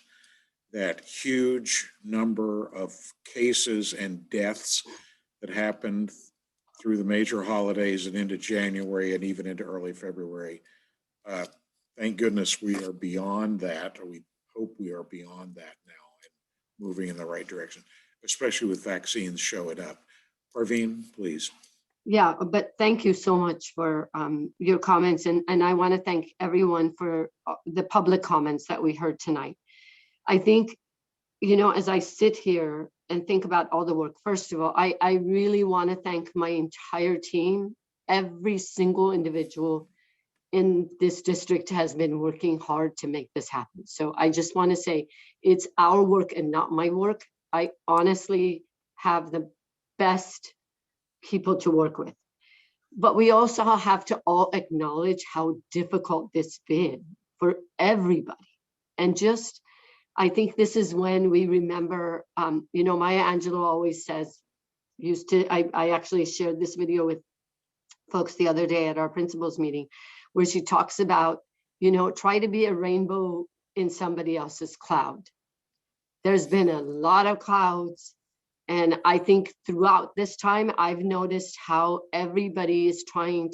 that huge number of cases and deaths that happened through the major holidays and into January and even into early February. Thank goodness we are beyond that, or we hope we are beyond that now and moving in the right direction, especially with vaccines showing up. Parveen, please. Yeah, but thank you so much for your comments, and I want to thank everyone for the public comments that we heard tonight. I think, you know, as I sit here and think about all the work, first of all, I really want to thank my entire team. Every single individual in this district has been working hard to make this happen. So I just want to say it's our work and not my work. I honestly have the best people to work with. But we also have to all acknowledge how difficult this been for everybody. And just, I think this is when we remember, you know, Maya Angelou always says, I actually shared this video with folks the other day at our principals meeting, where she talks about, you know, try to be a rainbow in somebody else's cloud. There's been a lot of clouds. And I think throughout this time, I've noticed how everybody is trying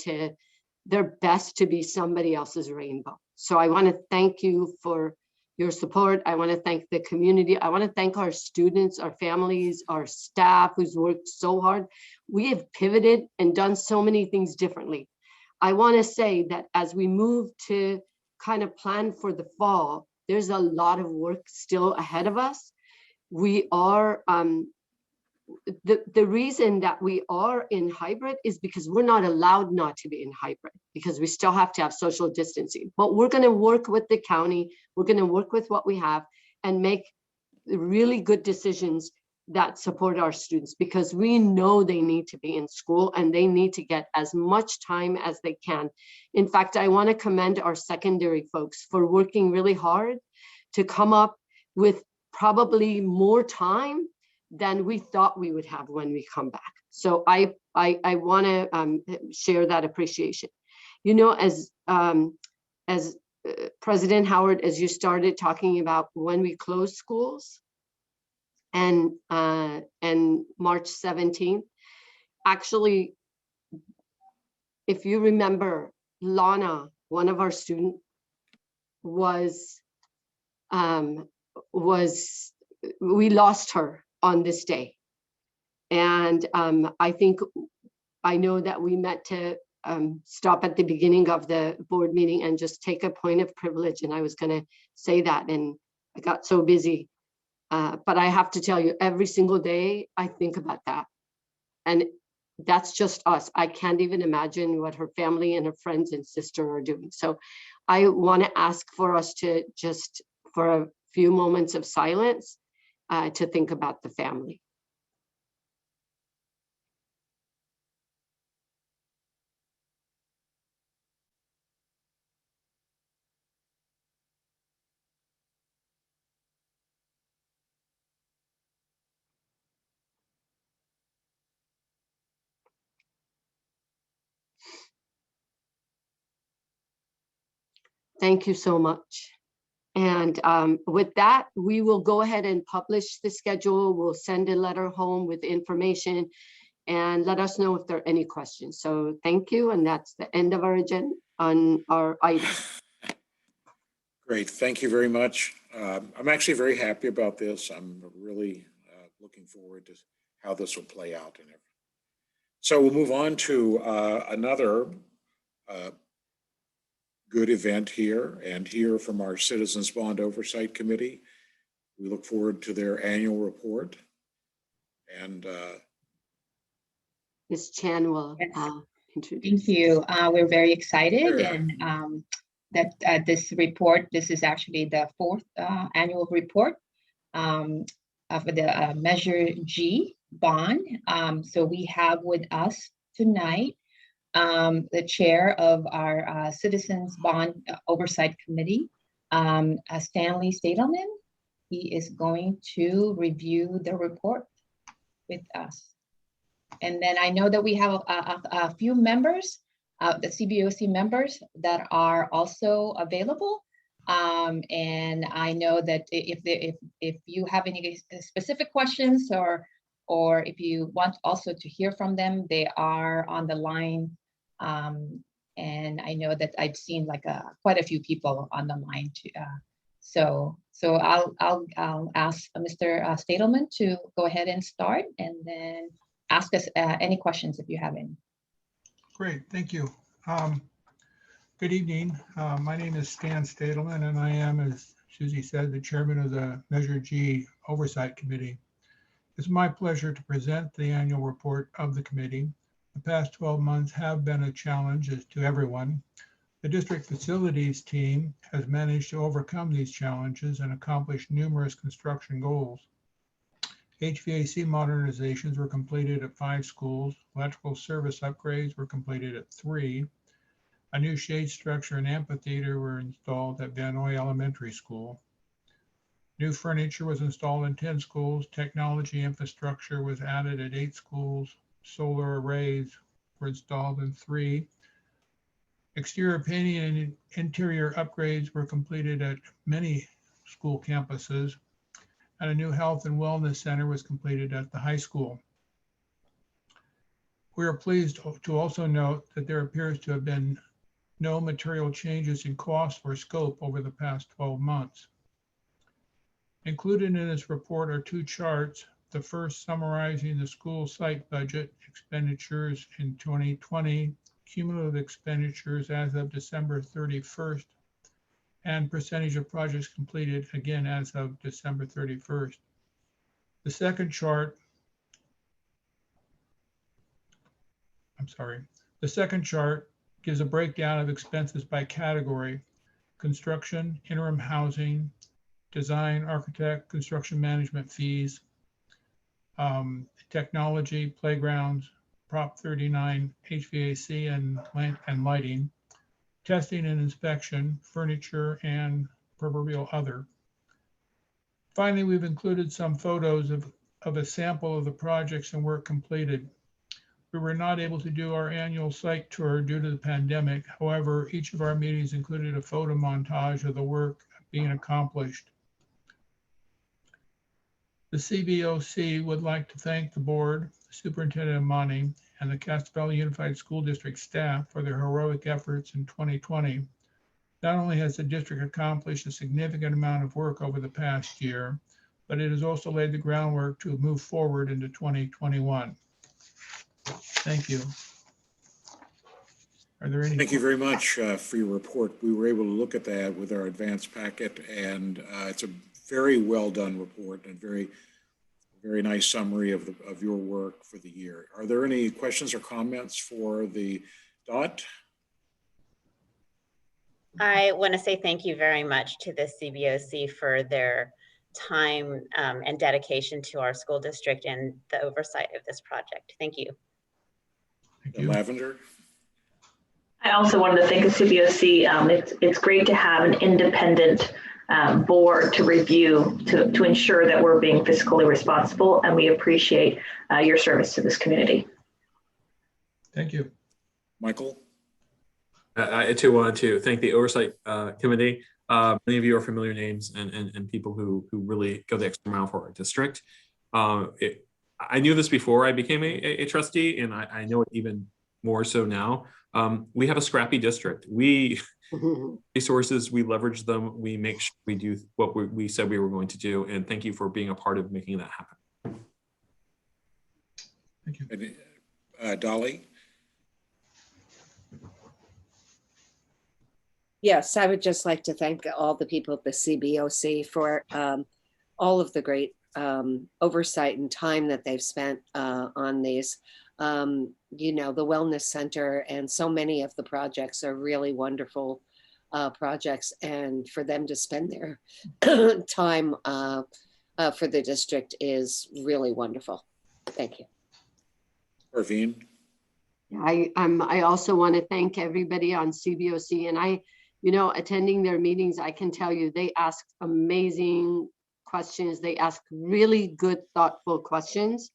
their best to be somebody else's rainbow. So I want to thank you for your support. I want to thank the community. I want to thank our students, our families, our staff who's worked so hard. We have pivoted and done so many things differently. I want to say that as we move to kind of plan for the fall, there's a lot of work still ahead of us. We are, the reason that we are in hybrid is because we're not allowed not to be in hybrid, because we still have to have social distancing. But we're going to work with the county, we're going to work with what we have and make really good decisions that support our students, because we know they need to be in school and they need to get as much time as they can. In fact, I want to commend our secondary folks for working really hard to come up with probably more time than we thought we would have when we come back. So I want to share that appreciation. You know, as President Howard, as you started talking about when we close schools and March 17th, actually, if you remember, Lana, one of our students, we lost her on this day. And I know that we meant to stop at the beginning of the board meeting and just take a point of privilege. And I was going to say that, and I got so busy. But I have to tell you, every single day, I think about that. And that's just us. I can't even imagine what her family and her friends and sister are doing. So I want to ask for us to just, for a few moments of silence, to think about the family. Thank you so much. And with that, we will go ahead and publish the schedule. We'll send a letter home with information and let us know if there are any questions. So thank you. And that's the end of our agenda on our item. Great, thank you very much. I'm actually very happy about this. I'm really looking forward to how this will play out. And everything. So we'll move on to another good event here, and hear from our Citizens Bond Oversight Committee. We look forward to their annual report. And Ms. Chan will introduce. Thank you. We're very excited, and that this report, this is actually the fourth annual report for the Measure G bond. So we have with us tonight the chair of our Citizens Bond Oversight Committee, Stanley Stadelman. He is going to review the report with us. And then I know that we have a few members, the CVUSD members that are also available. And I know that if you have any specific questions or if you want also to hear from them, they are on the line. And I know that I've seen like quite a few people on the line too. So I'll ask Mr. Stadelman to go ahead and start, and then ask us any questions if you have any. Great, thank you. Good evening. My name is Stan Stadelman, and I am, as Susie said, the chairman of the Measure G Oversight Committee. It's my pleasure to present the annual report of the committee. The past 12 months have been a challenge to everyone. The district facilities team has managed to overcome these challenges and accomplish numerous construction goals. HVAC modernizations were completed at 5 schools. Electrical service upgrades were completed at 3. A new shade structure and amphitheater were installed at Van Noy Elementary School. New furniture was installed in 10 schools. Technology infrastructure was added at 8 schools. Solar arrays were installed in 3. Exterior painting and interior upgrades were completed at many school campuses, and a new health and wellness center was completed at the high school. We are pleased to also note that there appears to have been no material changes in cost or scope over the past 12 months. Included in this report are 2 charts. The first summarizing the school site budget expenditures in 2020, cumulative expenditures as of December 31st, and percentage of projects completed again as of December 31st. The second chart, the second chart gives a breakdown of expenses by category: construction, interim housing, design, architect, construction management fees, technology, playgrounds, Prop 39, HVAC and lighting, testing and inspection, furniture, and proverbial other. Finally, we've included some photos of a sample of the projects and work completed. We were not able to do our annual site tour due to the pandemic. However, each of our meetings included a photo montage of the work being accomplished. The CVUSD would like to thank the board, Superintendent Amani, and the Castro Valley Unified School District staff for their heroic efforts in 2020. Not only has the district accomplished a significant amount of work over the past year, but it has also laid the groundwork to move forward into 2021. Thank you. Are there any? Thank you very much for your report. We were able to look at that with our advanced packet, and it's a very well done report and very nice summary of your work for the year. Are there any questions or comments for the DOT? I want to say thank you very much to the CVUSD for their time and dedication to our school district and the oversight of this project. Thank you. Thank you. Lavender? I also wanted to thank the CVUSD. It's great to have an independent board to review to ensure that we're being fiscally responsible, and we appreciate your service to this community. Thank you. Michael? I too wanted to thank the Oversight Committee. Many of you are familiar names and people who really go the extra mile for our district. I knew this before I became a trustee, and I know it even more so now. We have a scrappy district. We resources, we leverage them, we make sure we do what we said we were going to do, and thank you for being a part of making that happen. Thank you. And, Dolly? Yes, I would just like to thank all the people at the CVUSD for all of the great oversight and time that they've spent on these. You know, the Wellness Center and so many of the projects are really wonderful projects, and for them to spend their time for the district is really wonderful. Thank you. Arvine? I also want to thank everybody on CVUSD, and you know, attending their meetings, I can tell you they ask amazing questions. They ask really good, thoughtful questions,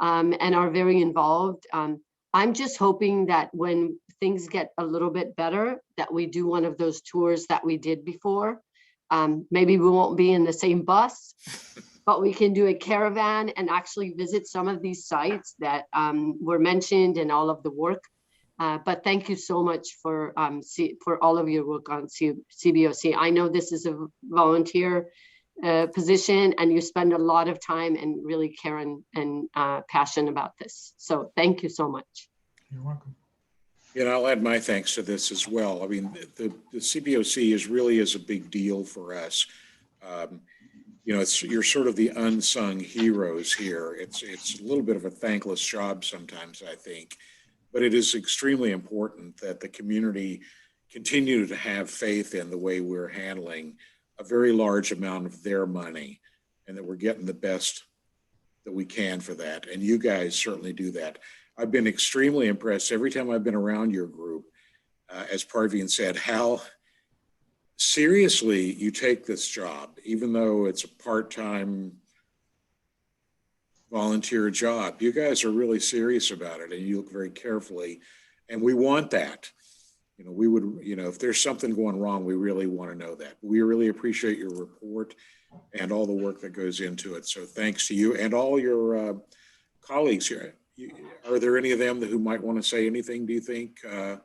and are very involved. I'm just hoping that when things get a little bit better, that we do one of those tours that we did before. Maybe we won't be in the same bus, but we can do a caravan and actually visit some of these sites that were mentioned in all of the work. But thank you so much for all of your work on CVUSD. I know this is a volunteer position, and you spend a lot of time and really care and passion about this. So thank you so much. You're welcome. I'll add my thanks to this as well. I mean, the CVOC is a big deal for us. You're sort of the unsung heroes here. It's a little bit of a thankless job sometimes, I think, but it is extremely important that the community continue to have faith in the way we're handling a very large amount of their money, and that we're getting the best that we can for that. And you guys certainly do that. I've been extremely impressed every time I've been around your group, as Parvian said, how seriously you take this job, even though it's a part-time volunteer job. You guys are really serious about it, and you look very carefully, and we want that. We would, if there's something going wrong, we really want to know that. We really appreciate your report and all the work that goes into it. So thanks to you and all your colleagues here. Are there any of them who might want to say anything, do you think? I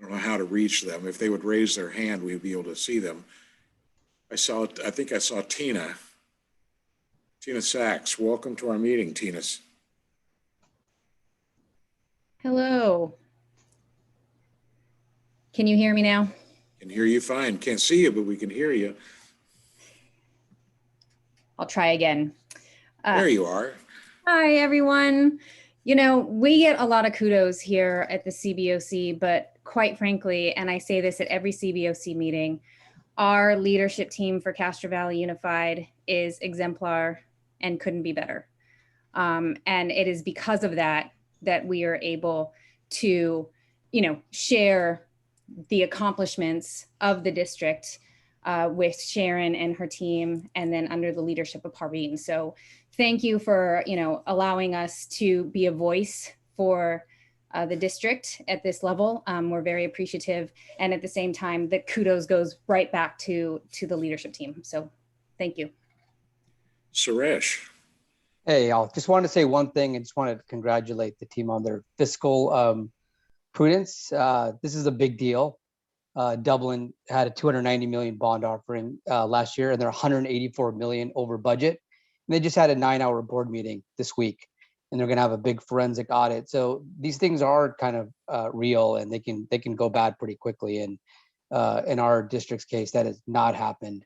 don't know how to reach them. If they would raise their hand, we'd be able to see them. I think I saw Tina Sachs. Welcome to our meeting, Tina. Hello. Can you hear me now? Can hear you fine. Can't see you, but we can hear you. I'll try again. There you are. Hi, everyone. We get a lot of kudos here at the CVOC, but quite frankly, and I say this at every CVOC meeting, our leadership team for Castro Valley Unified is exemplar and couldn't be better. And it is because of that we are able to, share the accomplishments of the district with Sharon and her team, and then under the leadership of Parveen. So thank you for, allowing us to be a voice for the district at this level. We're very appreciative. And at the same time, the kudos goes right back to the leadership team. So thank you. Suresh. Hey, I just wanted to say one thing and just wanted to congratulate the team on their fiscal prudence. This is a big deal. Dublin had a 290 million bond offering last year, and they're 184 million over budget. And they just had a 9-hour board meeting this week, and they're going to have a big forensic audit. So these things are kind of real, and they can go bad pretty quickly. And in our district's case, that has not happened.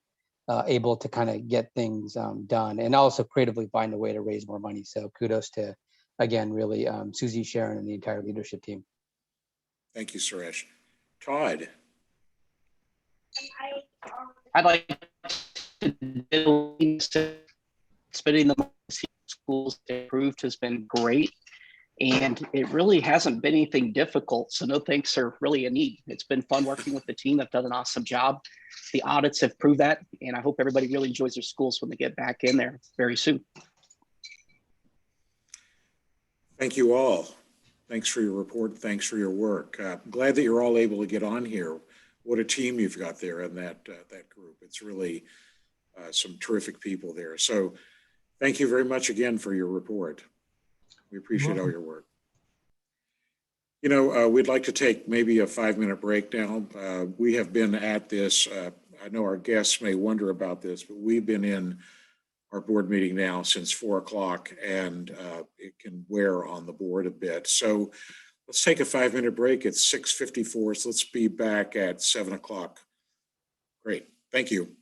Able to kind of get things done, and also creatively find a way to raise more money. So kudos to, again, really Susie, Sharon, and the entire leadership team. Thank you, Suresh. Todd. I'd like to spending the money schools approved has been great, and it really hasn't been anything difficult. So no thanks are really a need. It's been fun working with the team. They've done an awesome job. The audits have proved that, and I hope everybody really enjoys their schools when they get back in there very soon. Thank you all. Thanks for your report. Thanks for your work. Glad that you're all able to get on here. What a team you've got there in that group. It's really some terrific people there. So thank you very much again for your report. We appreciate all your work. We'd like to take maybe a 5-minute break now. We have been at this, I know our guests may wonder about this, but we've been in our board meeting now since 4 o'clock, and it can wear on the board a bit. So let's take a 5-minute break. It's 6:54, so let's be back at 7 o'clock. Great, thank you.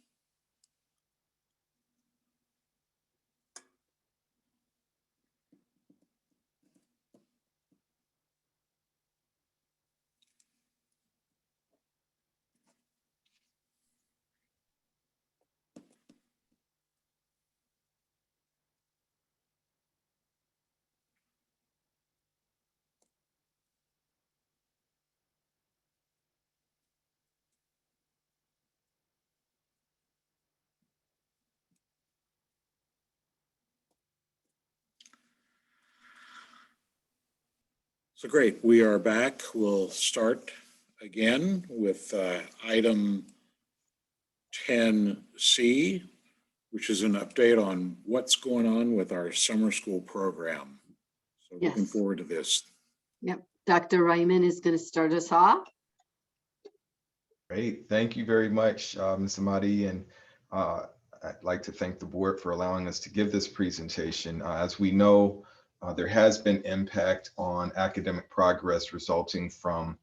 So great, we are back. We'll start again with item 10C, which is an update on what's going on with our summer school program. So looking forward to this. Yep, Dr. Ryman is going to start us off. Great, thank you very much, Ms. Amadi, and I'd like to thank the board for allowing us to give this presentation. As we know, there has been impact on academic progress resulting from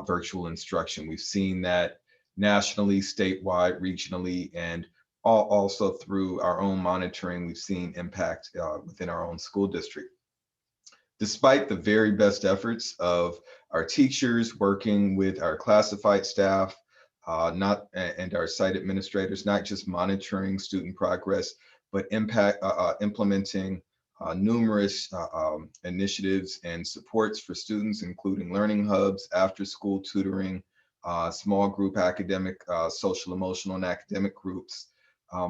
virtual instruction. We've seen that nationally, statewide, regionally, and also through our own monitoring, we've seen impact within our own school district. Despite the very best efforts of our teachers working with our classified staff and our site administrators, not just monitoring student progress, but implementing numerous initiatives and supports for students, including learning hubs, after-school tutoring, small group academic, social, emotional, and academic groups.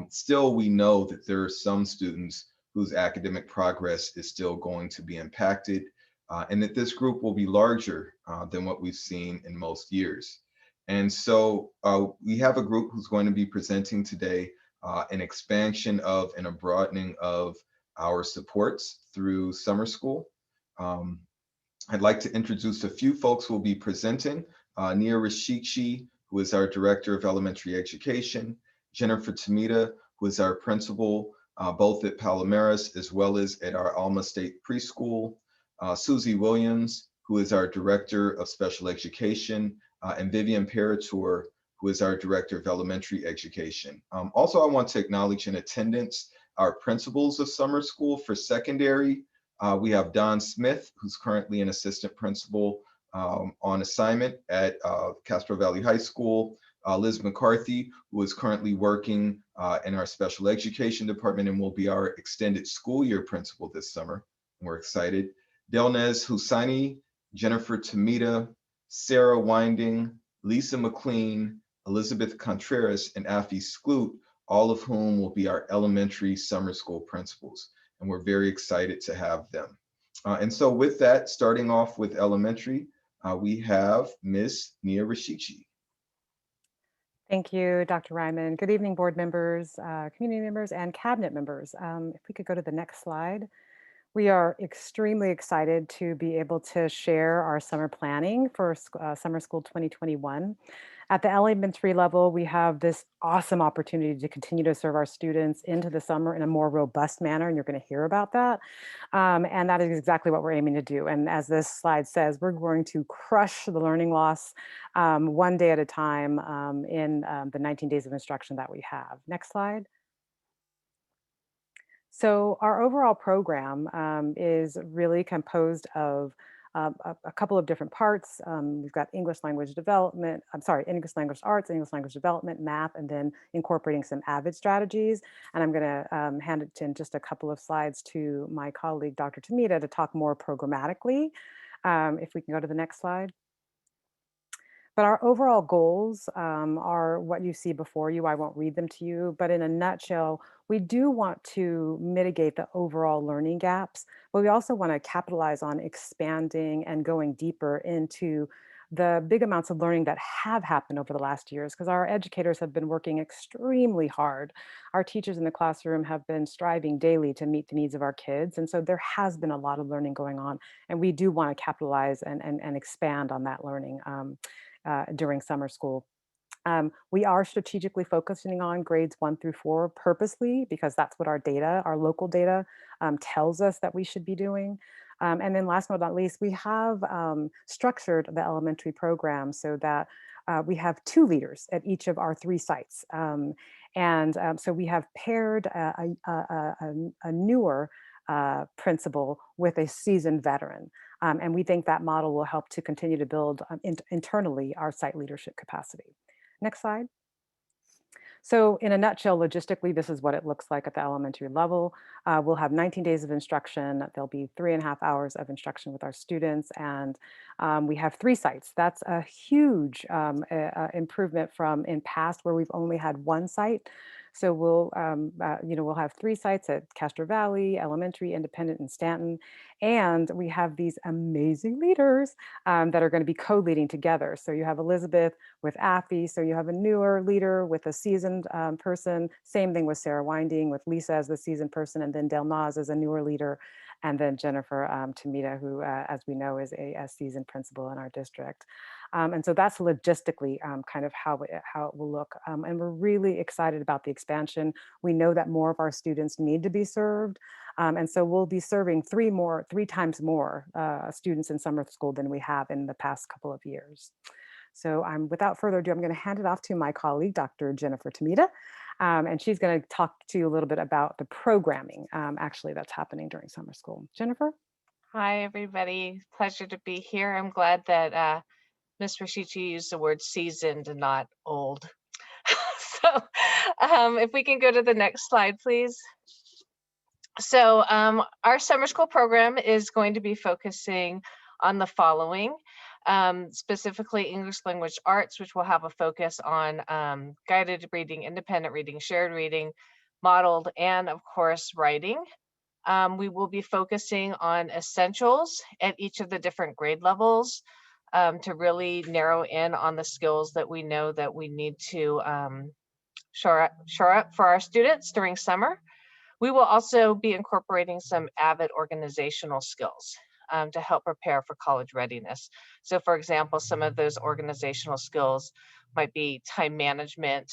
Still, we know that there are some students whose academic progress is still going to be impacted, and that this group will be larger than what we've seen in most years. And so we have a group who's going to be presenting today an expansion of and a broadening of our supports through summer school. I'd like to introduce a few folks who will be presenting. Nia Rashichi, who is our Director of Elementary Education, Jennifer Tamita, who is our principal, both at Palomares as well as at our Alma State Preschool, Susie Williams, who is our Director of Special Education, and Vivian Parator, who is our Director of Elementary Education. Also, I want to acknowledge in attendance our principals of summer school for secondary. We have Don Smith, who's currently an assistant principal on assignment at Castro Valley High School, Liz McCarthy, who is currently working in our special education department and will be our extended school year principal this summer. We're excited. Delnez Hussaini, Jennifer Tamita, Sarah Winding, Lisa McLean, Elizabeth Contreras, and Afi Skloot, all of whom will be our elementary summer school principals. And we're very excited to have them. And so with that, starting off with elementary, we have Ms. Nia Rashichi. Thank you, Dr. Ryman. Good evening, board members, community members, and cabinet members. If we could go to the next slide. We are extremely excited to be able to share our summer planning for Summer School 2021. At the elementary level, we have this awesome opportunity to continue to serve our students into the summer in a more robust manner, and you're going to hear about that. And that is exactly what we're aiming to do. And as this slide says, we're going to crush the learning loss one day at a time in the 19 days of instruction that we have. Next slide. So our overall program is really composed of a couple of different parts. We've got English language development, English language arts, English language development, math, and then incorporating some AVID strategies. And I'm gonna hand it in just a couple of slides to my colleague, Dr. Tamita, to talk more programmatically. If we can go to the next slide. But our overall goals are what you see before you. I won't read them to you, but in a nutshell, we do want to mitigate the overall learning gaps, but we also want to capitalize on expanding and going deeper into the big amounts of learning that have happened over the last years, because our educators have been working extremely hard. Our teachers in the classroom have been striving daily to meet the needs of our kids. And so there has been a lot of learning going on, and we do want to capitalize and expand on that learning during summer school. We are strategically focusing on grades 1 through 4 purposely, because that's what our data, our local data tells us that we should be doing. And then last but not least, we have structured the elementary program so that we have 2 leaders at each of our 3 sites. So we have paired a newer principal with a seasoned veteran. And we think that model will help to continue to build internally our site leadership capacity. Next slide. So in a nutshell, logistically, this is what it looks like at the elementary level. We'll have 19 days of instruction. There'll be 3.5 hours of instruction with our students. And we have 3 sites. That's a huge improvement from in past where we've only had 1 site. So we'll have 3 sites at Castro Valley, Elementary, Independent, and Stanton. And we have these amazing leaders that are going to be co-leading together. So you have Elizabeth with Afi. So you have a newer leader with a seasoned person. Same thing with Sarah Winding, with Lisa as the seasoned person, and then Delnaz as a newer leader. and then Jennifer Tamita, who, as we know, is a seasoned principal in our district. And so that's logistically kind of how it will look. And we're really excited about the expansion. We know that more of our students need to be served. And so we'll be serving three times more students in summer school than we have in the past couple of years. So without further ado, I'm going to hand it off to my colleague, Dr. Jennifer Tamita, and she's going to talk to you a little bit about the programming actually that's happening during summer school. Jennifer? Hi, everybody. Pleasure to be here. I'm glad that Ms. Rashichi used the word seasoned and not old. So if we can go to the next slide, please. So our summer school program is going to be focusing on the following, specifically English language arts, which will have a focus on guided reading, independent reading, shared reading, modeled, and of course, writing. We will be focusing on essentials at each of the different grade levels to really narrow in on the skills that we know that we need to shore up for our students during summer. We will also be incorporating some AVID organizational skills to help prepare for college readiness. So for example, some of those organizational skills might be time management,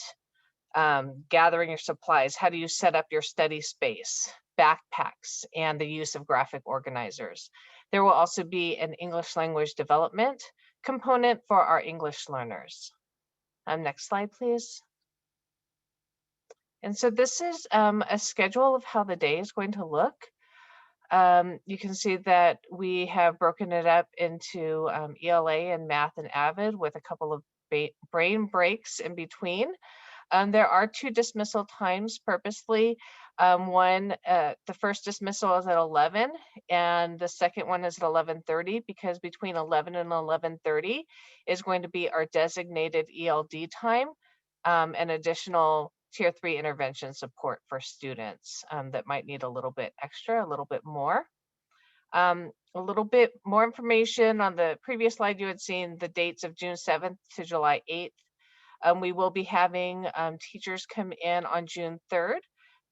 gathering your supplies, how do you set up your study space, backpacks, and the use of graphic organizers. There will also be an English language development component for our English learners. Next slide, please. And so this is a schedule of how the day is going to look. You can see that we have broken it up into ELA and math and AVID with a couple of brain breaks in between. There are 2 dismissal times purposely. The first dismissal is at 11 and the second one is at 11:30, because between 11 and 11:30 is going to be our designated ELD time, and additional Tier 3 intervention support for students that might need a little bit extra, a little bit more. A little bit more information on the previous slide. You had seen the dates of June 7th to July 8th. We will be having teachers come in on June 3rd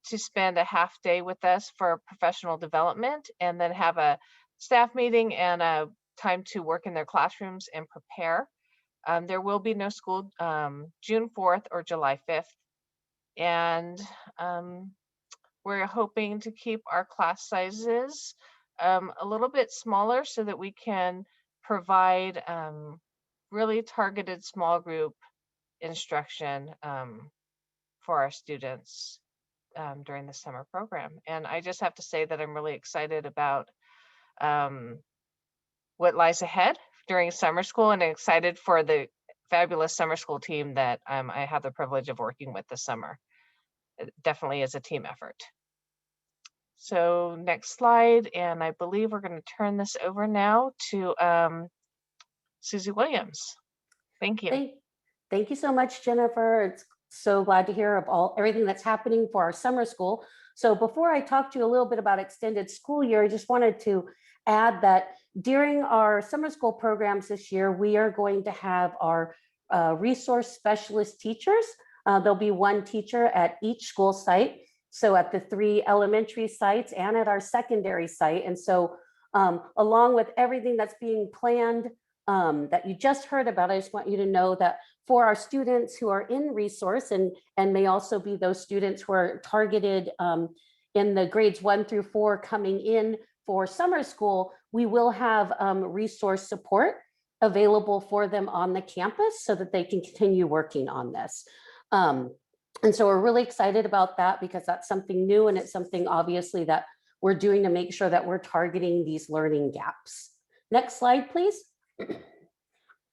to spend a half day with us for professional development, and then have a staff meeting and a time to work in their classrooms and prepare. There will be no school June 4th or July 5th. And we're hoping to keep our class sizes a little bit smaller so that we can provide really targeted small group instruction for our students during the summer program. And I just have to say that I'm really excited about what lies ahead during summer school, and excited for the fabulous summer school team that I have the privilege of working with this summer. It definitely is a team effort. So next slide, and I believe we're going to turn this over now to Susie Williams. Thank you. Thank you so much, Jennifer. It's so glad to hear of everything that's happening for our summer school. So before I talk to you a little bit about extended school year, I just wanted to add that during our summer school programs this year, we are going to have our resource specialist teachers. There'll be 1 teacher at each school site. So at the 3 elementary sites and at our secondary site. And so along with everything that's being planned that you just heard about, I just want you to know that for our students who are in resource and may also be those students who are targeted in the grades 1 through 4 coming in for summer school, we will have resource support available for them on the campus so that they can continue working on this. And so we're really excited about that, because that's something new, and it's something obviously that we're doing to make sure that we're targeting these learning gaps. Next slide, please.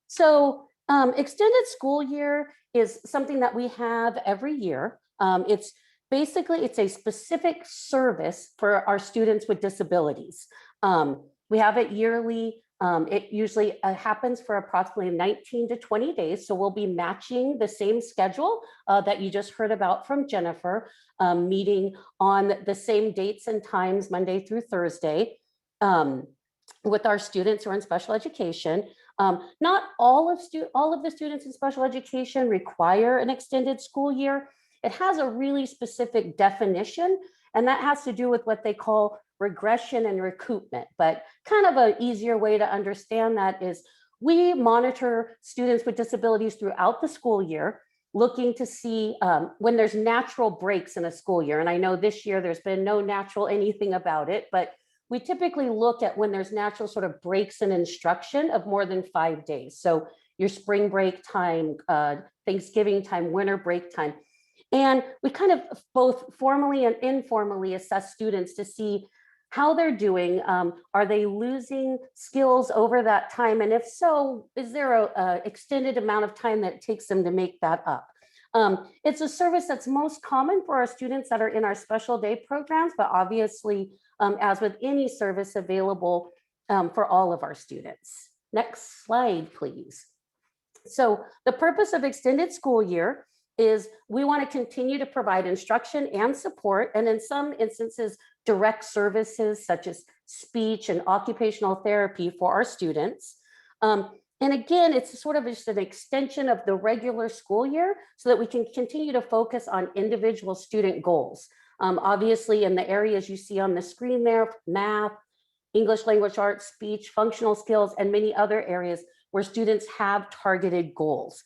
So extended school year is something that we have every year. It's a specific service for our students with disabilities. We have it yearly. It usually happens for approximately 19 to 20 days. So we'll be matching the same schedule that you just heard about from Jennifer, meeting on the same dates and times, Monday through Thursday, with our students who are in special education. Not all of the students in special education require an extended school year. It has a really specific definition, and that has to do with what they call regression and recoupment. But kind of an easier way to understand that is we monitor students with disabilities throughout the school year, looking to see when there's natural breaks in a school year. And I know this year there's been no natural anything about it, but we typically look at when there's natural sort of breaks in instruction of more than 5 days. So your spring break time, Thanksgiving time, winter break time. And we kind of both formally and informally assess students to see how they're doing. Are they losing skills over that time? And if so, is there a extended amount of time that it takes them to make that up? It's a service that's most common for our students that are in our special day programs, but obviously, as with any service available for all of our students. Next slide, please. So the purpose of extended school year is we want to continue to provide instruction and support, and in some instances, direct services such as speech and occupational therapy for our students. And again, it's sort of just an extension of the regular school year so that we can continue to focus on individual student goals. Obviously, in the areas you see on the screen there, math, English language arts, speech, functional skills, and many other areas where students have targeted goals.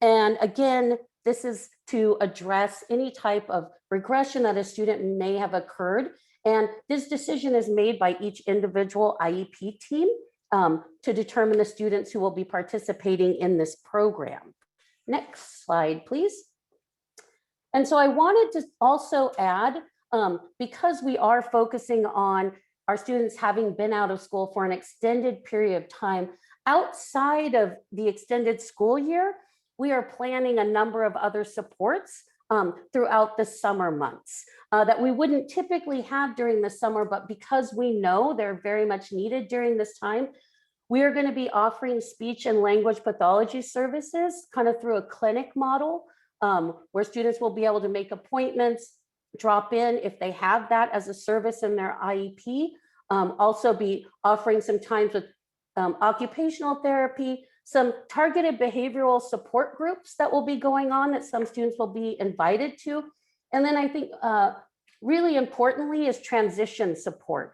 And again, this is to address any type of regression that a student may have occurred. And this decision is made by each individual IEP team to determine the students who will be participating in this program. Next slide, please. And so I wanted to also add, because we are focusing on our students having been out of school for an extended period of time, outside of the extended school year, we are planning a number of other supports throughout the summer months that we wouldn't typically have during the summer, but because we know they're very much needed during this time, we are going to be offering speech and language pathology services kind of through a clinic model where students will be able to make appointments, drop in if they have that as a service in their IEP, also be offering some times with occupational therapy, some targeted behavioral support groups that will be going on that some students will be invited to. And then I think really importantly is transition support.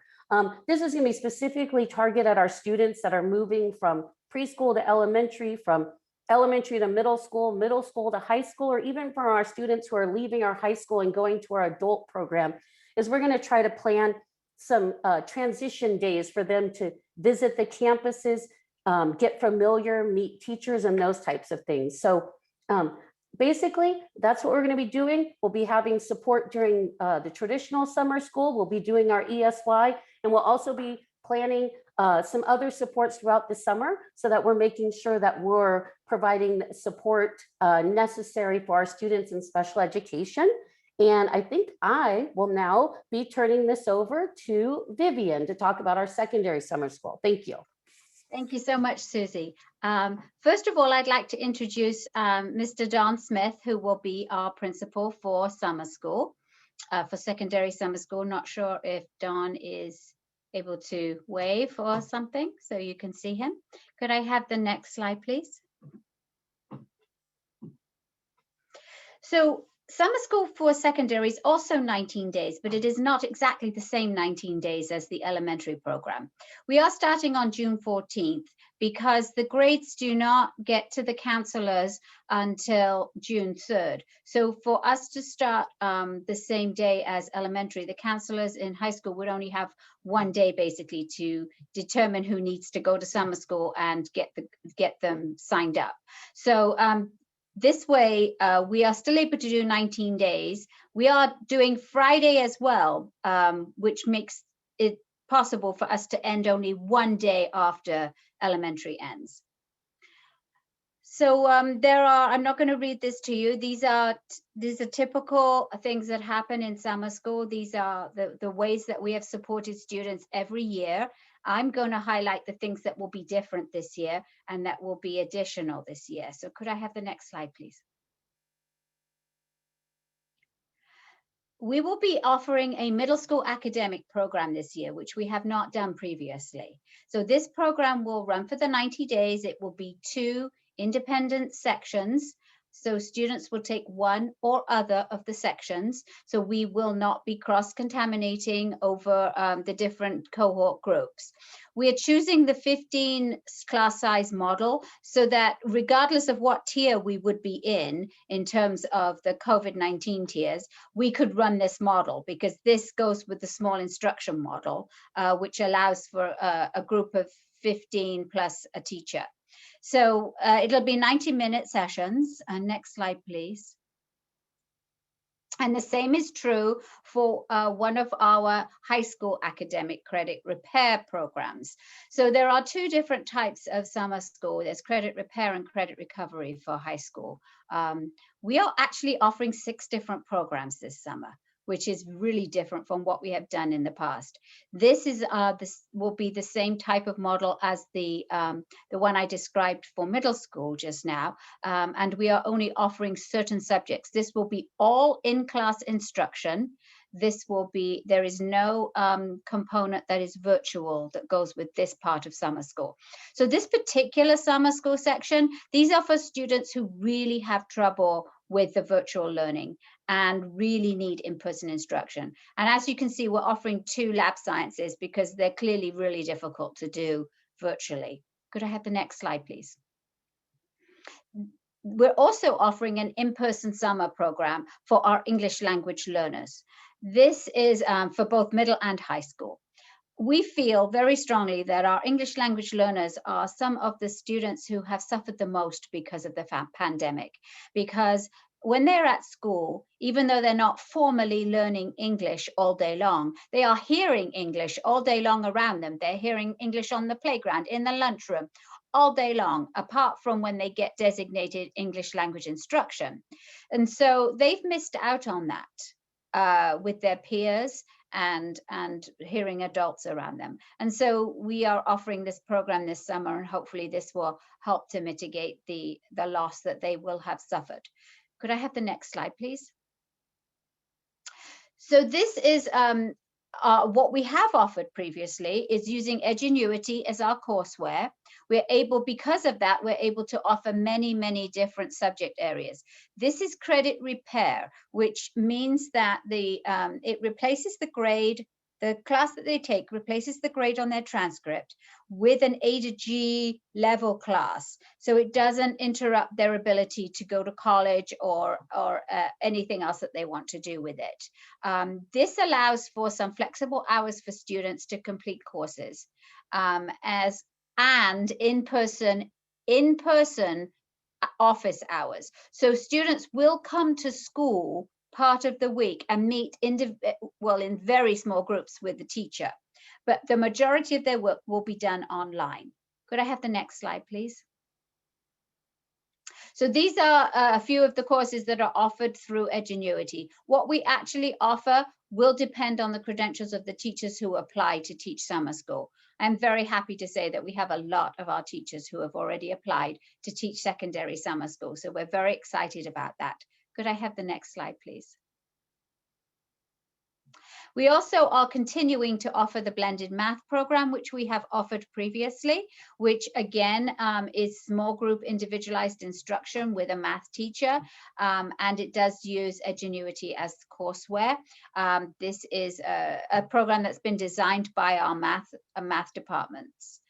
This is going to be specifically targeted at our students that are moving from preschool to elementary, from elementary to middle school to high school, or even for our students who are leaving our high school and going to our adult program, is we're going to try to plan some transition days for them to visit the campuses, get familiar, meet teachers, and those types of things. So basically, that's what we're going to be doing. We'll be having support during the traditional summer school. We'll be doing our ESY, and we'll also be planning some other supports throughout the summer so that we're making sure that we're providing support necessary for our students in special education. And I think I will now be turning this over to Vivian to talk about our secondary summer school. Thank you. Thank you so much, Susie. First of all, I'd like to introduce Mr. Don Smith, who will be our principal for summer school, for secondary summer school. Not sure if Don is able to wave or something so you can see him. Could I have the next slide, please? So summer school for secondary is also 19 days, but it is not exactly the same 19 days as the elementary program. We are starting on June 14th because the grades do not get to the counselors until June 3rd. So for us to start the same day as elementary, the counselors in high school would only have 1 day basically to determine who needs to go to summer school and get them signed up. So this way, we are still able to do 19 days. We are doing Friday as well, which makes it possible for us to end only 1 day after elementary ends. So I'm not going to read this to you. These are typical things that happen in summer school. These are the ways that we have supported students every year. I'm going to highlight the things that will be different this year and that will be additional this year. So could I have the next slide, please? We will be offering a middle school academic program this year, which we have not done previously. So this program will run for the 90 days. It will be 2 independent sections. So students will take one or other of the sections. So we will not be cross-contaminating over the different cohort groups. We are choosing the 15 class size model so that regardless of what tier we would be in terms of the COVID-19 tiers, we could run this model because this goes with the small instruction model, which allows for a group of 15 plus a teacher. So it'll be 90-minute sessions. Next slide, please. And the same is true for one of our high school academic credit repair programs. So there are two different types of summer school. There's credit repair and credit recovery for high school. We are actually offering 6 different programs this summer, which is really different from what we have done in the past. This will be the same type of model as the one I described for middle school just now, and we are only offering certain subjects. This will be all in-class instruction. There is no component that is virtual that goes with this part of summer school. So this particular summer school section, these are for students who really have trouble with the virtual learning and really need in-person instruction. And as you can see, we're offering 2 lab sciences because they're clearly really difficult to do virtually. Could I have the next slide, please? We're also offering an in-person summer program for our English language learners. This is for both middle and high school. We feel very strongly that our English language learners are some of the students who have suffered the most because of the pandemic. Because when they're at school, even though they're not formally learning English all day long, they are hearing English all day long around them. They're hearing English on the playground, in the lunchroom, all day long, apart from when they get designated English language instruction. And so they've missed out on that with their peers and hearing adults around them. And so we are offering this program this summer, and hopefully this will help to mitigate the loss that they will have suffered. Could I have the next slide, please? So this is what we have offered previously is using Ingenuity as our courseware. We're able, because of that, we're able to offer many, many different subject areas. This is credit repair, which means that it replaces the grade. The class that they take replaces the grade on their transcript with an A to G level class. So it doesn't interrupt their ability to go to college or anything else that they want to do with it. This allows for some flexible hours for students to complete courses and in-person office hours. So students will come to school part of the week and meet in very small groups with the teacher, but the majority of their work will be done online. Could I have the next slide, please? So these are a few of the courses that are offered through Ingenuity. What we actually offer will depend on the credentials of the teachers who apply to teach summer school. I'm very happy to say that we have a lot of our teachers who have already applied to teach secondary summer school. So we're very excited about that. Could I have the next slide, please? We also are continuing to offer the blended math program, which we have offered previously, which again is small group individualized instruction with a math teacher, and it does use Ingenuity as courseware. This is a program that's been designed by our math departments.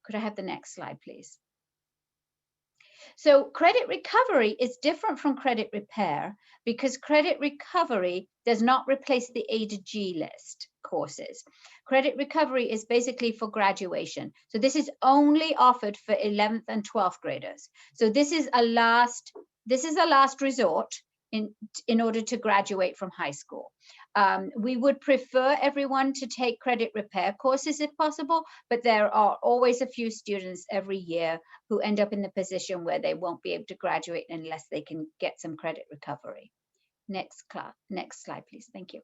Could I have the next slide, please? So credit recovery is different from credit repair because credit recovery does not replace the A to G list courses. Credit recovery is basically for graduation. So this is only offered for 11th and 12th graders. So this is a last resort in order to graduate from high school. We would prefer everyone to take credit repair courses if possible, but there are always a few students every year who end up in the position where they won't be able to graduate unless they can get some credit recovery. Next slide, please. Thank you.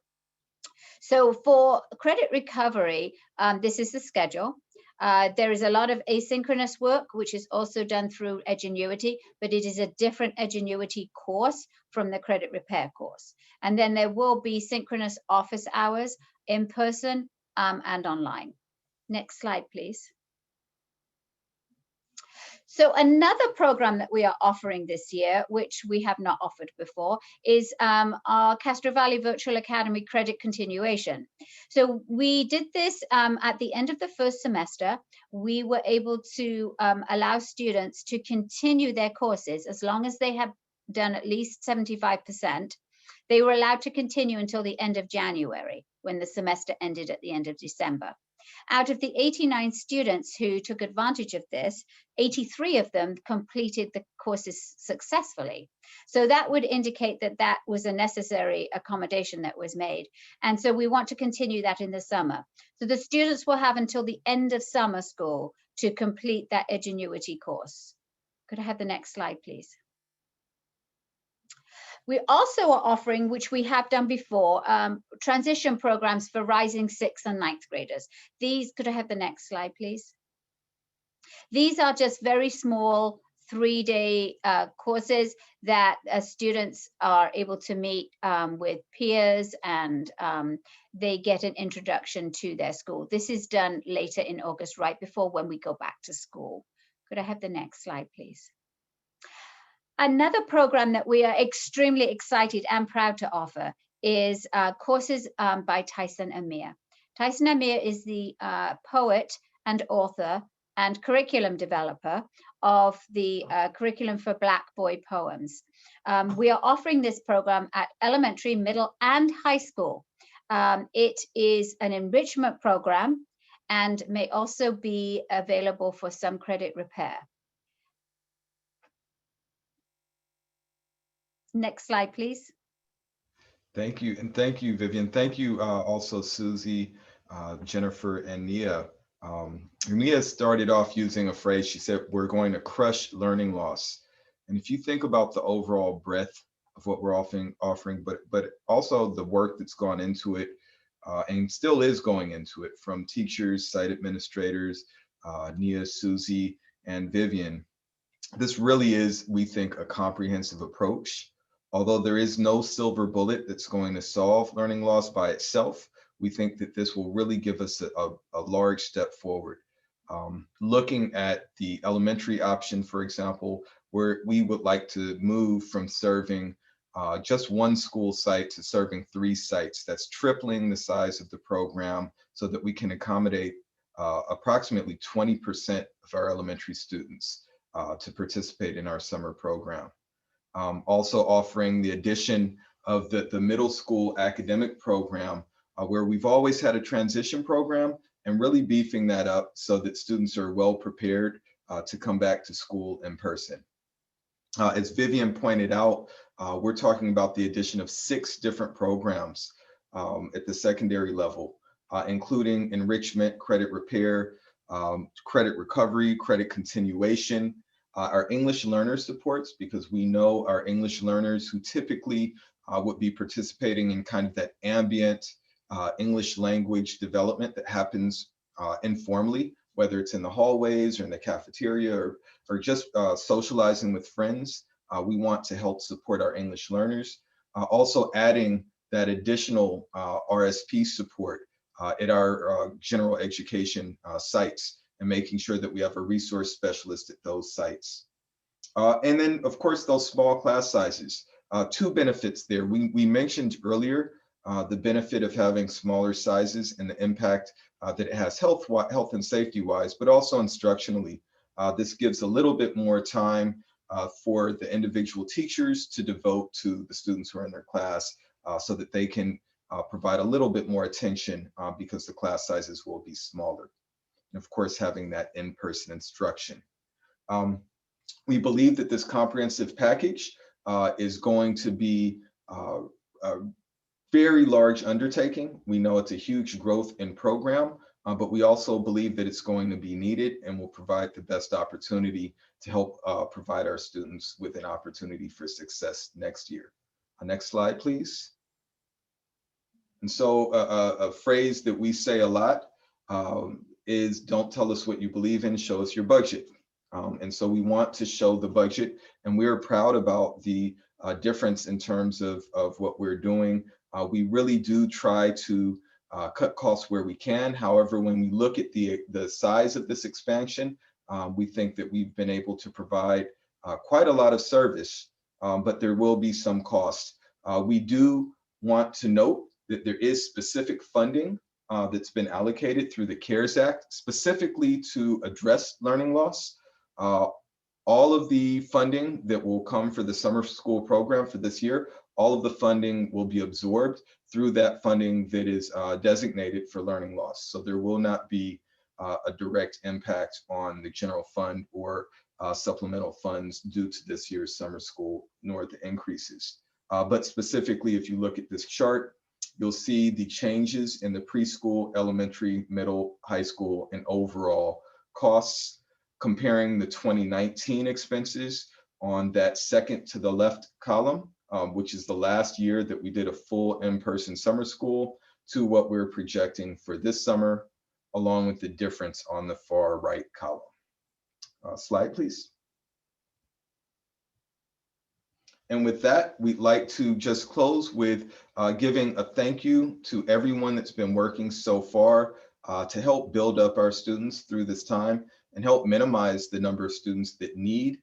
So for credit recovery, this is the schedule. There is a lot of asynchronous work, which is also done through Ingenuity, but it is a different Ingenuity course from the credit repair course. And then there will be synchronous office hours in person and online. Next slide, please. So another program that we are offering this year, which we have not offered before, is our Castro Valley Virtual Academy Credit Continuation. So we did this at the end of the first semester. We were able to allow students to continue their courses as long as they have done at least 75%. They were allowed to continue until the end of January, when the semester ended at the end of December. Out of the 89 students who took advantage of this, 83 of them completed the courses successfully. So that would indicate that that was a necessary accommodation that was made. And so we want to continue that in the summer. So the students will have until the end of summer school to complete that Ingenuity course. Could I have the next slide, please? We also are offering, which we have done before, transition programs for rising 6th and 9th graders. These, could I have the next slide, please? These are just very small 3-day courses that students are able to meet with peers, and they get an introduction to their school. This is done later in August, right before when we go back to school. Could I have the next slide, please? Another program that we are extremely excited and proud to offer is courses by Tyson Amir. Tyson Amir is the poet and author and curriculum developer of the curriculum for Black Boy Poems. We are offering this program at elementary, middle, and high school. It is an enrichment program and may also be available for some credit repair. Next slide, please. Thank you. And thank you, Vivian. Thank you also, Susie, Jennifer, and Nia. Nia started off using a phrase. She said, we're going to crush learning loss. And if you think about the overall breadth of what we're offering, but also the work that's gone into it and still is going into it, from teachers, site administrators, Nia, Susie, and Vivian, this really is, we think, a comprehensive approach. Although there is no silver bullet that's going to solve learning loss by itself, we think that this will really give us a large step forward. Looking at the elementary option, for example, where we would like to move from serving just one school site to serving 3 sites. That's tripling the size of the program so that we can accommodate approximately 20% of our elementary students to participate in our summer program. Also offering the addition of the middle school academic program, where we've always had a transition program, and really beefing that up so that students are well prepared to come back to school in person. As Vivian pointed out, we're talking about the addition of 6 different programs at the secondary level, including enrichment, credit repair, credit recovery, credit continuation, our English learner supports, because we know our English learners who typically would be participating in kind of that ambient English language development that happens informally, whether it's in the hallways or in the cafeteria or just socializing with friends. We want to help support our English learners. Also adding that additional RSP support at our general education sites, and making sure that we have a resource specialist at those sites. And then, of course, those small class sizes. 2 benefits there. We mentioned earlier the benefit of having smaller sizes and the impact that it has health and safety wise, but also instructionally. This gives a little bit more time for the individual teachers to devote to the students who are in their class, so that they can provide a little bit more attention because the class sizes will be smaller. And of course, having that in-person instruction. We believe that this comprehensive package is going to be a very large undertaking. We know it's a huge growth in program, but we also believe that it's going to be needed and will provide the best opportunity to help provide our students with an opportunity for success next year. Next slide, please. And so a phrase that we say a lot is, don't tell us what you believe in, show us your budget. And so we want to show the budget, and we're proud about the difference in terms of what we're doing. We really do try to cut costs where we can. However, when we look at the size of this expansion, We think that we've been able to provide quite a lot of service, but there will be some costs. We do want to note that there is specific funding that's been allocated through the CARES Act, specifically to address learning loss. All of the funding that will come for the summer school program for this year, all of the funding will be absorbed through that funding that is designated for learning loss. So there will not be a direct impact on the general fund or supplemental funds due to this year's summer school, nor the increases. But specifically, if you look at this chart, you'll see the changes in the preschool, elementary, middle, high school, and overall costs, comparing the 2019 expenses on that second to the left column, which is the last year that we did a full in-person summer school, to what we're projecting for this summer, along with the difference on the far right column. Slide, please. And with that, we'd like to just close with giving a thank you to everyone that's been working so far to help build up our students through this time and help minimize the number of students that need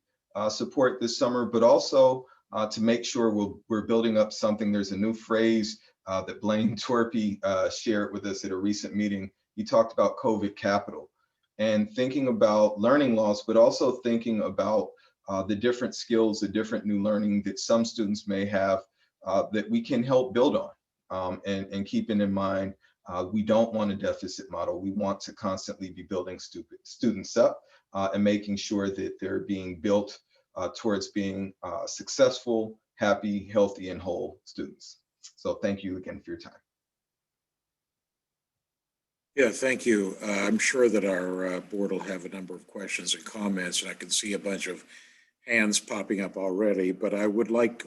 support this summer, but also to make sure we're building up something. There's a new phrase that Blaine Torpy shared with us at a recent meeting. He talked about COVID capital and thinking about learning loss, but also thinking about the different skills, the different new learning that some students may have that we can help build on. And keeping in mind, we don't want a deficit model. We want to constantly be building students up and making sure that they're being built towards being successful, happy, healthy, and whole students. So thank you again for your time. Yeah, thank you. I'm sure that our board will have a number of questions and comments, and I can see a bunch of hands popping up already, but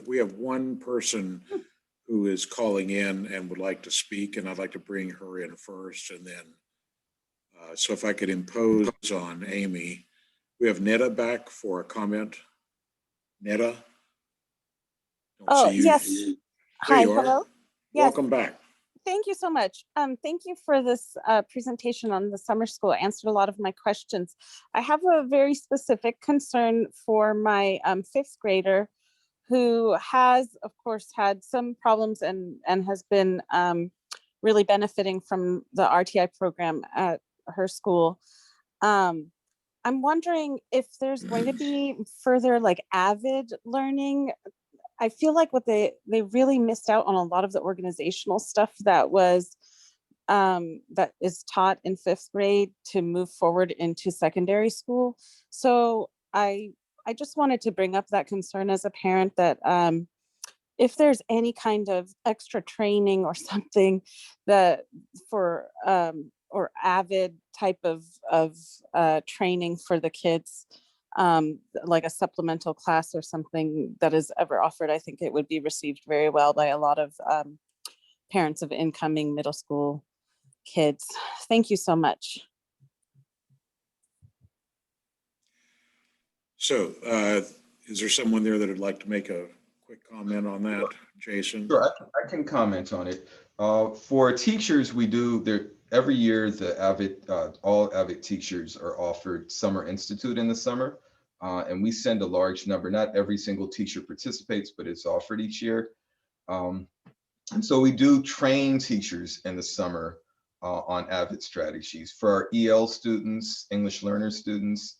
we have one person who is calling in and would like to speak, and I'd like to bring her in first, and then, so if I could impose on Amy. We have Netta back for a comment. Netta? Oh, yes. Hi, hello. Yes. Welcome back. Thank you so much. Thank you for this presentation on the summer school. It answered a lot of my questions. I have a very specific concern for my fifth grader who has, of course, had some problems and has been really benefiting from the RTI program at her school. I'm wondering if there's going to be further like AVID learning. I feel like they really missed out on a lot of the organizational stuff that is taught in fifth grade to move forward into secondary school. So I just wanted to bring up that concern as a parent that if there's any kind of extra training or something that for or AVID type of training for the kids, like a supplemental class or something that is ever offered, I think it would be received very well by a lot of parents of incoming middle school kids. Thank you so much. So is there someone there that would like to make a quick comment on that, Jason? Sure, I can comment on it. For teachers, we do every year the AVID, all AVID teachers are offered Summer Institute in the summer. And we send a large number. Not every single teacher participates, but it's offered each year. And so we do train teachers in the summer on AVID strategies. For our EL students, English learner students,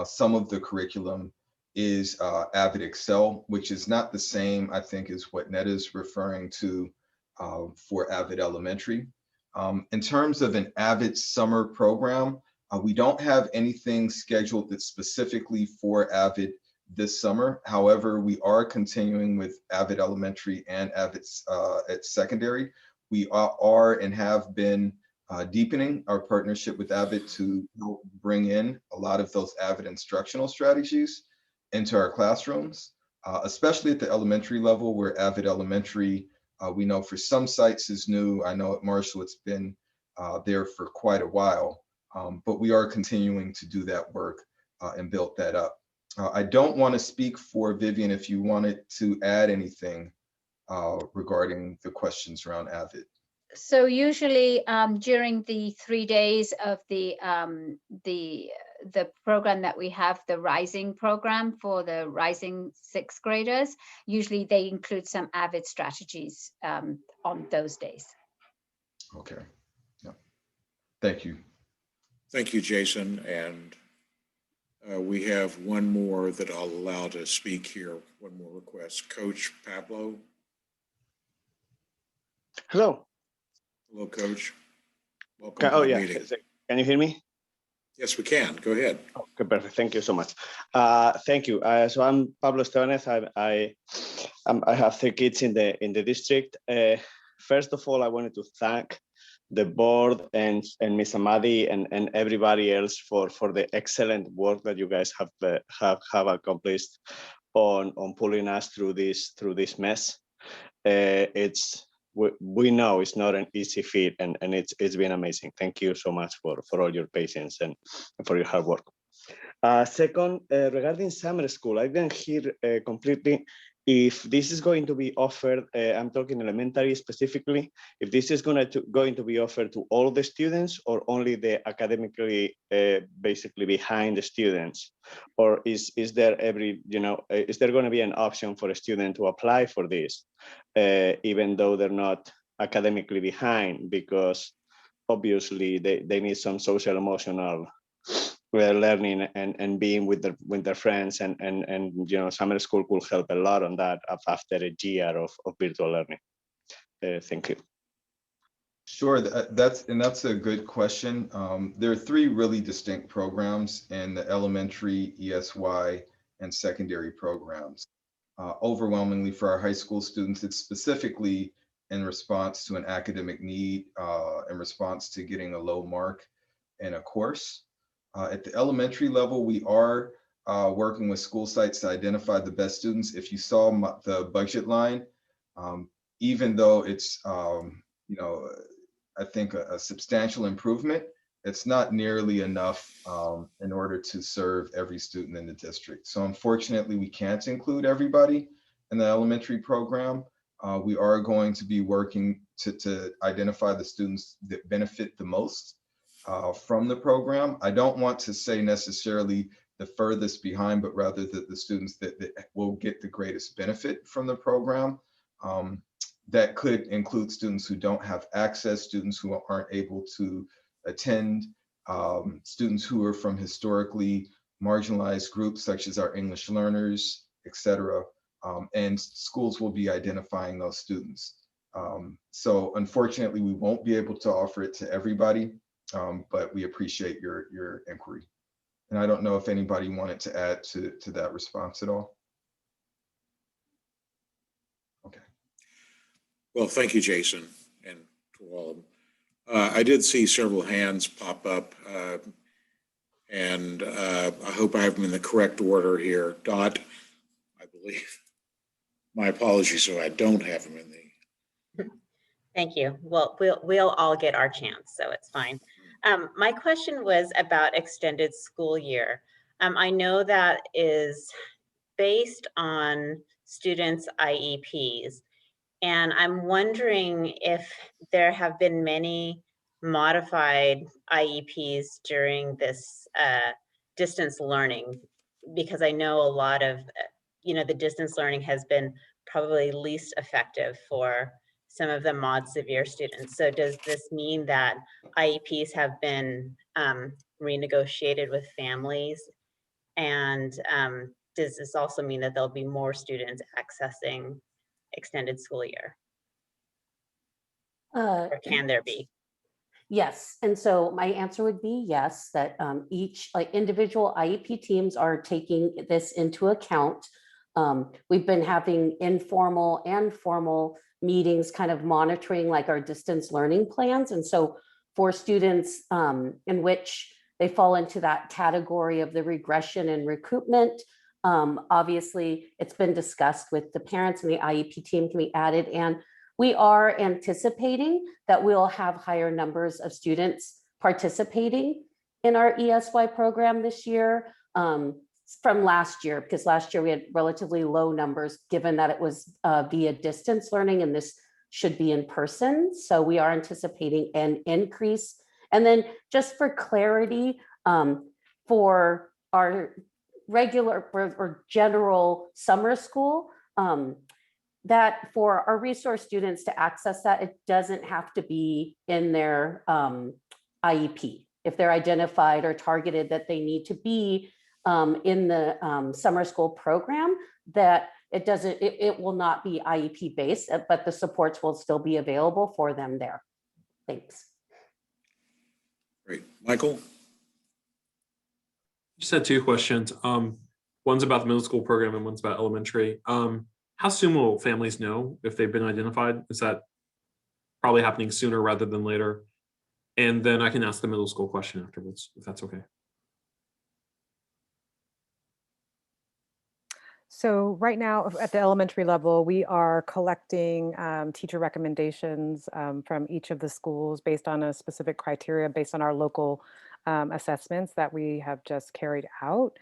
some of the curriculum is AVID Excel, which is not the same, I think, as what Netta is referring to for AVID Elementary. In terms of an AVID summer program, we don't have anything scheduled that's specifically for AVID this summer. However, we are continuing with AVID Elementary and AVID at secondary. We are and have been deepening our partnership with AVID to help bring in a lot of those AVID instructional strategies into our classrooms, especially at the elementary level, where AVID Elementary, we know for some sites is new. I know at Marshall it's been there for quite a while. But we are continuing to do that work and build that up. I don't want to speak for Vivian if you wanted to add anything regarding the questions around AVID. So usually during the 3 days of the the program that we have, the Rising program for the rising sixth graders. Usually they include some AVID strategies on those days. Okay. Yeah. Thank you. Thank you, Jason. And we have one more that I'll allow to speak here. One more request. Coach Pablo. Hello. Hello, Coach. Welcome to Oh, the yeah. meeting. Can you hear me? Yes, we can. Go ahead. Okay, perfect. Thank you so much. Thank you. So I'm Pablo Estebanez. I have 3 kids in the district. First of all, I wanted to thank the board and Ms. Amadi and everybody else for the excellent work that you guys have accomplished on pulling us through this mess. We know it's not an easy feat, and it's been amazing. Thank you so much for all your patience and for your hard work. Second, regarding summer school, I didn't hear completely if this is going to be offered. I'm talking elementary specifically. If this is going to be offered to all the students or only the academically basically behind the students, or is there is there going to be an option for a student to apply for this, even though they're not academically behind, because obviously they need some social emotional learning and being with their friends, and summer school could help a lot on that after a year of virtual learning. Thank you. Sure, that's a good question. There are 3 really distinct programs in the elementary, ESY, and secondary programs. Overwhelmingly for our high school students, it's specifically in response to an academic need, in response to getting a low mark in a course. At the elementary level, we are working with school sites to identify the best students. If you saw the budget line, even though it's I think a substantial improvement, it's not nearly enough in order to serve every student in the district. So unfortunately, we can't include everybody in the elementary program. We are going to be working to identify the students that benefit the most from the program. I don't want to say necessarily the furthest behind, but rather the students that will get the greatest benefit from the program. That could include students who don't have access, students who aren't able to attend, students who are from historically marginalized groups such as our English learners, etc. And schools will be identifying those students. So unfortunately, we won't be able to offer it to everybody, but we appreciate your inquiry. And I don't know if anybody wanted to add to that response at all. Okay. Well, thank you, Jason, and to all of them. I did see several hands pop up, and I hope I have them in the correct order here. Dot, I believe. My apologies, so I don't have them in the. Thank you. Well, we'll all get our chance, so it's fine. My question was about extended school year. I know that is based on students' IEPs, and I'm wondering if there have been many modified IEPs during this distance learning, because I know a lot of, the distance learning has been probably least effective for some of the mod severe students. So does this mean that IEPs have been renegotiated with families? And does this also mean that there'll be more students accessing extended school year? Or can there be? Yes, and so my answer would be yes, that each individual IEP teams are taking this into account. We've been having informal and formal meetings kind of monitoring our distance learning plans. And so for students in which they fall into that category of the regression and recoupment, obviously it's been discussed with the parents, and the IEP team can be added. And we are anticipating that we'll have higher numbers of students participating in our ESY program this year from last year, because last year we had relatively low numbers given that it was via distance learning, and this should be in person. So we are anticipating an increase. And then just for clarity, for our regular or general summer school, that for our resource students to access that, it doesn't have to be in their IEP. If they're identified or targeted that they need to be in the summer school program, that it will not be IEP based, but the supports will still be available for them there. Thanks. Great. Michael? Just had two questions. One's about the middle school program and one's about elementary. How soon will families know if they've been identified? Is that probably happening sooner rather than later? And then I can ask the middle school question afterwards, if that's okay. So right now at the elementary level, we are collecting teacher recommendations from each of the schools based on a specific criteria, based on our local assessments that we have just carried out.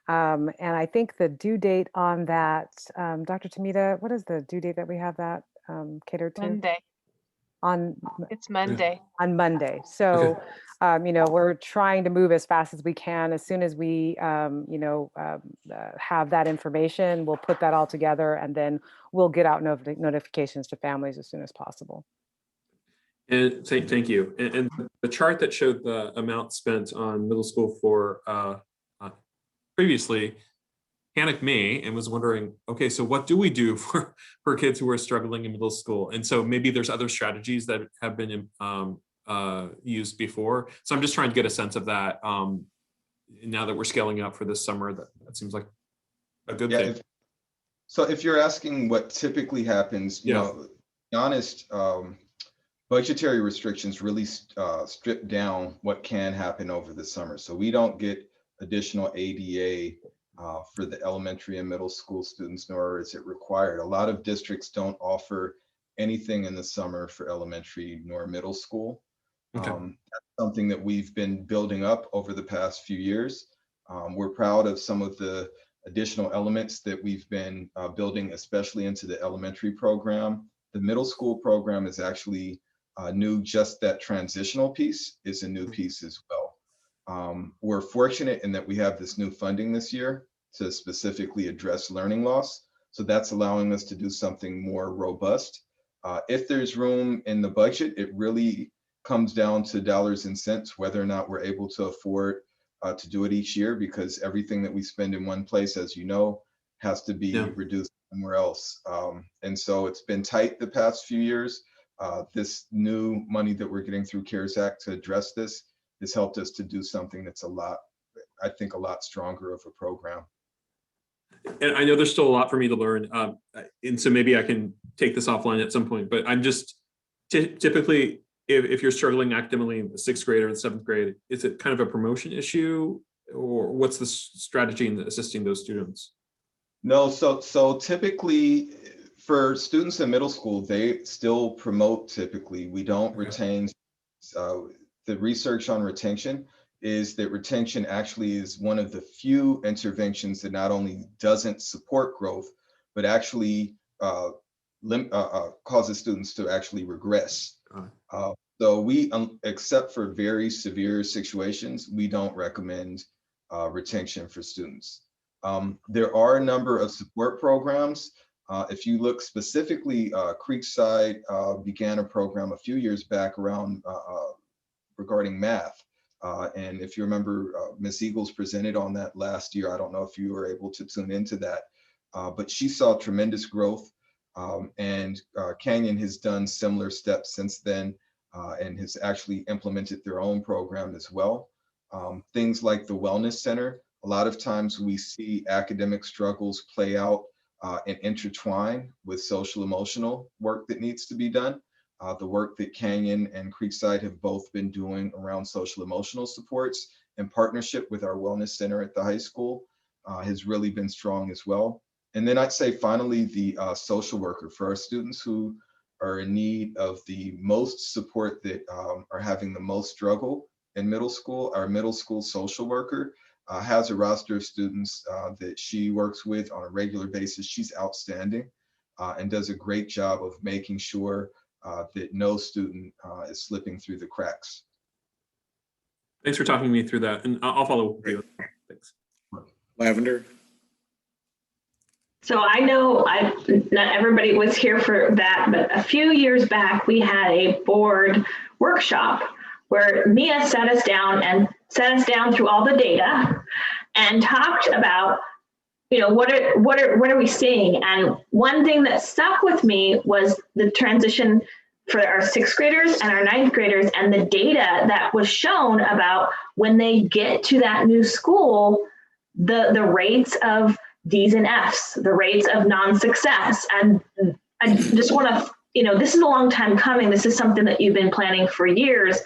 And I think the due date on that, Dr. Tamita, what is the due date that we have that catered to? Monday. It's Monday. On Monday. So, you know, we're trying to move as fast as we can. As soon as we, you know, have that information, we'll put that all together and then we'll get out notifications to families as soon as possible. And thank you. And the chart that showed the amount spent on middle school for previously panicked me and was wondering, okay, so what do we do for kids who are struggling in middle school? And so maybe there's other strategies that have been used before. So I'm just trying to get a sense of that. Now that we're scaling up for this summer, that seems like a good thing. So if you're asking what typically happens, you know, to be honest, budgetary restrictions really strip down what can happen over the summer. So we don't get additional ADA for the elementary and middle school students, nor is it required. A lot of districts don't offer anything in the summer for elementary nor middle school. That's something that we've been building up over the past few years. We're proud of some of the additional elements that we've been building, especially into the elementary program. The middle school program is actually new. Just that transitional piece is a new piece as well. We're fortunate in that we have this new funding this year to specifically address learning loss. So that's allowing us to do something more robust. If there's room in the budget, it really comes down to dollars and cents, whether or not we're able to afford to do it each year, because everything that we spend in one place, as you know, has to be reduced somewhere else. And so it's been tight the past few years. This new money that we're getting through CARES Act to address this has helped us to do something that's I think a lot stronger of a program. And I know there's still a lot for me to learn. And so maybe I can take this offline at some point, but I'm just typically, if you're struggling academically in the 6th grade or the 7th grade, is it kind of a promotion issue, or what's the strategy in assisting those students? No, so typically for students in middle school, they still promote typically. We don't retain. The research on retention is that retention actually is one of the few interventions that not only doesn't support growth, but actually causes students to actually regress. So we, except for very severe situations, we don't recommend retention for students. There are a number of support programs. If you look specifically, Creekside began a program a few years back around regarding math. And if you remember, Ms. Eagles presented on that last year. I don't know if you were able to tune into that, but she saw tremendous growth. And Canyon has done similar steps since then and has actually implemented their own program as well. Things like the Wellness Center, a lot of times we see academic struggles play out and intertwine with social emotional work that needs to be done. The work that Canyon and Creekside have both been doing around social emotional supports in partnership with our Wellness Center at the high school has really been strong as well. And then I'd say finally, the social worker for our students who are in need of the most support, that are having the most struggle in middle school. Our middle school social worker has a roster of students that she works with on a regular basis. She's outstanding and does a great job of making sure that no student is slipping through the cracks. Thanks for talking me through that, and I'll follow up with you. Thanks. Lavender? So I know not everybody was here for that, but a few years back, we had a board workshop where Mia sat us down through all the data and talked about, what are we seeing? And one thing that stuck with me was the transition for our 6th graders and our 9th graders, and the data that was shown about when they get to that new school, the rates of D's and F's, the rates of non-success. And I just want to, this is a long time coming. This is something that you've been planning for years.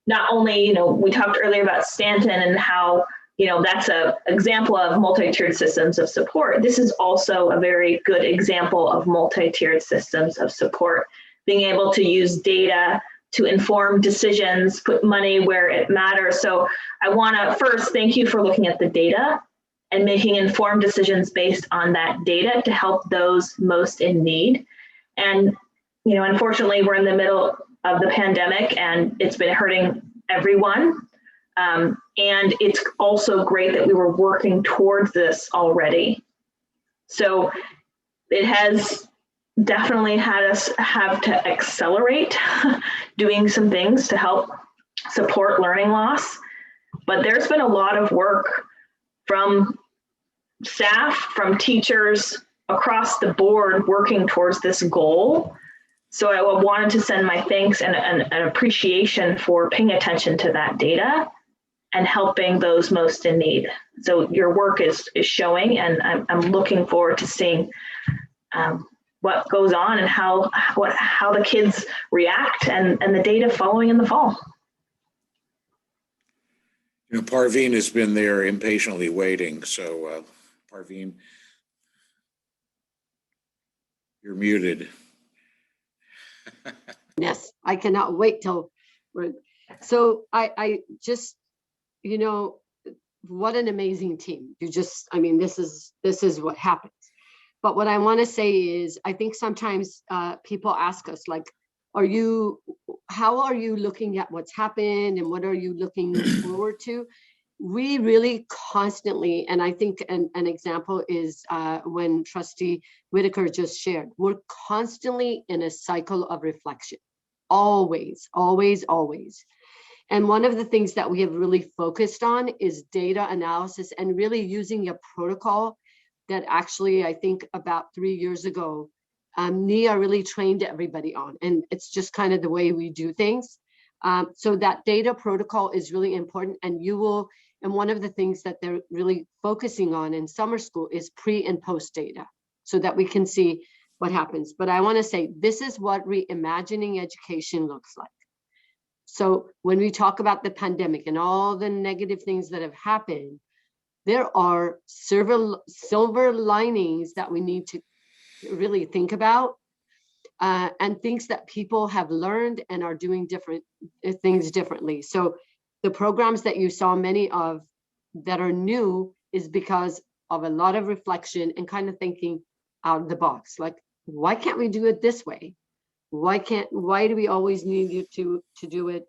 Not only, we talked earlier about Stanton and how, that's an example of multi-tiered systems of support. This is also a very good example of multi-tiered systems of support, being able to use data to inform decisions, put money where it matters. So I want to first thank you for looking at the data and making informed decisions based on that data to help those most in need. And, unfortunately, we're in the middle of the pandemic and it's been hurting everyone. And it's also great that we were working towards this already. So it has definitely had us have to accelerate doing some things to help support learning loss. But there's been a lot of work from staff, from teachers across the board working towards this goal. So I wanted to send my thanks and appreciation for paying attention to that data and helping those most in need. So your work is showing, and I'm looking forward to seeing what goes on and how the kids react and the data following in the fall. Parveen has been there impatiently waiting. So Parveen, you're muted. Yes, I cannot wait till we're, so I just, what an amazing team. This is what happens. But what I want to say is, I think sometimes people ask us, like, how are you looking at what's happened and what are you looking forward to? We really constantly, and I think an example is when Trustee Whitaker just shared, we're constantly in a cycle of reflection, always, always, always. And one of the things that we have really focused on is data analysis and really using a protocol that actually, I think about 3 years ago, Nia really trained everybody on, and it's just kind of the way we do things. So that data protocol is really important, and and one of the things that they're really focusing on in summer school is pre and post data so that we can see what happens. But I want to say, this is what reimagining education looks like. So when we talk about the pandemic and all the negative things that have happened, there are silver linings that we need to really think about, and things that people have learned and are doing different things differently. So the programs that you saw many of that are new is because of a lot of reflection and kind of thinking out of the box. Like, why can't we do it this way? Why do we always need you to do it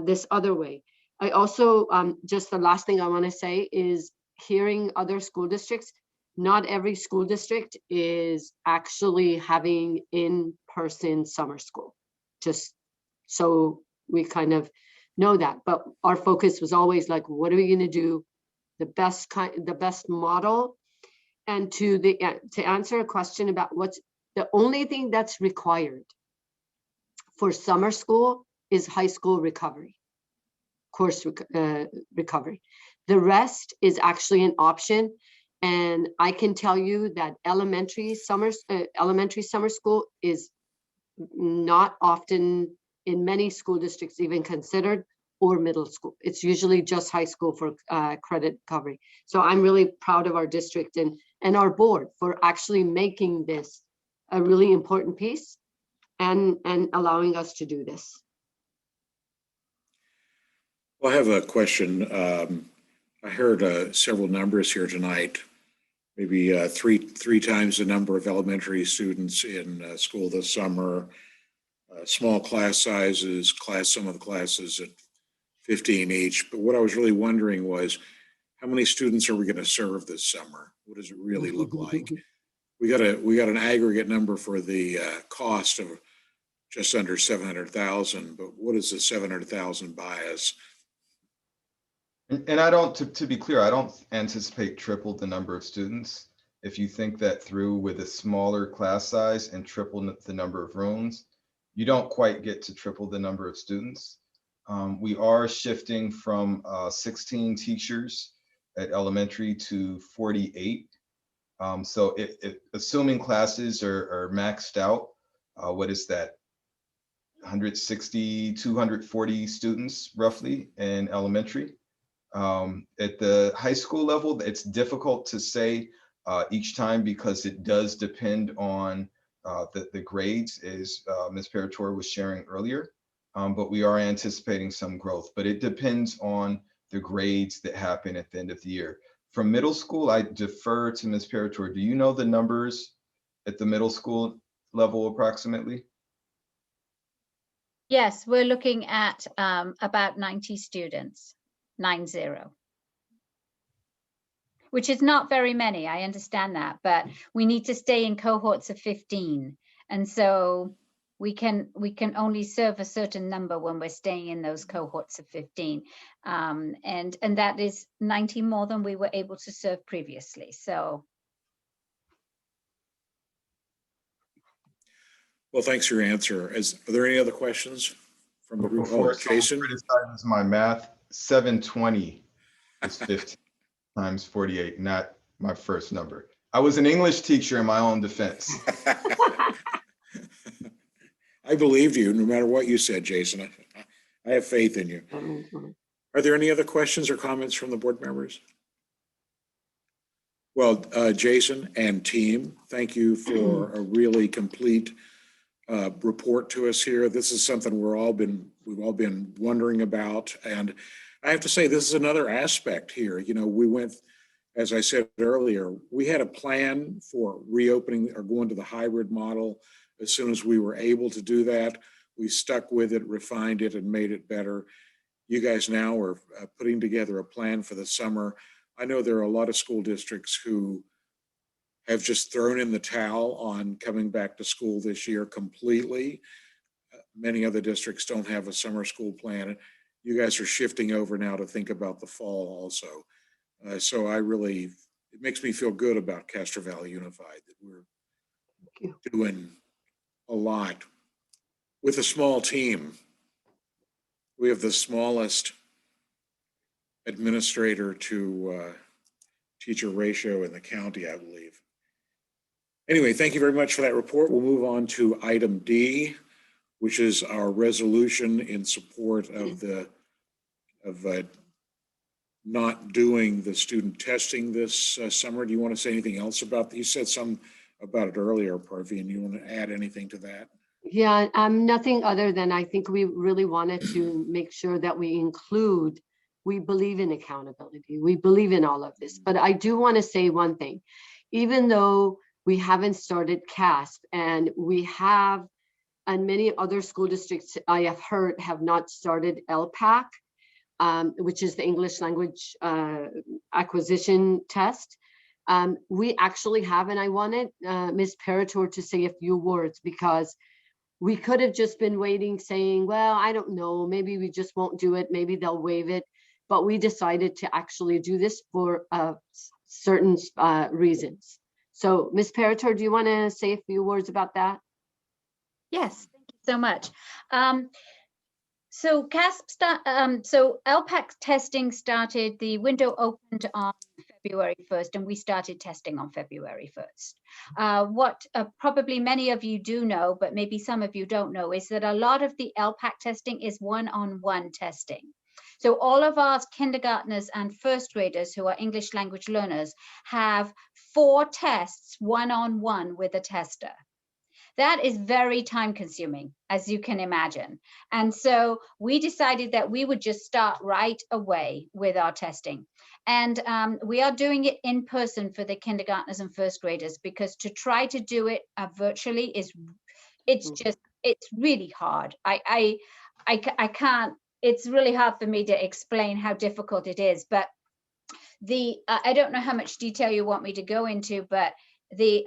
this other way? I also, just the last thing I want to say is, hearing other school districts, not every school district is actually having in-person summer school, just so we kind of know that. But our focus was always like, what are we going to do the best model? And to answer a question about what's the only thing that's required for summer school is high school recovery, course recovery. The rest is actually an option. And I can tell you that elementary summer school is not often in many school districts even considered, or middle school. It's usually just high school for credit recovery. So I'm really proud of our district and our board for actually making this a really important piece and allowing us to do this. Well, I have a question. I heard several numbers here tonight, maybe three times the number of elementary students in school this summer, small class sizes, some of the classes at 15 each. But what I was really wondering was, how many students are we going to serve this summer? What does it really look like? We got an aggregate number for the cost of just under 700,000, but what does the 700,000 buy us? And I don't, to be clear, I don't anticipate triple the number of students. If you think that through with a smaller class size and triple the number of rooms, you don't quite get to triple the number of students. We are shifting from 16 teachers at elementary to 48. So assuming classes are maxed out, what is that? 160, 240 students roughly in elementary. At the high school level, it's difficult to say each time because it does depend on the grades, as Ms. Parator was sharing earlier. But we are anticipating some growth, but it depends on the grades that happen at the end of the year. From middle school, I defer to Ms. Parator. Do you know the numbers at the middle school level approximately? Yes, we're looking at about 90 students, 90, which is not very many. I understand that, but we need to stay in cohorts of 15. And so we can only serve a certain number when we're staying in those cohorts of 15. And that is 90 more than we were able to serve previously. So. Well, thanks for your answer. Are there any other questions from the group? Before Jason? Criticizes my math, 720 is 15 times 48, not my first number. I was an English teacher in my own defense. I believed you, no matter what you said, Jason. I have faith in you. Are there any other questions or comments from the board members? Well, Jason and team, thank you for a really complete report to us here. This is something we've all been wondering about, and I have to say this is another aspect here. You know, we went, as I said earlier, we had a plan for reopening or going to the hybrid model as soon as we were able to do that. We stuck with it, refined it, and made it better. You guys now are putting together a plan for the summer. I know there are a lot of school districts who have just thrown in the towel on coming back to school this year completely. Many other districts don't have a summer school plan. You guys are shifting over now to think about the fall also. So it makes me feel good about Castro Valley Unified, that we're doing a lot with a small team. We have the smallest administrator to teacher ratio in the county, I believe. Anyway, thank you very much for that report. We'll move on to item D, which is our resolution in support of not doing the student testing this summer. Do you want to say anything else about that? You said some about it earlier, Parveen. You want to add anything to that? Yeah, nothing other than I think we really wanted to make sure that we believe in accountability. We believe in all of this. But I do want to say one thing. Even though we haven't started CASP, and many other school districts I have heard have not started LPAC, which is the English language acquisition test. We actually have, and I wanted Ms. Parator to say a few words, because we could have just been waiting saying, well, I don't know, maybe we just won't do it, maybe they'll waive it. But we decided to actually do this for certain reasons. So Ms. Parator, do you want to say a few words about that? Yes, thank you so much. So LPAC testing started, the window opened on February 1st, and we started testing on February 1st. What probably many of you do know, but maybe some of you don't know, is that a lot of the LPAC testing is one-on-one testing. So all of our kindergartners and first graders who are English language learners have 4 tests one-on-one with a tester. That is very time consuming, as you can imagine. And so we decided that we would just start right away with our testing. And we are doing it in person for the kindergartners and first graders, because to try to do it virtually it's really hard. I can't it's really hard for me to explain how difficult it is, but I don't know how much detail you want me to go into, but the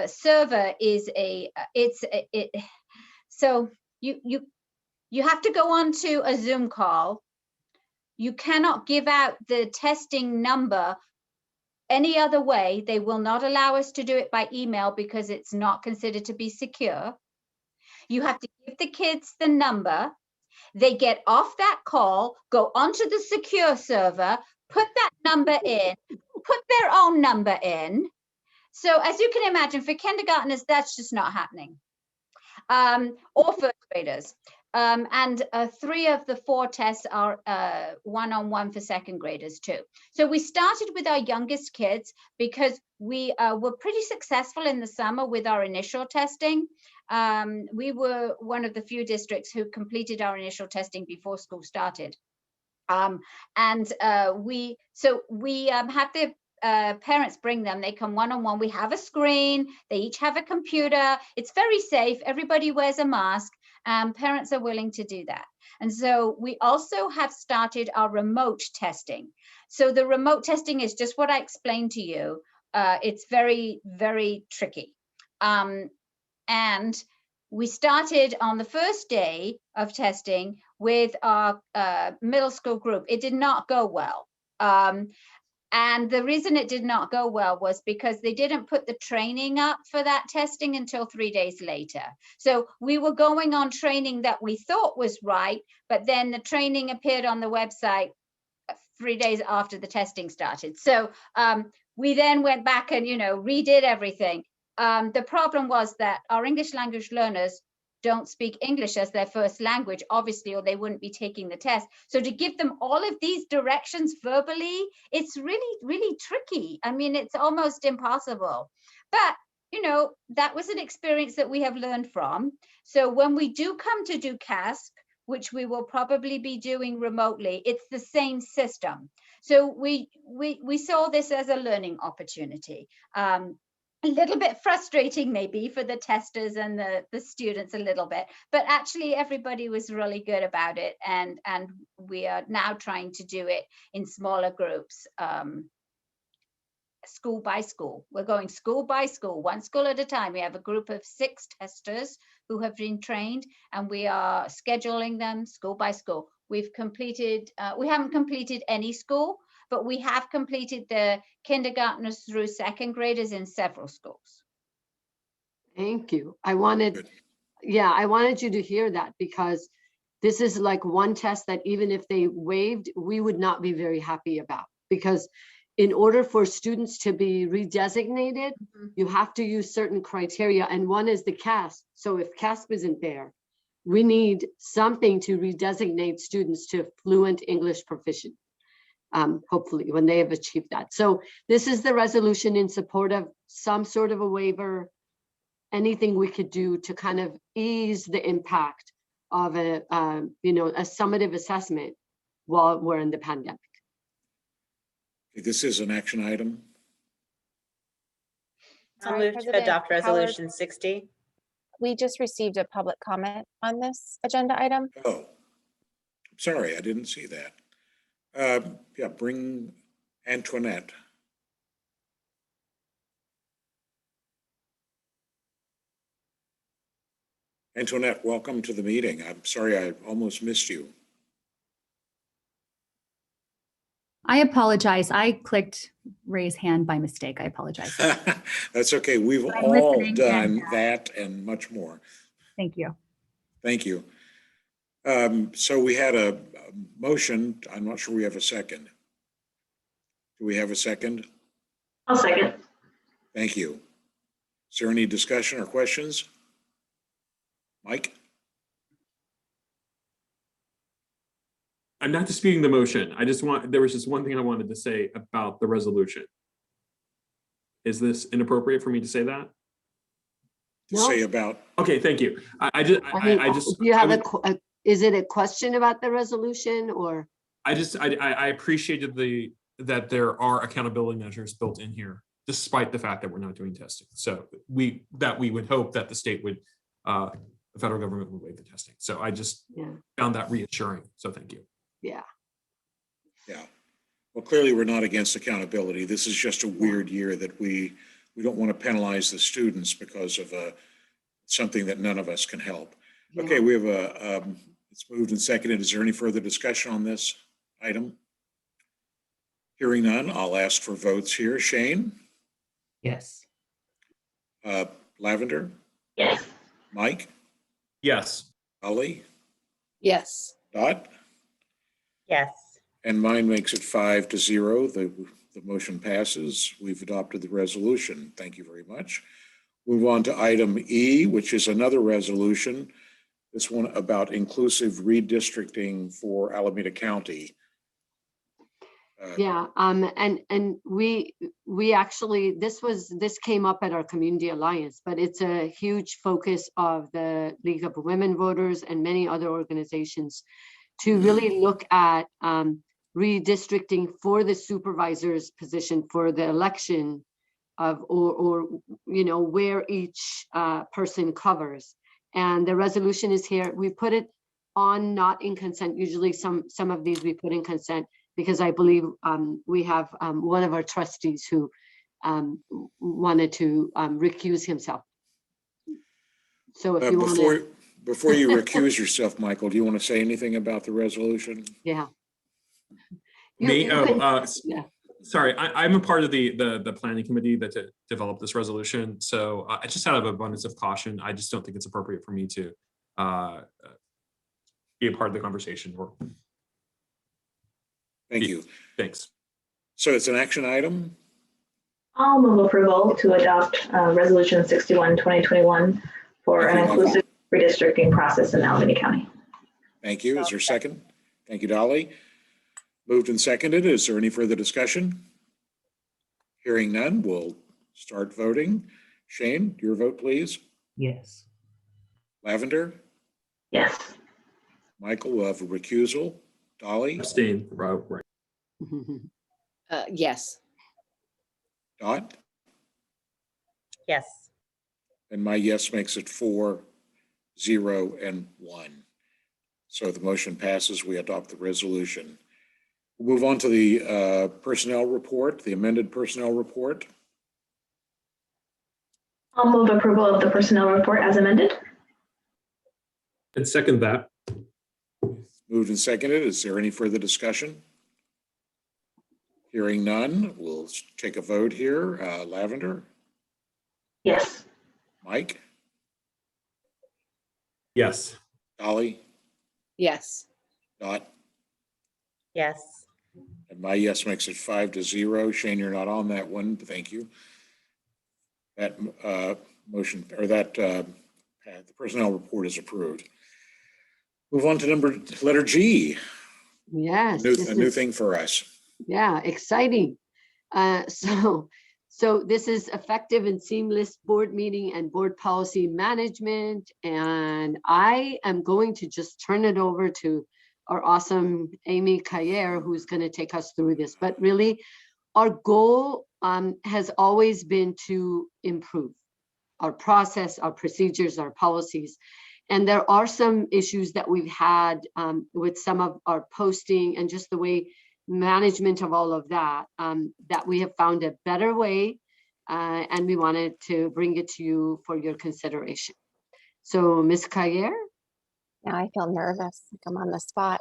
server is so you have to go on to a Zoom call. You cannot give out the testing number any other way. They will not allow us to do it by email because it's not considered to be secure. You have to give the kids the number. They get off that call, go onto the secure server, put that number in, put their own number in. So as you can imagine, for kindergartners, that's just not happening. Or first graders. And 3 of the 4 tests are one-on-one for second graders too. So we started with our youngest kids because we were pretty successful in the summer with our initial testing. We were one of the few districts who completed our initial testing before school started. We have the parents bring them, they come one-on-one. We have a screen, they each have a computer. It's very safe. Everybody wears a mask. Parents are willing to do that. And so we also have started our remote testing. So the remote testing is just what I explained to you. It's very, very tricky. And we started on the first day of testing with our middle school group. It did not go well. And the reason it did not go well was because they didn't put the training up for that testing until 3 days later. So we were going on training that we thought was right, but then the training appeared on the website 3 days after the testing started. So we then went back and, redid everything. The problem was that our English language learners don't speak English as their first language, obviously, or they wouldn't be taking the test. So to give them all of these directions verbally, it's really, really tricky. I mean, it's almost impossible. But, that was an experience that we have learned from. So when we do come to do CASC, which we will probably be doing remotely, it's the same system. So we saw this as a learning opportunity. A little bit frustrating maybe for the testers and the students a little bit, but actually everybody was really good about it. And we are now trying to do it in smaller groups, school by school. We're going school by school, one school at a time. We have a group of 6 testers who have been trained, and we are scheduling them school by school. We've completed, we haven't completed any school, but we have completed the kindergartners through second graders in several schools. Thank you. I wanted you to hear that, because this is like one test that even if they waived, we would not be very happy about, because in order for students to be redesignated, you have to use certain criteria, and one is the CASP. So if CASP isn't there, we need something to redesignate students to fluent English proficient. Hopefully when they have achieved that. So this is the resolution in support of some sort of a waiver, anything we could do to kind of ease the impact of a summative assessment while we're in the pandemic. This is an action item. I'll move to adopt resolution 60. We just received a public comment on this agenda item. Oh, sorry, I didn't see that. Bring Antoinette. Antoinette, welcome to the meeting. I'm sorry I almost missed you. I apologize. I clicked raise hand by mistake. I apologize. That's okay. We've I'm all listening done that and much more. Thank you. Thank you. So we had a motion. I'm not sure we have a second. Do we have a second? I'll second. Thank you. Is there any discussion or questions? Mike? I'm not disputing the motion. There was just one thing I wanted to say about the resolution. Is this inappropriate for me to say that? Say about? Okay, thank you. Is it a question about the resolution, or? I appreciated that there are accountability measures built in here, despite the fact that we're not doing testing. So we would hope that the state would the federal government would waive the testing. So I just Yeah. found that reassuring. So thank you. Yeah. Yeah. Well, clearly we're not against accountability. This is just a weird year that we don't want to penalize the students because of something that none of us can help. Yeah. Okay, we have it's moved and seconded. Is there any further discussion on this item? Hearing none, I'll ask for votes here. Shane? Yes. Lavender? Yes. Mike? Yes. Ollie? Yes. Dot? Yes. And mine makes it 5-0. The motion passes. We've adopted the resolution. Thank you very much. Move on to item E, which is another resolution. This one about inclusive redistricting for Alameda County. Yeah, and we actually, this came up at our Community Alliance, but it's a huge focus of the League of Women Voters and many other organizations to really look at redistricting for the supervisor's position for the election of, or you know, where each person covers. And the resolution is here. We put it on, not in consent. Usually some of these we put in consent, because I believe we have one of our trustees who wanted to recuse himself. So if you want before you recuse yourself, Michael, do you want to say anything about the resolution? Yeah. Yeah. Sorry, I'm a part of the planning committee that developed this resolution. So I just out of abundance of caution, I just don't think it's appropriate for me to be a part of the conversation. Thank you. Thanks. So it's an action item? I'll move approval to adopt Resolution 61, 2021 for an inclusive redistricting process in Alameda County. Thank you. Is there a second? Thank you, Dolly. Moved and seconded. Is there any further discussion? Hearing none, we'll start voting. Shane, your vote, please. Yes. Lavender? Yes. Michael will have a recusal. Dolly? Abstain. Right. Yes. Dot? Yes. And my yes makes it 4, 0, and 1. So the motion passes. We adopt the resolution. We'll move on to the personnel report, the amended personnel report. I'll move approval of the personnel report as amended. And second that. Moved and seconded. Is there any further discussion? Hearing none, we'll take a vote here. Lavender? Yes. Mike? Yes. Dolly? Yes. Dot? Yes. And my yes makes it 5-0. Shane, you're not on that one, but thank you. That motion, or that the personnel report is approved. Move on to letter G. Yes. A new thing for us. Yeah, exciting. So this is effective and seamless board meeting and board policy management. And I am going to just turn it over to our awesome Amy Cayer, who's going to take us through this. But really, our goal has always been to improve our process, our procedures, our policies. And there are some issues that we've had with some of our posting and just the way management of all of that, that we have found a better way, and we wanted to bring it to you for your consideration. So Ms. Cayer? Now I feel nervous, like I'm on the spot.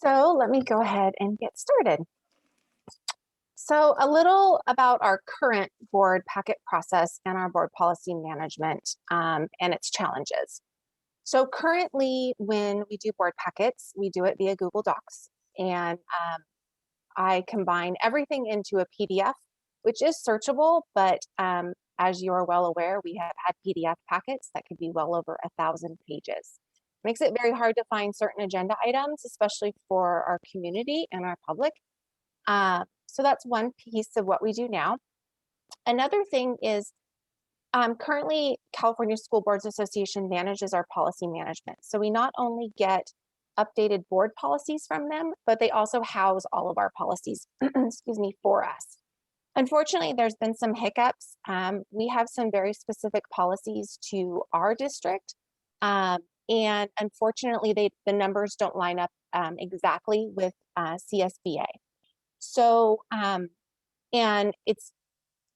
So let me go ahead and get started. So a little about our current board packet process and our board policy management and its challenges. So currently when we do board packets, we do it via Google Docs, and I combine everything into a PDF, which is searchable, but as you are well aware, we have had PDF packets that could be well over 1,000 pages. Makes it very hard to find certain agenda items, especially for our community and our public. So that's one piece of what we do now. Another thing is currently California School Boards Association manages our policy management. So we not only get updated board policies from them, but they also house all of our policies, excuse me, for us. Unfortunately, there's been some hiccups. We have some very specific policies to our district. And unfortunately, the numbers don't line up exactly with CSBA. So, and it's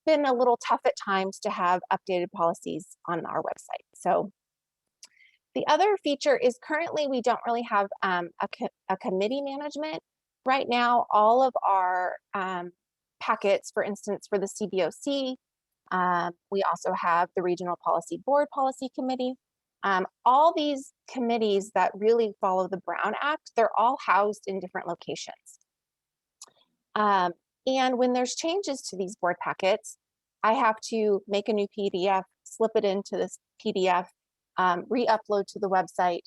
been a little tough at times to have updated policies on our website. So the other feature is currently we don't really have a committee management. Right now, all of our packets, for instance, for the CVOC, we also have the Regional Policy Board Policy Committee. All these committees that really follow the Brown Act, they're all housed in different locations. And when there's changes to these board packets, I have to make a new PDF, slip it into this PDF, re-upload to the website,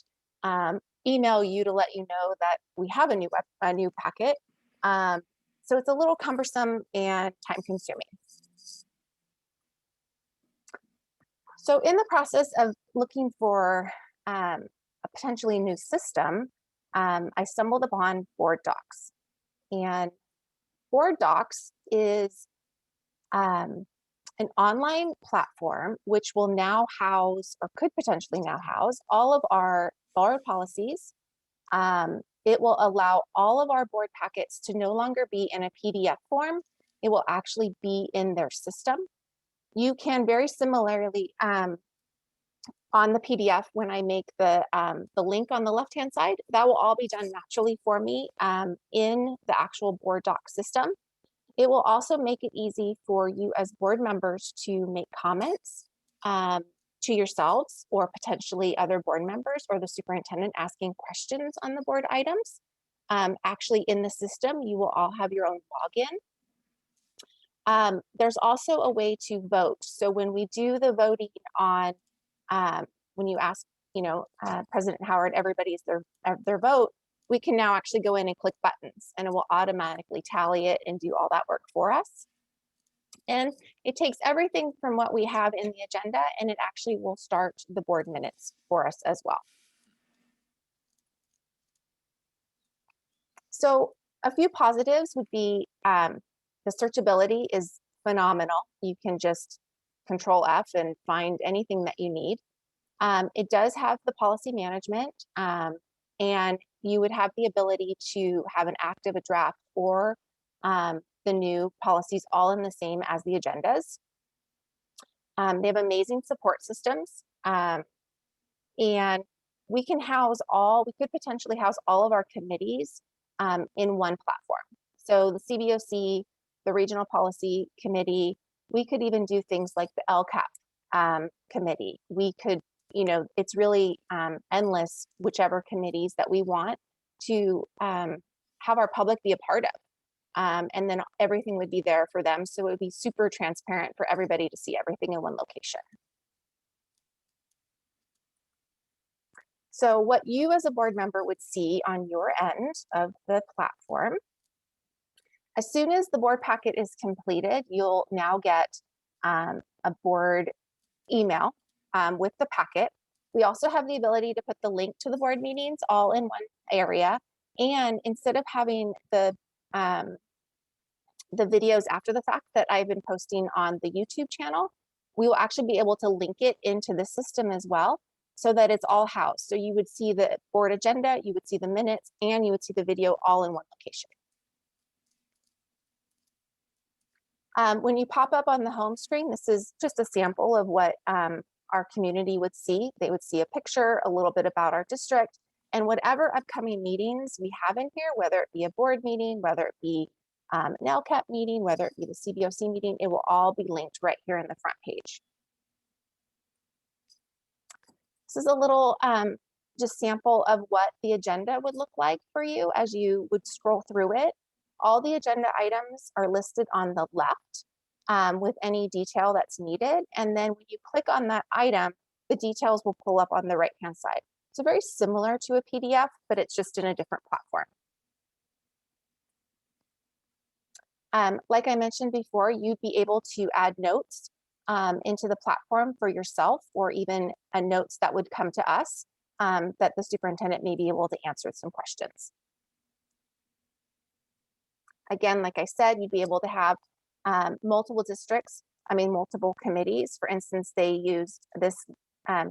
email you to let you know that we have a new packet. So it's a little cumbersome and time consuming. So in the process of looking for a potentially new system, I stumbled upon Board Docs. And Board Docs is an online platform which will now house, or could potentially now house, all of our board policies. It will allow all of our board packets to no longer be in a PDF form. It will actually be in their system. You can very similarly, on the PDF, when I make the link on the left-hand side, that will all be done naturally for me in the actual board doc system. It will also make it easy for you as board members to make comments to yourselves or potentially other board members or the superintendent asking questions on the board items. Actually, in the system, you will all have your own login. There's also a way to vote. So when we do the voting on, when you ask, President Howard, everybody's their vote, we can now actually go in and click buttons and it will automatically tally it and do all that work for us. And it takes everything from what we have in the agenda and it actually will start the board minutes for us as well. So a few positives would be the searchability is phenomenal. You can just Control F and find anything that you need. It does have the policy management and you would have the ability to have an active, a draft, or the new policies all in the same as the agendas. They have amazing support systems and we can we could potentially house all of our committees in one platform. So the CVOC, the Regional Policy Committee, we could even do things like the LCAP committee. We could, it's really endless, whichever committees that we want to have our public be a part of. And then everything would be there for them. So it would be super transparent for everybody to see everything in one location. So what you as a board member would see on your end of the platform, as soon as the board packet is completed, you'll now get a board email with the packet. We also have the ability to put the link to the board meetings all in one area. And instead of having the videos after the fact that I've been posting on the YouTube channel, we will actually be able to link it into the system as well so that it's all housed. So you would see the board agenda, you would see the minutes, and you would see the video all in one location. When you pop up on the home screen, this is just a sample of what our community would see. They would see a picture, a little bit about our district, and whatever upcoming meetings we have in here, whether it be a board meeting, whether it be an LCAP meeting, whether it be the CVOC meeting, it will all be linked right here in the front page. This is a little just sample of what the agenda would look like for you as you would scroll through it. All the agenda items are listed on the left with any detail that's needed. And then when you click on that item, the details will pull up on the right-hand side. So very similar to a PDF, but it's just in a different platform. Like I mentioned before, you'd be able to add notes into the platform for yourself, or even notes that would come to us that the superintendent may be able to answer some questions. Again, like I said, you'd be able to have multiple districts, multiple committees. For instance, this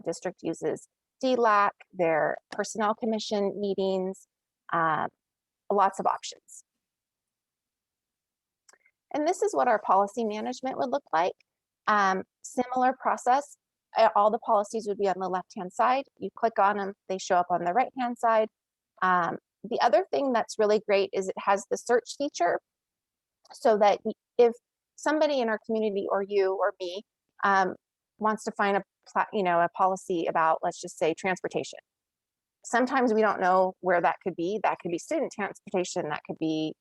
district uses DLAC, their personnel commission meetings, lots of options. And this is what our policy management would look like. Similar process, all the policies would be on the left-hand side. You click on them, they show up on the right-hand side. The other thing that's really great is it has the search feature, so that if somebody in our community or you or me wants to find a policy about, let's just say, transportation. Sometimes we don't know where that could be. That could be student transportation. That could be,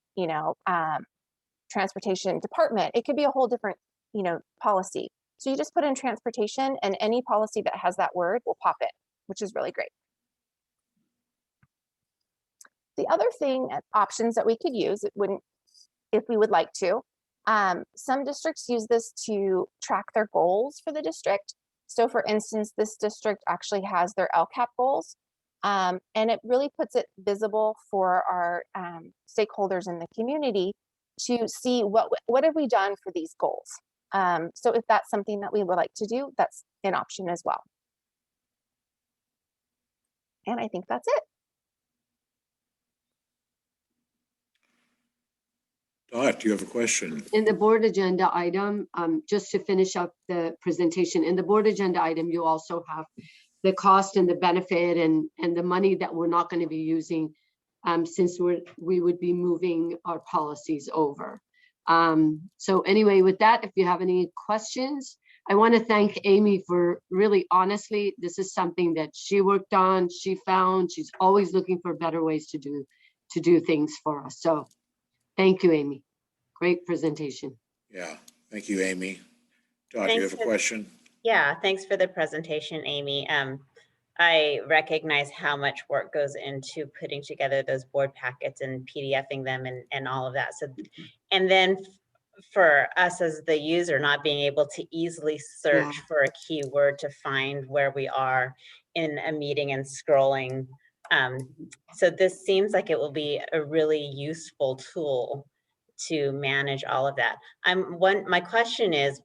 transportation department. It could be a whole different, policy. So you just put in transportation and any policy that has that word will pop in, which is really great. The other options that we could use, if we would like to, some districts use this to track their goals for the district. So for instance, this district actually has their LCAP goals, and it really puts it visible for our stakeholders in the community to see what have we done for these goals. So if that's something that we would like to do, that's an option as well. And I think that's it. Dot, do you have a question? In the board agenda item, just to finish up the presentation, in the board agenda item, you also have the cost and the benefit and the money that we're not going to be using since we would be moving our policies over. So anyway, with that, if you have any questions, I want to thank Amy for really, honestly, this is something that she worked on, she found, she's always looking for better ways to do things for us. So thank you, Amy. Great presentation. Yeah, thank you, Amy. Dot, do you have a question? Yeah, thanks for the presentation, Amy. I recognize how much work goes into putting together those board packets and PDFing them and all of that. So, and then for us as the user, not being able to easily search for a keyword to find where we are in a meeting and scrolling. So this seems like it will be a really useful tool to manage all of that. My question is,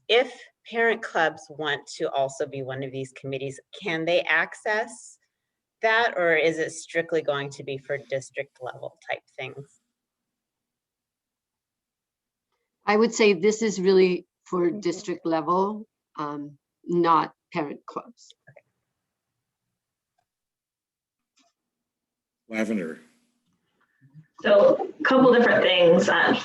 if parent clubs want to also be one of these committees, can they access that, or is it strictly going to be for district level type things? I would say this is really for district level, not parent clubs. Lavender. So a couple different things. I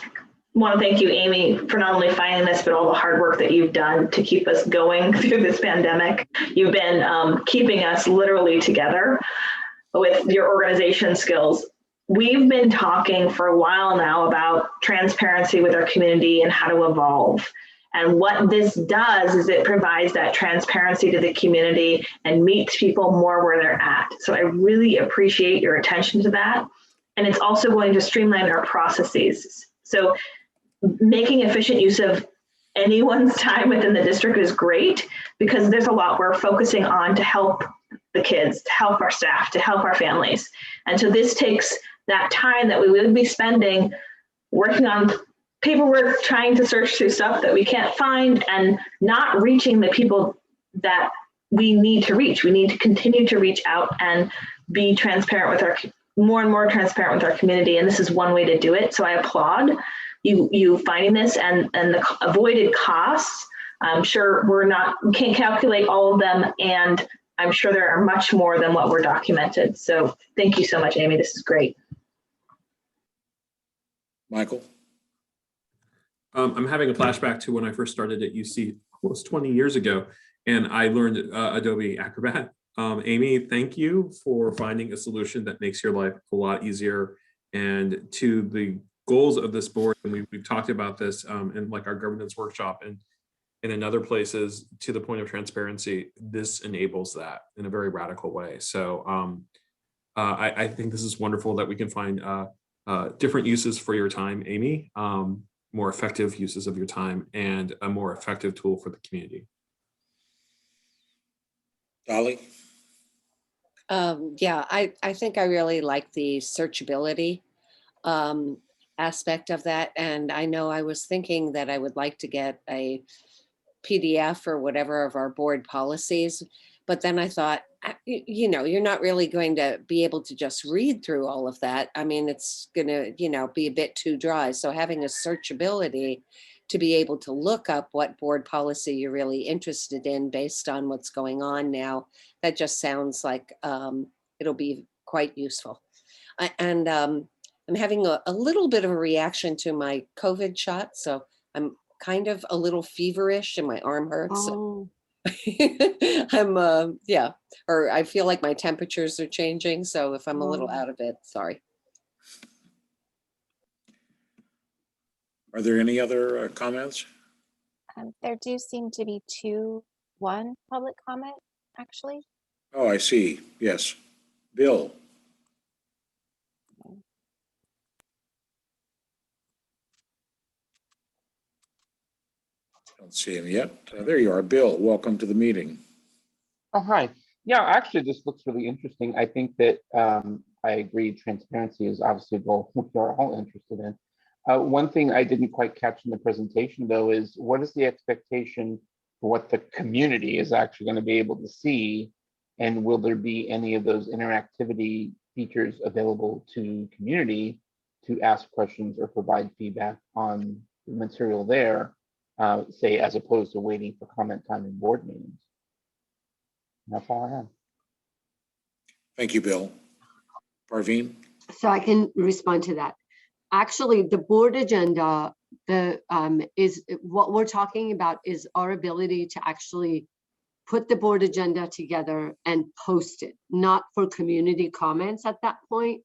want to thank you, Amy, for not only finding this, but all the hard work that you've done to keep us going through this pandemic. You've been keeping us literally together with your organization skills. We've been talking for a while now about transparency with our community and how to evolve. And what this does is it provides that transparency to the community and meets people more where they're at. So I really appreciate your attention to that. And it's also going to streamline our processes. So making efficient use of anyone's time within the district is great, because there's a lot we're focusing on to help the kids, to help our staff, to help our families. And so this takes that time that we would be spending working on paperwork, trying to search through stuff that we can't find, and not reaching the people that we need to reach. We need to continue to reach out and be transparent with more and more transparent with our community. And this is one way to do it. So I applaud you finding this and the avoided costs. I'm sure we can't calculate all of them. And I'm sure there are much more than what were documented. So thank you so much, Amy. This is great. Michael? I'm having a flashback to when I first started at UC almost 20 years ago, and I learned Adobe Acrobat. Amy, thank you for finding a solution that makes your life a lot easier. And to the goals of this board, and we've talked about this in like our governance workshop and in other places, to the point of transparency, this enables that in a very radical way. So I think this is wonderful that we can find different uses for your time, Amy, more effective uses of your time, and a more effective tool for the community. Dolly? Yeah, I think I really like the searchability. aspect of that. And I know I was thinking that I would like to get a PDF or whatever of our board policies. But then I thought, you know, you're not really going to be able to just read through all of that. I mean, it's going to, you know, be a bit too dry. So having a searchability to be able to look up what board policy you're really interested in based on what's going on now, that just sounds like it'll be quite useful. And I'm having a little bit of a reaction to my COVID shot. So I'm kind of a little feverish and my arm hurts. Oh. I'm yeah, or I feel like my temperatures are changing. So if I'm a little out of it, sorry. Are there any other comments? There do seem to be one public comment, actually. Oh, I see. Yes. Bill. Don't see him yet. There you are, Bill. Welcome to the meeting. Oh, hi. Yeah, actually, this looks really interesting. I think that I agree transparency is obviously a goal which we're all interested in. One thing I didn't quite catch in the presentation, though, is what is the expectation for what the community is actually going to be able to see? And will there be any of those interactivity features available to community to ask questions or provide feedback on the material there, say, as opposed to waiting for comment time in board meetings? And that's all I have. Thank you, Bill. Parveen? So I can respond to that. Actually, the board agenda, is what we're talking about is our ability to actually put the board agenda together and post it, not for community comments at that point.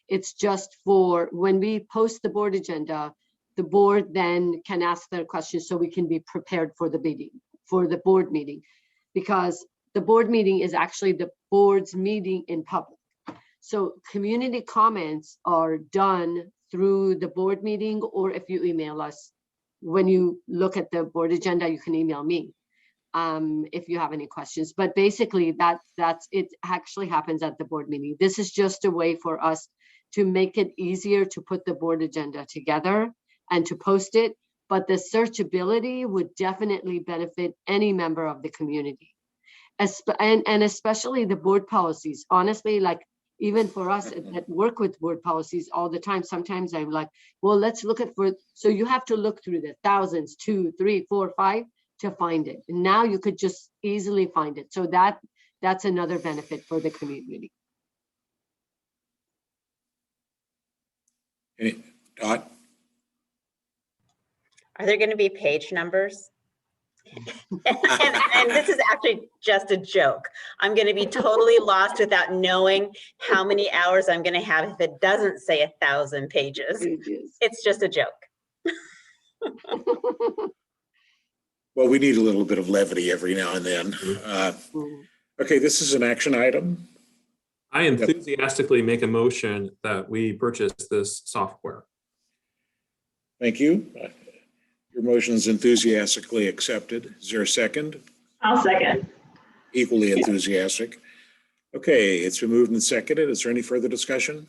It's just for when we post the board agenda, the board then can ask their questions so we can be prepared for the meeting, for the board meeting, because the board meeting is actually the board's meeting in public. So community comments are done through the board meeting, or if you email us, when you look at the board agenda, you can email me if you have any questions. But basically that's it actually happens at the board meeting. This is just a way for us to make it easier to put the board agenda together and to post it. But the searchability would definitely benefit any member of the community. And especially the board policies. Honestly, like even for us that work with board policies all the time, sometimes I'm like, well, let's look at so you have to look through the thousands, 2, 3, 4, 5 to find it. And now you could just easily find it. So that's another benefit for the community. Dot? Are there going to be page numbers? and this is actually just a joke. I'm going to be totally lost without knowing how many hours I'm going to have if it doesn't say 1,000 pages. It's just a joke. Well, we need a little bit of levity every now and then. Okay, this is an action item. I enthusiastically make a motion that we purchase this software. Thank you. Your motion is enthusiastically accepted. Is there a second? I'll second. Equally enthusiastic. Okay, it's been moved and seconded. Is there any further discussion?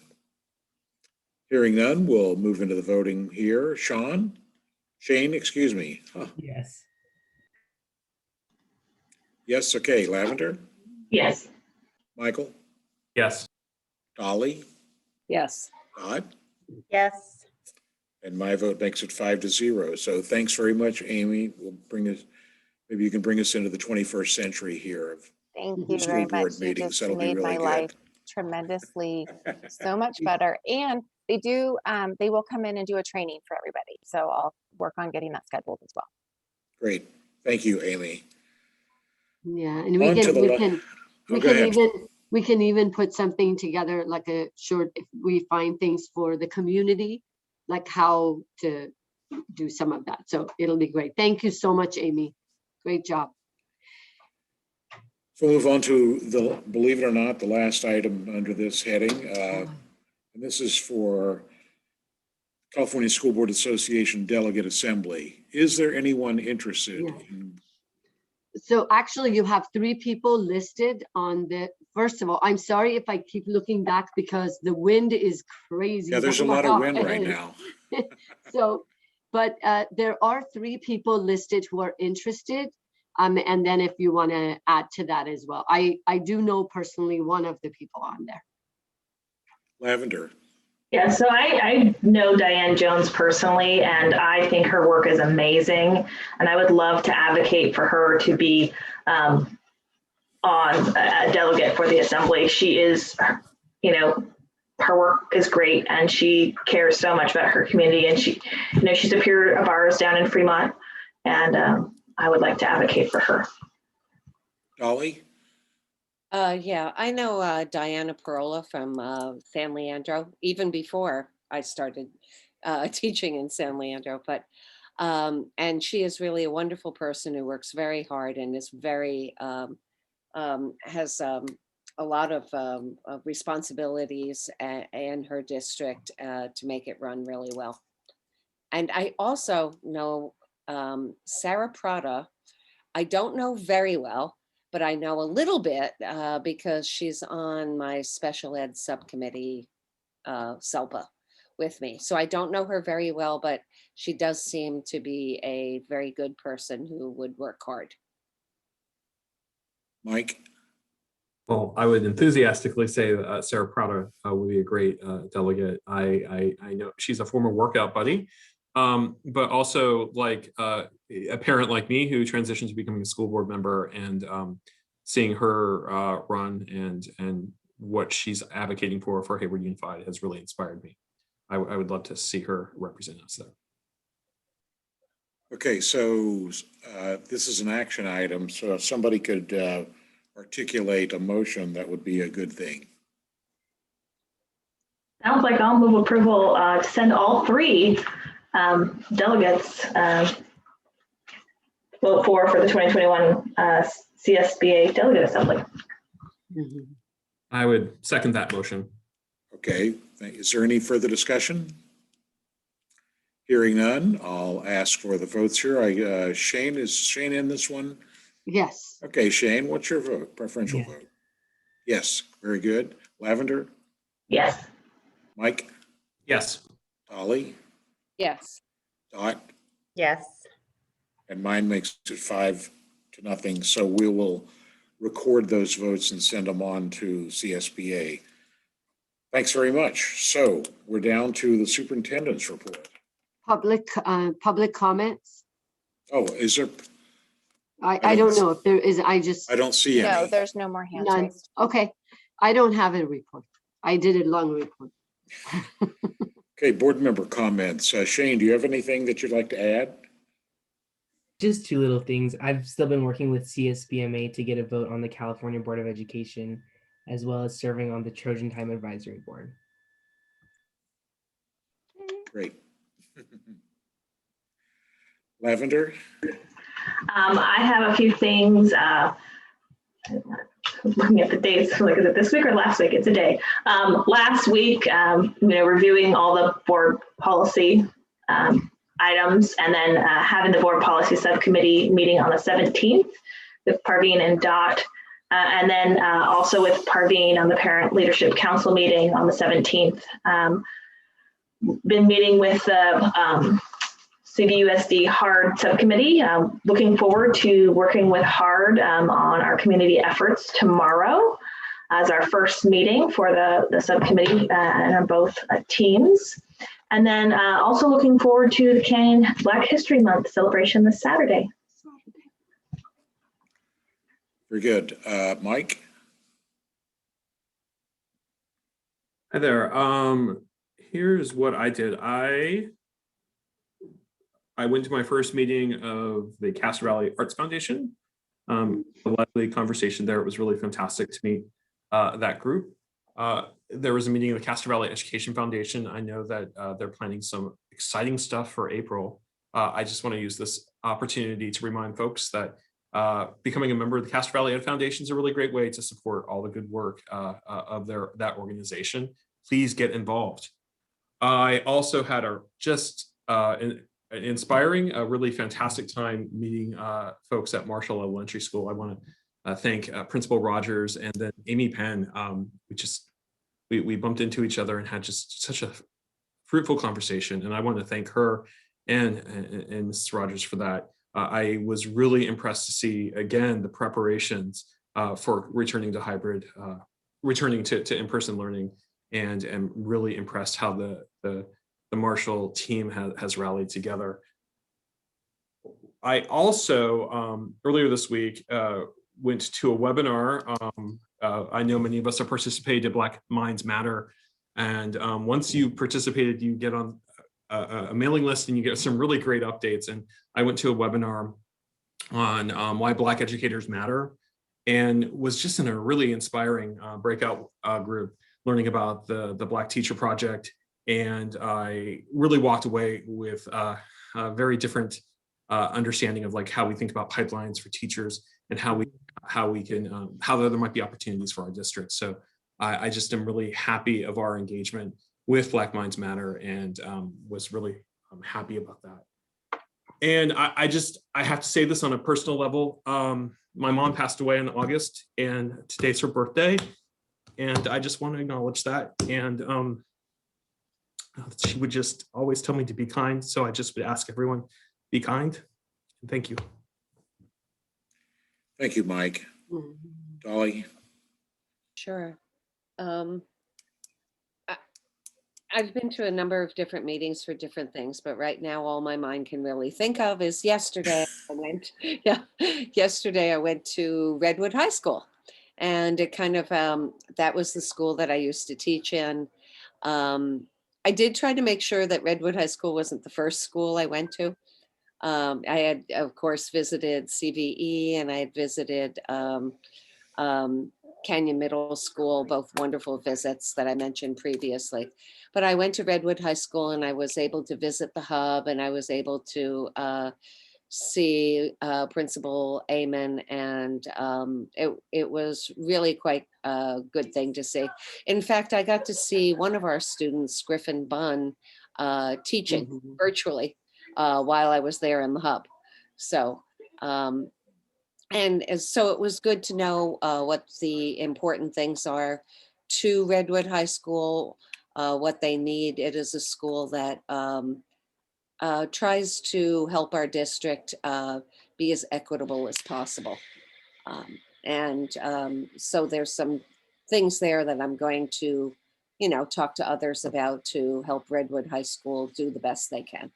Hearing none, we'll move into the voting here. Shane, excuse me. Huh. Yes. Yes, okay. Lavender? Yes. Michael? Yes. Dolly? Yes. Todd? Yes. And my vote makes it 5-0. So thanks very much, Amy. We'll bring us, maybe you can bring us into the 21st century here of Thank you school very board much. You meetings. just That'll be made really my good. life tremendously so much better. And they will come in and do a training for everybody. So I'll work on getting that scheduled as well. Great. Thank you, Amy. Yeah, and we can even put something together like a short, if we find things for the community, like how to do some of that. So it'll be great. Thank you so much, Amy. Great job. So we'll move on to the, believe it or not, the last item under this heading. And this is for California School Board Association Delegate Assembly. Is there anyone interested in? So actually you have 3 people listed on the, first of all, I'm sorry if I keep looking back because the wind is crazy. Yeah, there's a lot of wind right now. So, but there are 3 people listed who are interested. And then if you want to add to that as well, I do know personally one of the people on there. Lavender. Yeah, so I know Diane Jones personally, and I think her work is amazing. And I would love to advocate for her to be on a delegate for the assembly. She is, you know, her work is great, and she cares so much about her community. And she, you know, she's a peer of ours down in Fremont, and I would like to advocate for her. Dolly? Yeah, I know Diana Perola from San Leandro, even before I started teaching in San Leandro. But and she is really a wonderful person who works very hard and is very has a lot of responsibilities in her district to make it run really well. And I also know Sarah Prada. I don't know very well, but I know a little bit because she's on my special ed subcommittee, SELPA, with me. So I don't know her very well, but she does seem to be a very good person who would work hard. Mike? Well, I would enthusiastically say Sarah Prada would be a great delegate. I know she's a former workout buddy, but also like a parent like me who transitioned to becoming a school board member, and seeing her run and what she's advocating for Hayward Unified has really inspired me. I would love to see her represent us there. Okay, so this is an action item, so if somebody could articulate a motion, that would be a good thing. Sounds like I'll move approval to send all 3 delegates vote for the 2021 CSBA Delegate Assembly. I would second that motion. Okay, is there any further discussion? Hearing none, I'll ask for the votes here. Shane, is Shane in this one? Yes. Okay, Shane, what's your vote, preferential vote? Yes, very good. Lavender? Yes. Mike? Yes. Dolly? Yes. Dot? Yes. And mine makes it 5-0. So we will record those votes and send them on to CSBA. Thanks very much. So we're down to the superintendent's report. Public comments. Oh, is there? I don't know if there is. I don't see any. No, there's no more hands None. raised. Okay, I don't have a report. I did a long report. Okay, board member comments. Shane, do you have anything that you'd like to add? Just 2 little things. I've still been working with CSBMA to get a vote on the California Board of Education, as well as serving on the Trojan Time Advisory Board. Great. Lavender? I have a few things. Looking at the dates, like, is it this week or last week? It's a day. Last week, reviewing all the board policy items, and then having the board policy subcommittee meeting on the 17th with Parveen and Dot, and then also with Parveen on the Parent Leadership Council meeting on the 17th. Been meeting with the CVUSD HARD subcommittee. Looking forward to working with HARD on our community efforts tomorrow as our first meeting for the subcommittee and on both teams. And then also looking forward to the Canyon Black History Month celebration this Saturday. Very good. Mike? Hi there. Here's what I did. I went to my first meeting of the Castro Valley Arts Foundation. A lively conversation there. It was really fantastic to meet that group. There was a meeting of the Castro Valley Education Foundation. I know that they're planning some exciting stuff for April. I just want to use this opportunity to remind folks that becoming a member of the Castro Valley Ed Foundation is a really great way to support all the good work of that organization. Please get involved. I also had an inspiring, a really fantastic time meeting folks at Marshall Elementary School. I want to thank Principal Rogers and then Amy Penn. We bumped into each other and had just such a fruitful conversation, and I want to thank her and Mrs. Rogers for that. I was really impressed to see, again, the preparations for returning to hybrid, returning to in-person learning, and am really impressed how the Marshall team has rallied together. I also, earlier this week, went to a webinar. I know many of us have participated in Black Minds Matter. And once you participated, you get on a mailing list and you get some really great updates. And I went to a webinar on why Black educators matter, and was just in a really inspiring breakout group learning about the Black Teacher Project. And I really walked away with a very different understanding of like how we think about pipelines for teachers and how there might be opportunities for our district. So I just am really happy of our engagement with Black Minds Matter, and was really happy about that. And I have to say this on a personal level. My mom passed away in August, and today's her birthday. And I just want to acknowledge that. And she would just always tell me to be kind. So I just would ask everyone, be kind. And thank you. Thank you, Mike. Dolly? Sure. I've been to a number of different meetings for different things, but right now all my mind can really think of is yesterday. Yesterday I went to Redwood High School, and it kind of that was the school that I used to teach in. I did try to make sure that Redwood High School wasn't the first school I went to. I had, of course, visited CVE, and I had visited Canyon Middle School, both wonderful visits that I mentioned previously. But I went to Redwood High School, and I was able to visit the hub, and I was able to see Principal Amon, and it was really quite a good thing to see. In fact, I got to see one of our students, Griffin Bunn, teaching virtually while I was there in the hub. So, and so it was good to know what the important things are to Redwood High School, what they need. It is a school that tries to help our district be as equitable as possible. So there's some things there that I'm going to, talk to others about to help Redwood High School do the best they can.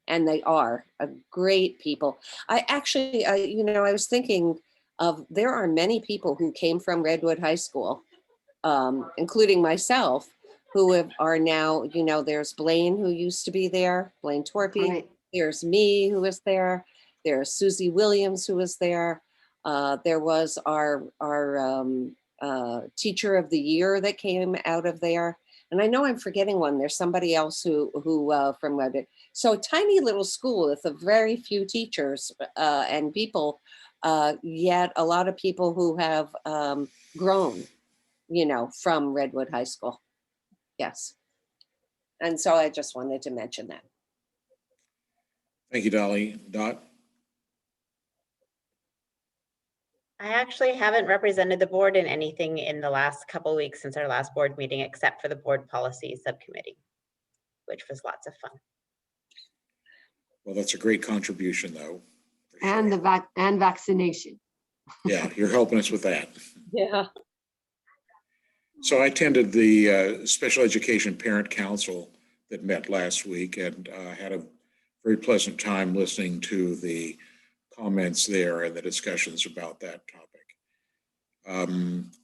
And they are a great people. I actually, I was thinking of, there are many people who came from Redwood High School, including myself, who are now, there's Blaine, who used to be there, Blaine Torpy. Right. There's me, who was there. There's Susie Williams, who was there. There was our teacher of the year that came out of there. And I know I'm forgetting one. There's somebody else who from Redwood. So a tiny little school with a very few teachers and people, yet a lot of people who have grown, from Redwood High School. Yes. And so I just wanted to mention that. Thank you, Dolly. Dot? I actually haven't represented the board in anything in the last couple of weeks since our last board meeting, except for the board policy subcommittee, which was lots of fun. Well, that's a great contribution, though. And sure. and vaccination. Yeah, you're helping us with that. Yeah. So I attended the Special Education Parent Council that met last week, and had a very pleasant time listening to the comments there and the discussions about that topic.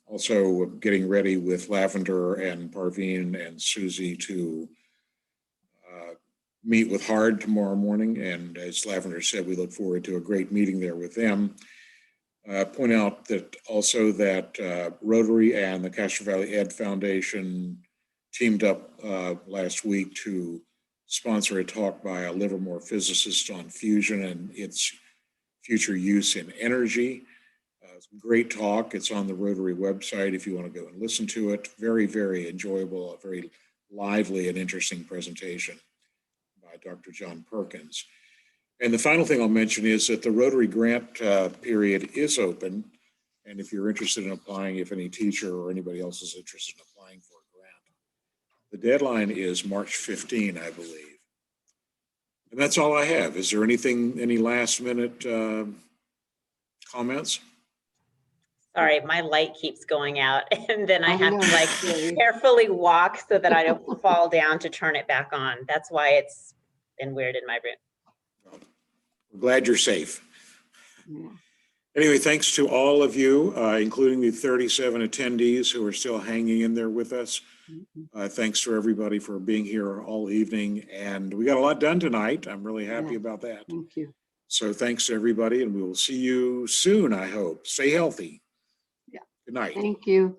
Also getting ready with Lavender and Parveen and Susie to meet with HARD tomorrow morning. And as Lavender said, we look forward to a great meeting there with them. Point out that also that Rotary and the Castro Valley Ed Foundation teamed up last week to sponsor a talk by a Livermore physicist on fusion and its future use in energy. Great talk. It's on the Rotary website if you want to go and listen to it. Very, very enjoyable, a very lively and interesting presentation by Dr. John Perkins. And the final thing I'll mention is that the Rotary grant period is open. And if you're interested in applying, if any teacher or anybody else is interested in applying for a grant, The deadline is March 15, I believe. And that's all I have. Is there anything, any last minute comments? Sorry, my light keeps going out and then I I have to know, like Sherry. carefully walk so that I don't fall down to turn it back on. That's why it's been weird in my room. I'm glad you're safe. Yeah. Anyway, thanks to all of you, including the 37 attendees who are still hanging in there with us. Thanks to everybody for being here all evening. And we got a lot done tonight. I'm really happy about that. Thank you. So thanks to everybody, and we will see you soon, I hope. Stay healthy. Yeah. Good night. Thank you.